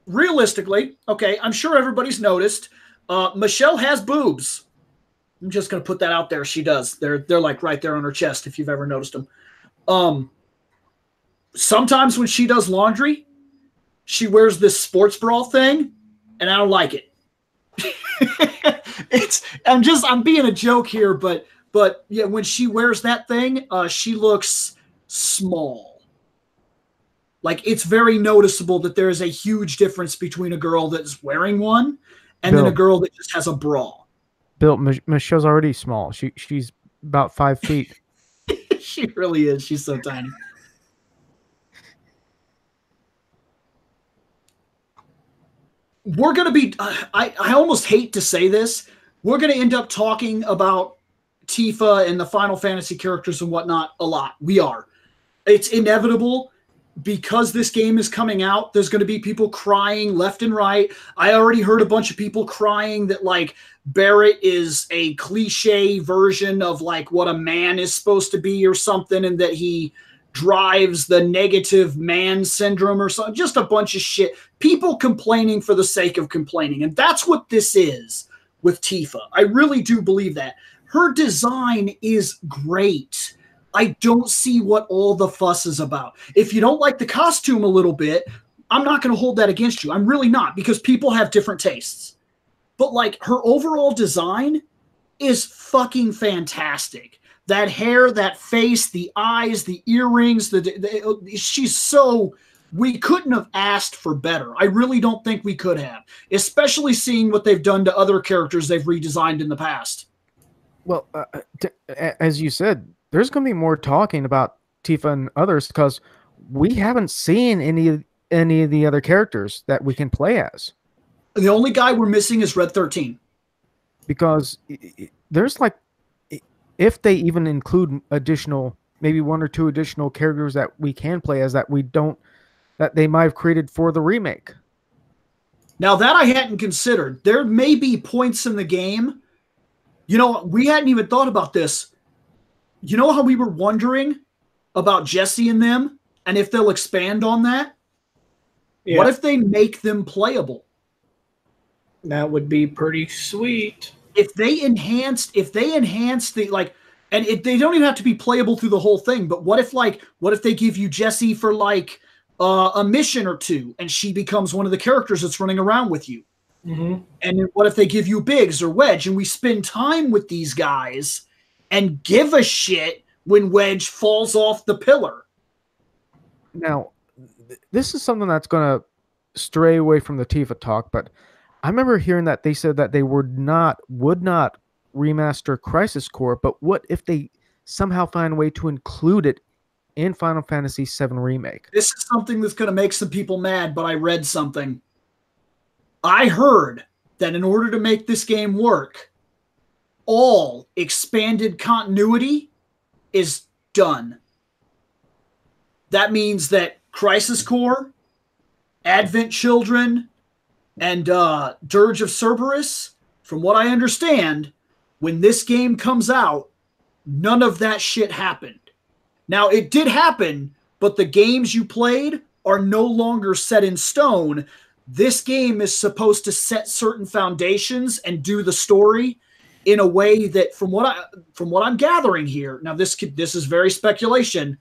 realistically, okay, I'm sure everybody's noticed, Michelle has boobs. I'm just going to put that out there. She does. They're like right there on her chest, if you've ever noticed them. Sometimes when she does laundry, she wears this sports bra thing, and I don't like it. I'm being a joke here, but yeah, when she wears that thing, she looks small. Like, it's very noticeable that there is a huge difference between a girl that's wearing one and then a girl that just has a bra. Bill, Michelle's already small. She's about 5 feet. She really is. She's so tiny. We're going to be, I almost hate to say this, we're going to end up talking about Tifa and the Final Fantasy characters and whatnot a lot. We are. It's inevitable. Because this game is coming out, there's going to be people crying left and right. I already heard a bunch of people crying that, like, Barrett is a cliche version of, like, what a man is supposed to be or something, and that he drives the negative man syndrome or something. Just a bunch of shit. People complaining for the sake of complaining. And that's what this is with Tifa. I really do believe that. Her design is great. I don't see what all the fuss is about. If you don't like the costume a little bit, I'm not going to hold that against you. I'm really not, because people have different tastes. But, like, her overall design is fucking fantastic. That hair, that face, the eyes, the earrings, she's so... We couldn't have asked for better. I really don't think we could have, especially seeing what they've done to other characters they've redesigned in the past. Well, as you said, there's going to be more talking about Tifa and others because we haven't seen any of the other characters that we can play as. The only guy we're missing is Red 13. Because there's, like, if they even include additional, maybe 1 or 2 additional characters that we can play as that they might have created for the remake. Now, that I hadn't considered. There may be points in the game. You know, we hadn't even thought about this. You know how we were wondering about Jesse and them, and if they'll expand on that? Yeah. What if they make them playable? That would be pretty sweet. If they enhance the, like, and they don't even have to be playable through the whole thing, but what if they give you Jesse for, like, a mission or 2, and she becomes one of the characters that's running around with you? Mm-hmm. And what if they give you Biggs or Wedge, and we spend time with these guys and give a shit when Wedge falls off the pillar? Now, this is something that's going to stray away from the Tifa talk, but I remember hearing that they said that they would not remaster Crisis Core, but what if they somehow find a way to include it in Final Fantasy VII Remake? This is something that's going to make some people mad, but I read something. I heard that in order to make this game work, all expanded continuity is done. That means that Crisis Core, Advent Children, And Dirge of Cerberus, from what I understand, when this game comes out, none of that shit happened. Now, it did happen, but the games you played are no longer set in stone. This game is supposed to set certain foundations and do the story in a way that, from what I'm gathering here, now this is very speculation,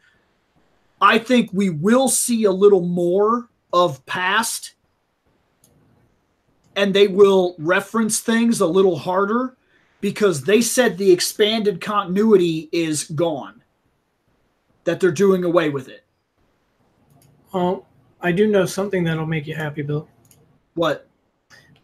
I think we will see a little more of past, and they will reference things a little harder because they said the expanded continuity is gone, that they're doing away with it. I do know something that'll make you happy, Bill. What?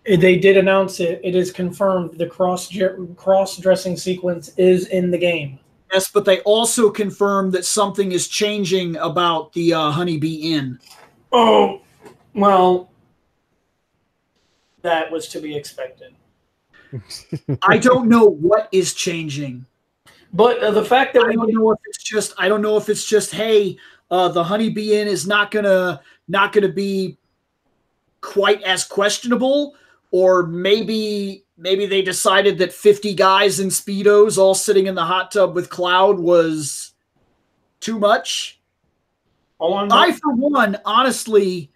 They did announce it. It is confirmed the cross-dressing sequence is in the game. Yes, but they also confirmed that something is changing about the Honeybee Inn. Oh, well, that was to be expected. I don't know what is changing. But the fact that I don't know if it's just hey, the Honeybee Inn is not gonna be quite as questionable, or maybe they decided that 50 guys in Speedos all sitting in the hot tub with Cloud was too much. I, for one, honestly,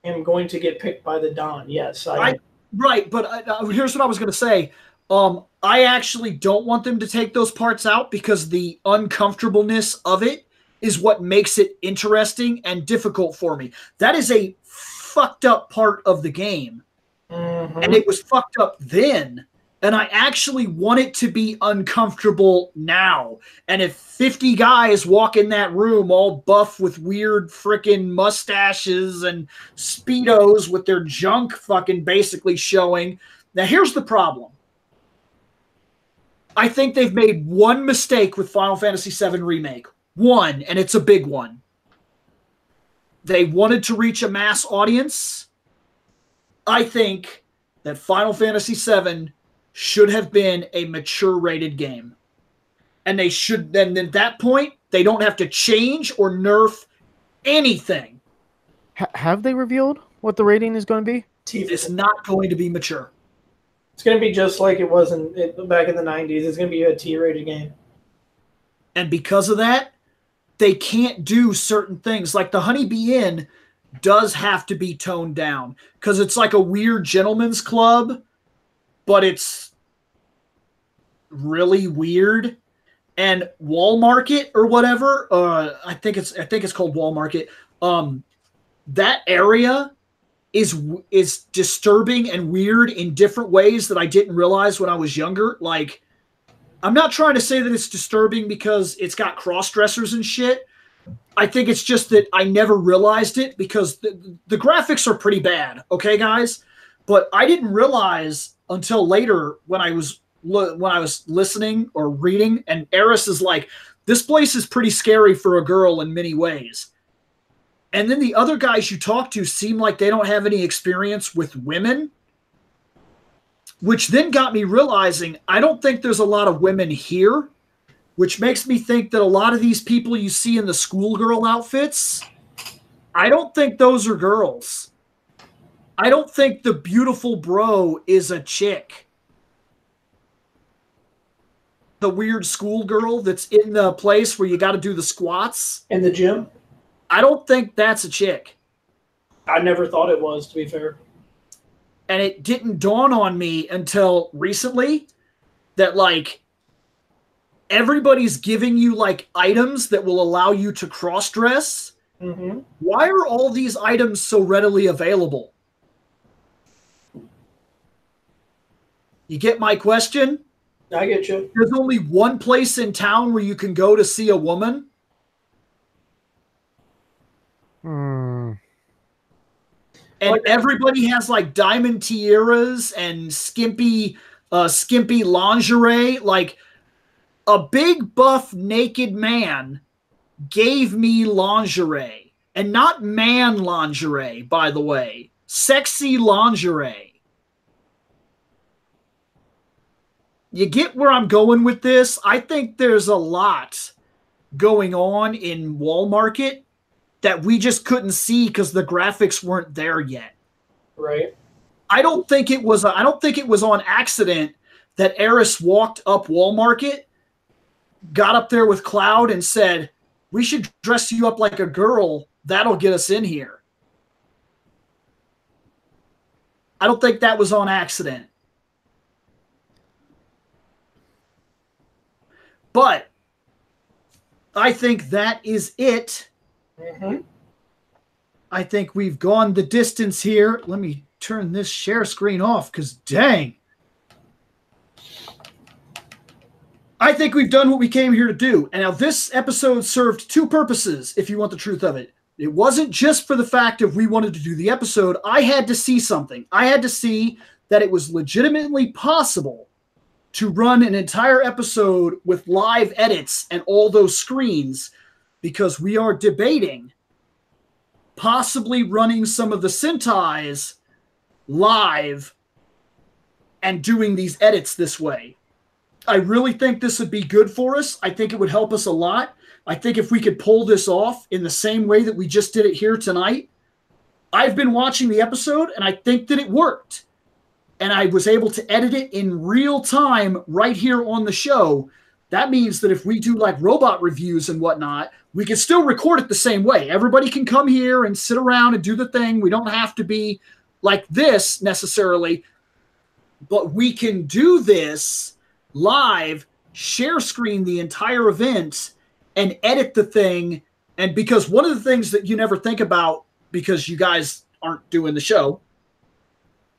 am going to get picked by the Don. Yes, right. But here's what I was going to say. I actually don't want them to take those parts out because the uncomfortableness of it is what makes it interesting and difficult for me. That is a fucked up part of the game. Mm-hmm. And it was fucked up then. And I actually want it to be uncomfortable now. And if 50 guys walk in that room all buff with weird freaking mustaches and Speedos with their junk fucking basically showing. Now, here's the problem. I think they've made one mistake with Final Fantasy VII Remake. One, and it's a big one. They wanted to reach a mass audience. I think that Final Fantasy VII should have been a mature rated game. And they should, then at that point, they don't have to change or nerf anything. Have they revealed what the rating is going to be? It's not going to be mature. It's going to be just like it was back in the 90s. It's going to be a T-rated game. And because of that, they can't do certain things. Like the Honeybee Inn does have to be toned down because it's like a weird gentleman's club, but it's really weird. And Wall Market or whatever, I think it's called Wall Market. That area is disturbing and weird in different ways that I didn't realize when I was younger. Like, I'm not trying to say that it's disturbing because it's got cross-dressers and shit. I think it's just that I never realized it because the graphics are pretty bad, okay, guys? But I didn't realize until later when I was listening or reading, and Eris is like, this place is pretty scary for a girl in many ways. And then the other guys you talk to seem like they don't have any experience with women, which then got me realizing I don't think there's a lot of women here, which makes me think that a lot of these people you see in the schoolgirl outfits, I don't think those are girls. I don't think the beautiful bro is a chick. The weird schoolgirl that's in the place where you got to do the squats. In the gym? I don't think that's a chick. I never thought it was, to be fair. And it didn't dawn on me until recently that, like, everybody's giving you, like, items that will allow you to cross-dress. Mm-hmm. Why are all these items so readily available? You get my question? I get you. There's only one place in town where you can go to see a woman. And everybody has like diamond tiaras and skimpy lingerie. Like, a big buff naked man gave me lingerie, and not man lingerie, by the way, sexy lingerie. You get where I'm going with this? I think there's a lot going on in Wall Market that we just couldn't see because the graphics weren't there yet. Right. I don't think it was on accident that Eris walked up Wall Market, got up there with Cloud, and said, "We should dress you up like a girl. That'll get us in here." I don't think that was on accident. But I think that is it. Mm-hmm. I think we've gone the distance here. Let me turn this share screen off because dang. I think we've done what we came here to do. And now this episode served two purposes, if you want the truth of it. It wasn't just for the fact of we wanted to do the episode. I had to see something. I had to see that it was legitimately possible to run an entire episode with live edits and all those screens, because we are debating possibly running some of the Sentais live and doing these edits this way. I really think this would be good for us. I think it would help us a lot. I think if we could pull this off in the same way that we just did it here tonight. I've been watching the episode, and I think that it worked. And I was able to edit it in real time right here on the show. That means that if we do like robot reviews and whatnot, we can still record it the same way. Everybody can come here and sit around and do the thing. We don't have to be like this necessarily, but we can do this live, share screen the entire event, and edit the thing. And because one of the things that you never think about, because you guys aren't doing the show,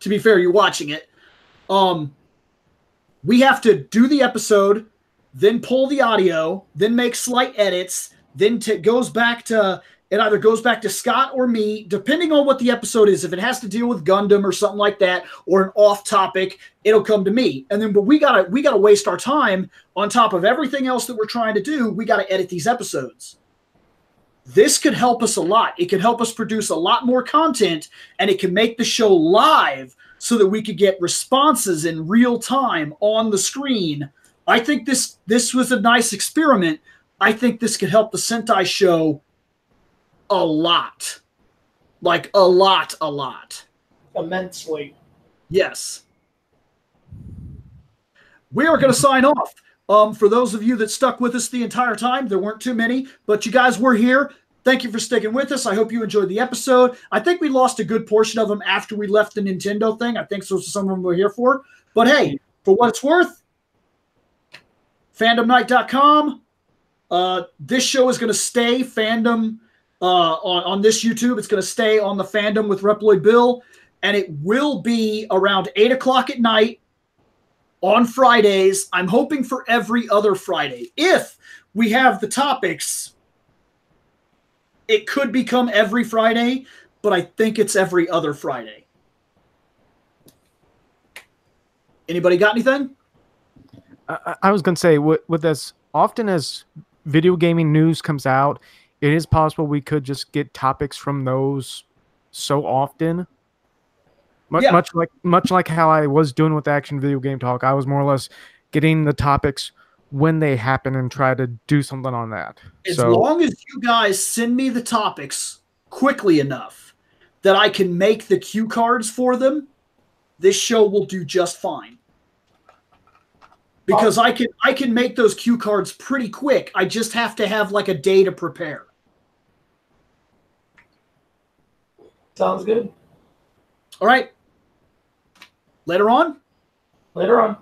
to be fair, you're watching it, we have to do the episode, then pull the audio, then make slight edits, then it goes back to, it either goes back to Scott or me, depending on what the episode is. If it has to deal with Gundam or something like that, or an off topic, it'll come to me. And then, but we gotta waste our time on top of everything else that we're trying to do. We gotta edit these episodes. This could help us a lot. It could help us produce a lot more content, and it can make the show live so that we could get responses in real time on the screen. I think this was a nice experiment. I think this could help the Sentai show a lot. Like a lot. Immensely. Yes. We are going to sign off. For those of you that stuck with us the entire time, there weren't too many, but you guys were here. Thank you for sticking with us. I hope you enjoyed the episode. I think we lost a good portion of them after we left the Nintendo thing. I think so some of them were here for. But hey, for what it's worth, fandomnight.com. This show is going to stay Fandom on this YouTube. It's going to stay on the Fandom with ReploidBill, and it will be around 8 o'clock at night on Fridays. I'm hoping for every other Friday. If we have the topics, it could become every Friday, but I think it's every other Friday. Anybody got anything? I was going to say, with as often as video gaming news comes out, it is possible we could just get topics from those so often. Much like how I was doing with Action Video Game Talk, I was more or less getting the topics when they happen and try to do something on that. As long as you guys send me the topics quickly enough that I can make the cue cards for them, this show will do just fine. Because I can make those cue cards pretty quick. I just have to have like a day to prepare. Sounds good. All right. Later on? Later on.